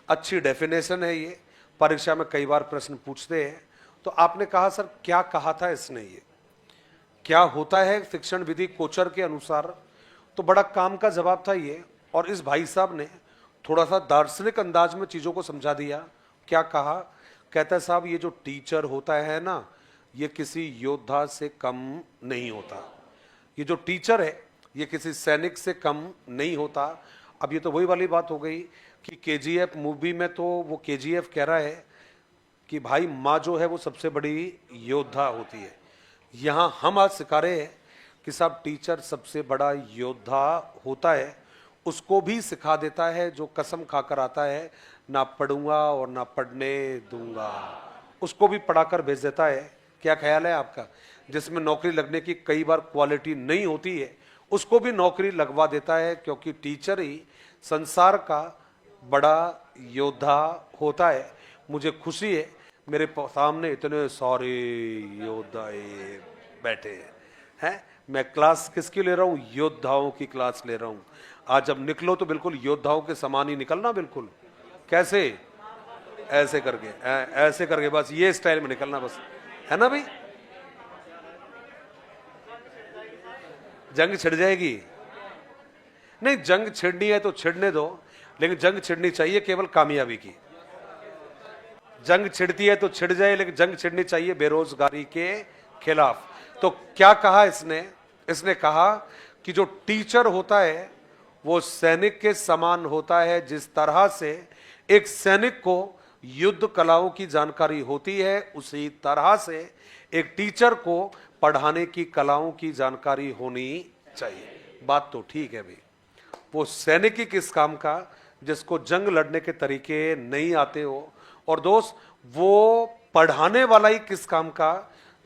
अच्छी डेफिनेशन है, ये परीक्षा में कई बार प्रश्न पूछते हैं। तो आपने कहा सर क्या कहा था इसने, ये क्या होता है शिक्षण विधि कोचर के अनुसार? तो बड़ा काम का जवाब था ये, और इस भाई साहब ने थोड़ा सा दार्शनिक अंदाज में चीजों को समझा दिया। क्या कहा? कहता है साहब ये जो टीचर होता है ना, ये किसी योद्धा से कम नहीं होता। ये जो टीचर है ये किसी सैनिक से कम नहीं होता। अब ये तो वही वाली बात हो गई कि केजीएफ मूवी में तो वो केजीएफ कह रहा है कि भाई माँ जो है वो सबसे बड़ी योद्धा होती है। यहाँ हम आज सिखा रहे हैं कि साहब टीचर सबसे बड़ा योद्धा होता है। उसको भी सिखा देता है जो कसम खाकर आता है ना पढ़ूंगा और ना पढ़ने दूंगा, उसको भी पढ़ाकर भेज देता है। क्या ख्याल है आपका? जिसमें नौकरी लगने की कई बार क्वालिटी नहीं होती है उसको भी नौकरी लगवा देता है, क्योंकि टीचर ही संसार का बड़ा योद्धा होता है। मुझे खुशी है मेरे सामने इतने सारे योद्धा बैठे हैं। मैं क्लास किसकी ले रहा हूँ? योद्धाओं की क्लास ले रहा हूँ। आज जब निकलो तो बिल्कुल योद्धाओं के समान ही निकलना। बिल्कुल कैसे? ऐसे करके, ऐसे करके, बस ये स्टाइल में निकलना, बस, है ना भाई? जंग छिड़ जाएगी? नहीं, जंग छिड़नी है तो छिड़ने दो, लेकिन जंग छिड़नी चाहिए केवल कामयाबी की। जंग छिड़ती है तो छिड़ जाए, लेकिन जंग छिड़नी चाहिए बेरोजगारी के खिलाफ। तो क्या कहा इसने? इसने कहा कि जो टीचर होता है वो सैनिक के समान होता है। जिस तरह से एक सैनिक को युद्ध कलाओं की जानकारी होती है, उसी तरह से एक टीचर को पढ़ाने की कलाओं की जानकारी होनी चाहिए। बात तो ठीक है भाई। वो सैनिक ही किस काम का जिसको जंग लड़ने के तरीके नहीं आते हो, और दोस्त वो पढ़ाने वाला ही किस काम का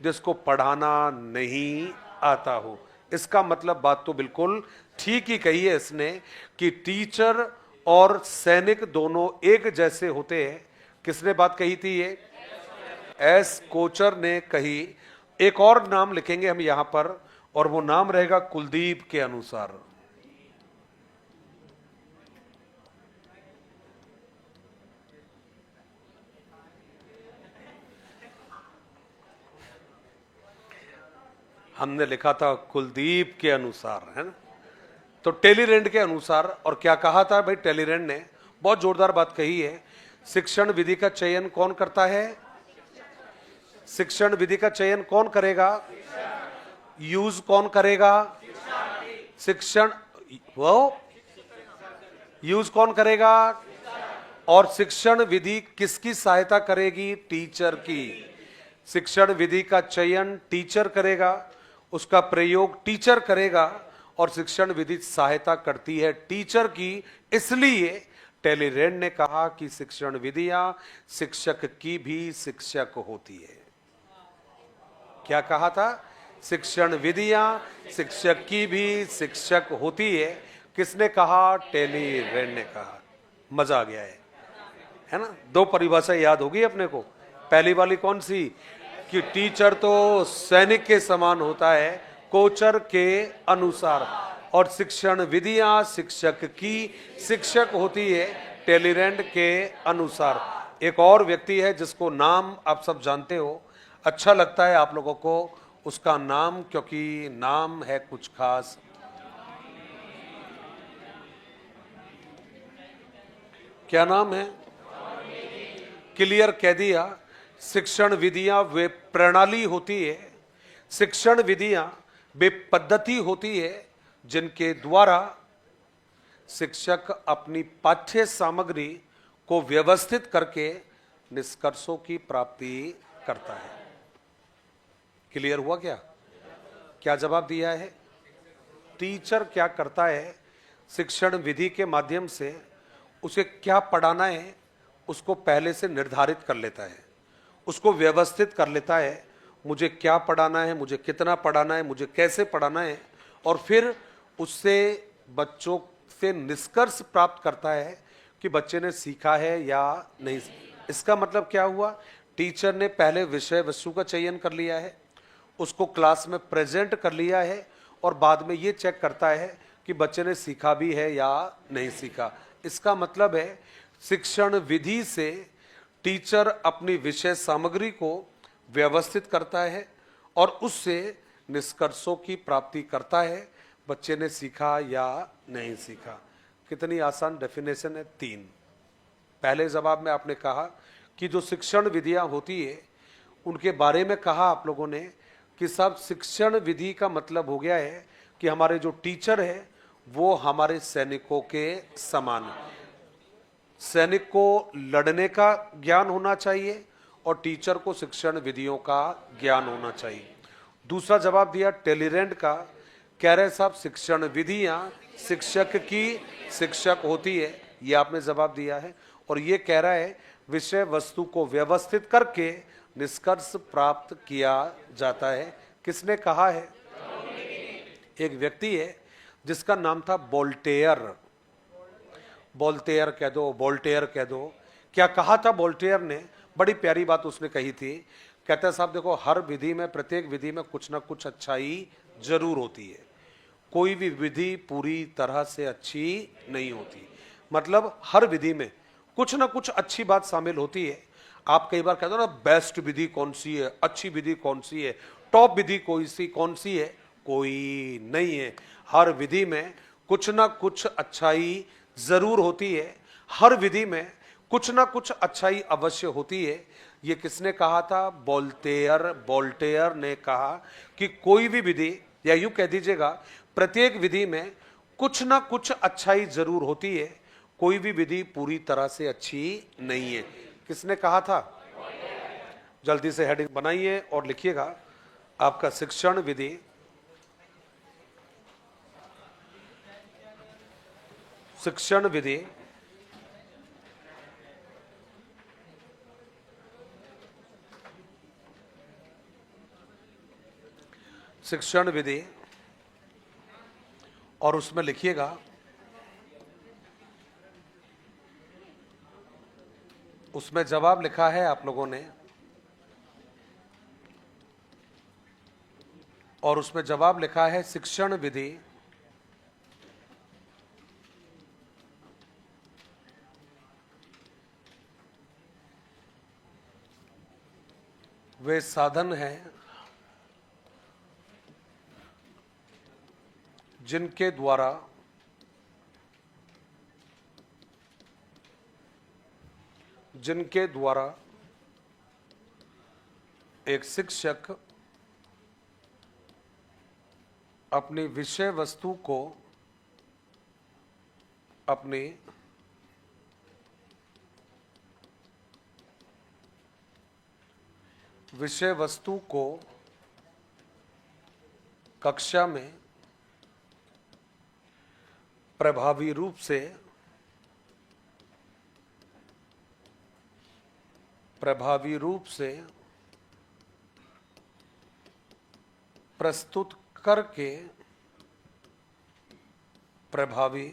जिसको पढ़ाना नहीं आता हो। इसका मतलब बात तो बिल्कुल ठीक ही कही है इसने कि टीचर और सैनिक दोनों एक जैसे होते हैं। किसने बात कही थी? ये एस कोचर ने कही। एक और नाम लिखेंगे हम यहां पर, और वो नाम रहेगा कुलदीप के अनुसार। हमने लिखा था कुलदीप के अनुसार, है ना? तो टेलीरेंड के अनुसार। और क्या कहा था भाई टेलीरेंड ने? बहुत जोरदार बात कही है। शिक्षण विधि का चयन कौन करता है? शिक्षण विधि का चयन कौन करेगा? यूज कौन करेगा? शिक्षण वो यूज कौन करेगा? और शिक्षण विधि किसकी सहायता करेगी? टीचर की। शिक्षण विधि का चयन टीचर करेगा, उसका प्रयोग टीचर करेगा, और शिक्षण विधि सहायता करती है टीचर की। इसलिए टेलीरेंड ने कहा कि शिक्षण विधियां शिक्षक की भी शिक्षक होती है। क्या कहा था? शिक्षण विधियां शिक्षक की भी शिक्षक होती है। किसने कहा? टेलीरेंड ने कहा। मजा आ गया है ना? दो परिभाषा याद होगी अपने को। पहली वाली कौन सी? कि टीचर तो सैनिक के समान होता है कोचर के अनुसार, और शिक्षण विधियां शिक्षक की शिक्षक होती है टेलीरेंड के अनुसार। एक और व्यक्ति है जिसको नाम आप सब जानते हो, अच्छा लगता है आप लोगों को उसका नाम, क्योंकि नाम है कुछ खास। क्या नाम है? क्लियर कह दिया। शिक्षण विधियां वे प्रणाली होती है, शिक्षण विधियां वे पद्धति होती है जिनके द्वारा शिक्षक अपनी पाठ्य सामग्री को व्यवस्थित करके निष्कर्षों की प्राप्ति करता है। क्लियर हुआ क्या? क्या जवाब दिया है? टीचर क्या करता है? शिक्षण विधि के माध्यम से उसे क्या पढ़ाना है उसको पहले से निर्धारित कर लेता है, उसको व्यवस्थित कर लेता है, मुझे क्या पढ़ाना है, मुझे कितना पढ़ाना है, मुझे कैसे पढ़ाना है, और फिर उससे बच्चों से निष्कर्ष प्राप्त करता है कि बच्चे ने सीखा है या नहीं। इसका मतलब क्या हुआ, टीचर ने पहले विषय वस्तु का चयन कर लिया है, उसको क्लास में प्रेजेंट कर लिया है, और बाद में ये चेक करता है कि बच्चे ने सीखा भी है या नहीं सीखा। इसका मतलब है शिक्षण विधि से टीचर अपनी विषय सामग्री को व्यवस्थित करता है और उससे निष्कर्षों की प्राप्ति करता है, बच्चे ने सीखा या नहीं सीखा। कितनी आसान डेफिनेशन है, 3। पहले जवाब में आपने कहा कि जो शिक्षण विधियां होती है उनके बारे में कहा आप लोगों ने कि सब शिक्षण विधि का मतलब हो गया है कि हमारे जो टीचर है वो हमारे सैनिकों के समान है। सैनिक को लड़ने का ज्ञान होना चाहिए और टीचर को शिक्षण विधियों का ज्ञान होना चाहिए। दूसरा जवाब दिया टेलीरेंट का, कह रहे साहब शिक्षण विधियां शिक्षक की शिक्षक होती है, ये आपने जवाब दिया है। और ये कह रहा है विषय वस्तु को व्यवस्थित करके निष्कर्ष प्राप्त किया जाता है। किसने कहा है? एक व्यक्ति है जिसका नाम था वोल्टेयर। वोल्टेयर कह दो, वोल्टेयर कह दो। क्या कहा था वोल्टेयर ने? बड़ी प्यारी बात उसने कही थी। कहता है साहब देखो, हर विधि में, प्रत्येक विधि में कुछ ना कुछ अच्छाई जरूर होती है, कोई भी विधि पूरी तरह से अच्छी नहीं होती। मतलब हर विधि में कुछ ना कुछ अच्छी बात शामिल होती है। आप कई बार कहते हो ना, बेस्ट विधि कौन सी है, अच्छी विधि कौन सी है, टॉप विधि कौन सी है? कोई नहीं है। हर विधि में कुछ ना कुछ अच्छाई जरूर होती है, हर विधि में कुछ ना कुछ अच्छाई अवश्य होती है। ये किसने कहा था? वोल्टेयर। वोल्टेयर ने कहा कि कोई भी विधि, या यूं कह दीजिएगा प्रत्येक विधि में कुछ ना कुछ अच्छाई जरूर होती है, कोई भी विधि पूरी तरह से अच्छी नहीं है। किसने कहा था? जल्दी से हेडिंग बनाइए और लिखिएगा, आपका शिक्षण विधि शिक्षण विधि शिक्षण विधि, और उसमें लिखिएगा उसमें जवाब लिखा है आप लोगों ने, और उसमें जवाब लिखा है शिक्षण विधि वे साधन हैं जिनके द्वारा एक शिक्षक अपनी विषय वस्तु को अपनी विषय वस्तु को कक्षा में प्रभावी रूप से प्रस्तुत करके प्रभावी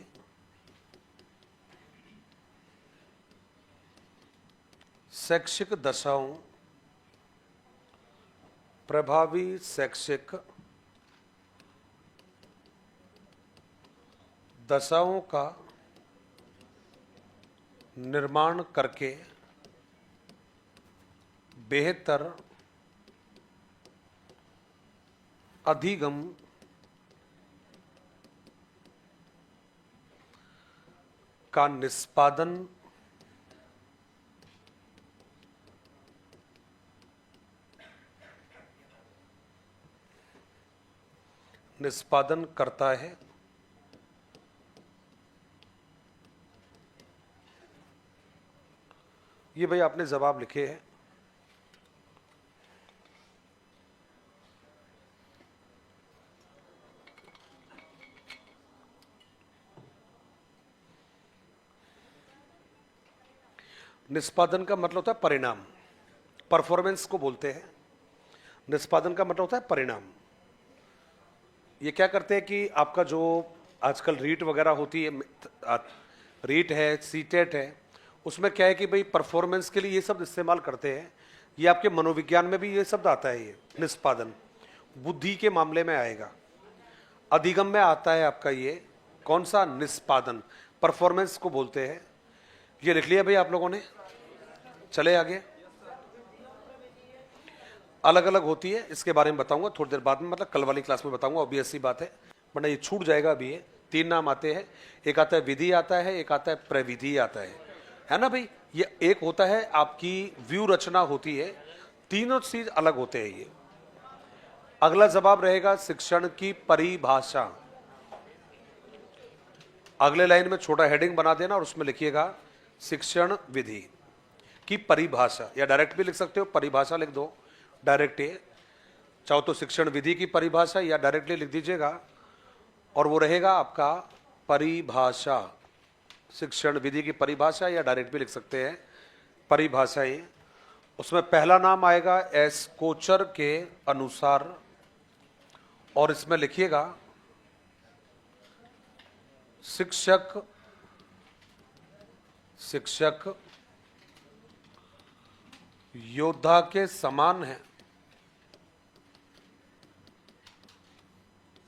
शैक्षिक दशाओं का निर्माण करके बेहतर अधिगम का निष्पादन करता है। ये भाई आपने जवाब लिखे हैं। निष्पादन का मतलब होता है परिणाम, परफॉर्मेंस को बोलते हैं। निष्पादन का मतलब होता है परिणाम। ये क्या करते हैं कि आपका जो आजकल रीट वगैरह होती है, रीट है, सीटेट है, उसमें क्या है कि भाई परफॉर्मेंस के लिए ये शब्द इस्तेमाल करते हैं। ये आपके मनोविज्ञान में भी ये शब्द आता है। ये निष्पादन बुद्धि के मामले में आएगा। अधिगम में आता है आपका ये कौन सा, निष्पादन, परफॉर्मेंस को बोलते हैं। ये लिख लिया भाई आप लोगों ने। चले आगे। अलग अलग होती है, इसके बारे में बताऊंगा थोड़ी देर बाद में, मतलब कल वाली क्लास में बताऊंगा। ऑब्वियस बात है, वरना ये छूट जाएगा अभी। ये 3 नाम आते हैं, एक आता है विधि आता है, एक आता है प्रविधि आता है ना भाई। ये एक होता है आपकी व्यू रचना होती है। तीनों चीज अलग होते हैं ये। अगला जवाब रहेगा शिक्षण की परिभाषा। अगले लाइन में छोटा हेडिंग बना देना और उसमें लिखिएगा शिक्षण विधि की परिभाषा, या डायरेक्ट भी लिख सकते हो, परिभाषा लिख दो डायरेक्ट। चाहो तो शिक्षण विधि की परिभाषा या डायरेक्टली लिख दीजिएगा, और वो रहेगा आपका परिभाषा। शिक्षण विधि की परिभाषा, या डायरेक्ट भी लिख सकते हैं परिभाषाएं। उसमें पहला नाम आएगा एस कोचर के अनुसार, और इसमें लिखिएगा शिक्षक योद्धा के समान है।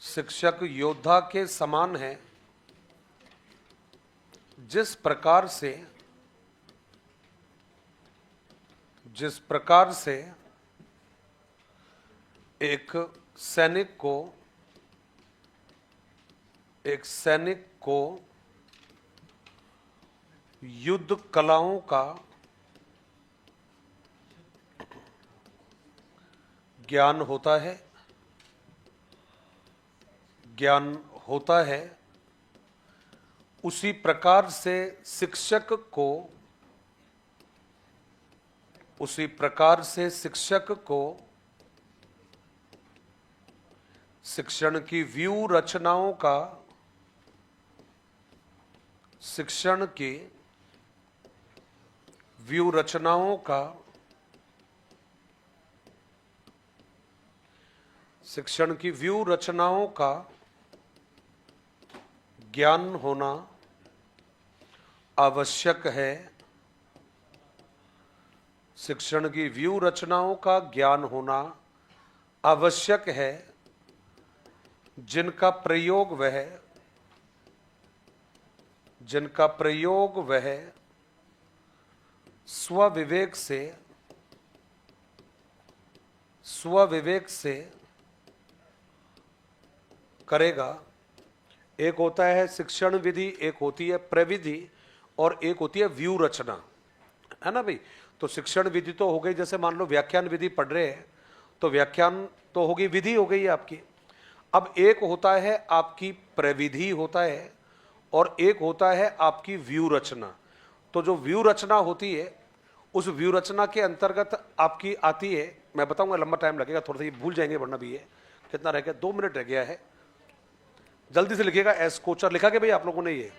शिक्षक योद्धा के समान है, जिस प्रकार से एक सैनिक को युद्ध कलाओं का ज्ञान होता है, उसी प्रकार से शिक्षक को शिक्षण की व्यू रचनाओं का ज्ञान होना आवश्यक है। शिक्षण की व्यू रचनाओं का ज्ञान होना आवश्यक है, जिनका प्रयोग वह स्वविवेक से करेगा। एक होता है शिक्षण विधि, एक होती है प्रविधि, और एक होती है व्यू रचना, है ना भाई। तो शिक्षण विधि तो हो गई, जैसे मान लो व्याख्यान विधि पढ़ रहे हैं तो व्याख्यान तो होगी, विधि हो गई आपकी। अब एक होता है आपकी प्रविधि होता है, और एक होता है आपकी व्यू रचना। तो जो व्यू रचना होती है, उस व्यू रचना के अंतर्गत आपकी आती है, मैं बताऊंगा, लंबा टाइम लगेगा, थोड़ा सा ये भूल जाएंगे, वरना भी है कितना रह गया, 2 मिनट रह गया है। जल्दी से लिखिएगा। एस कोचर लिखा के भाई आप लोगों ने? ये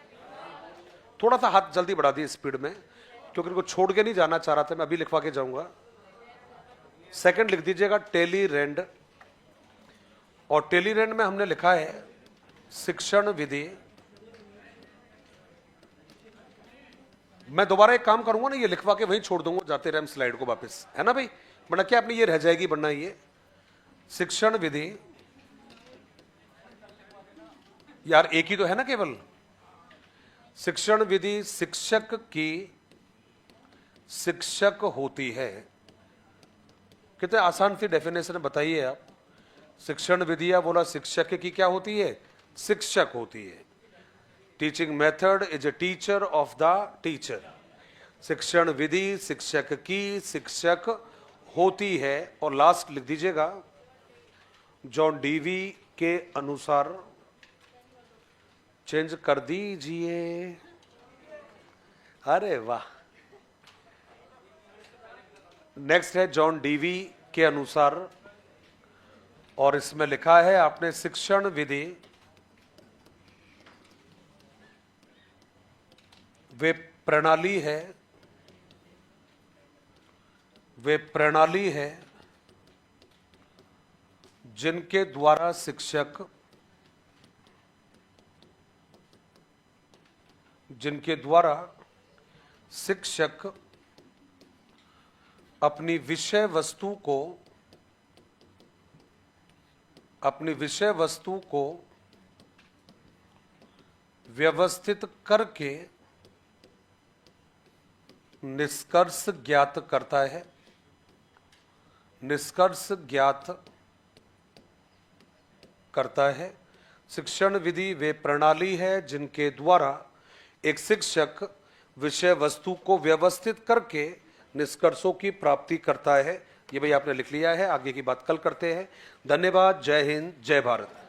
थोड़ा सा हाथ जल्दी बढ़ा दिए स्पीड में, क्योंकि इनको छोड़ के नहीं जाना चाह रहा था मैं, अभी लिखवा के जाऊंगा। सेकंड लिख दीजिएगा टेलीरेंड, और टेलीरेंड में हमने लिखा है शिक्षण विधि। मैं दोबारा एक काम करूंगा ना, ये लिखवा के वहीं छोड़ दूंगा, जाते रहे हम स्लाइड को वापस, है ना भाई, वरना क्या अपनी ये रह जाएगी, वरना ये शिक्षण विधि यार एक ही तो है ना केवल। शिक्षण विधि शिक्षक होती है। कितने आसान सी डेफिनेशन बताइए आप। शिक्षण विधिया बोला शिक्षक की क्या होती है? शिक्षक होती है। Teaching method is a teacher of the teacher. शिक्षण विधि शिक्षक की शिक्षक होती है। और लास्ट लिख दीजिएगा जॉन डीवी के अनुसार, चेंज कर दीजिए। अरे वाह। नेक्स्ट है जॉन डीवी के अनुसार, और इसमें लिखा है आपने शिक्षण विधि वे प्रणाली है वे प्रणाली है जिनके द्वारा शिक्षक अपनी विषय वस्तु को व्यवस्थित करके निष्कर्ष ज्ञात करता है। शिक्षण विधि वे प्रणाली है जिनके द्वारा एक शिक्षक विषय वस्तु को व्यवस्थित करके निष्कर्षों की प्राप्ति करता है। ये भाई आपने लिख लिया है, आगे की बात कल करते हैं। धन्यवाद। जय हिंद, जय भारत।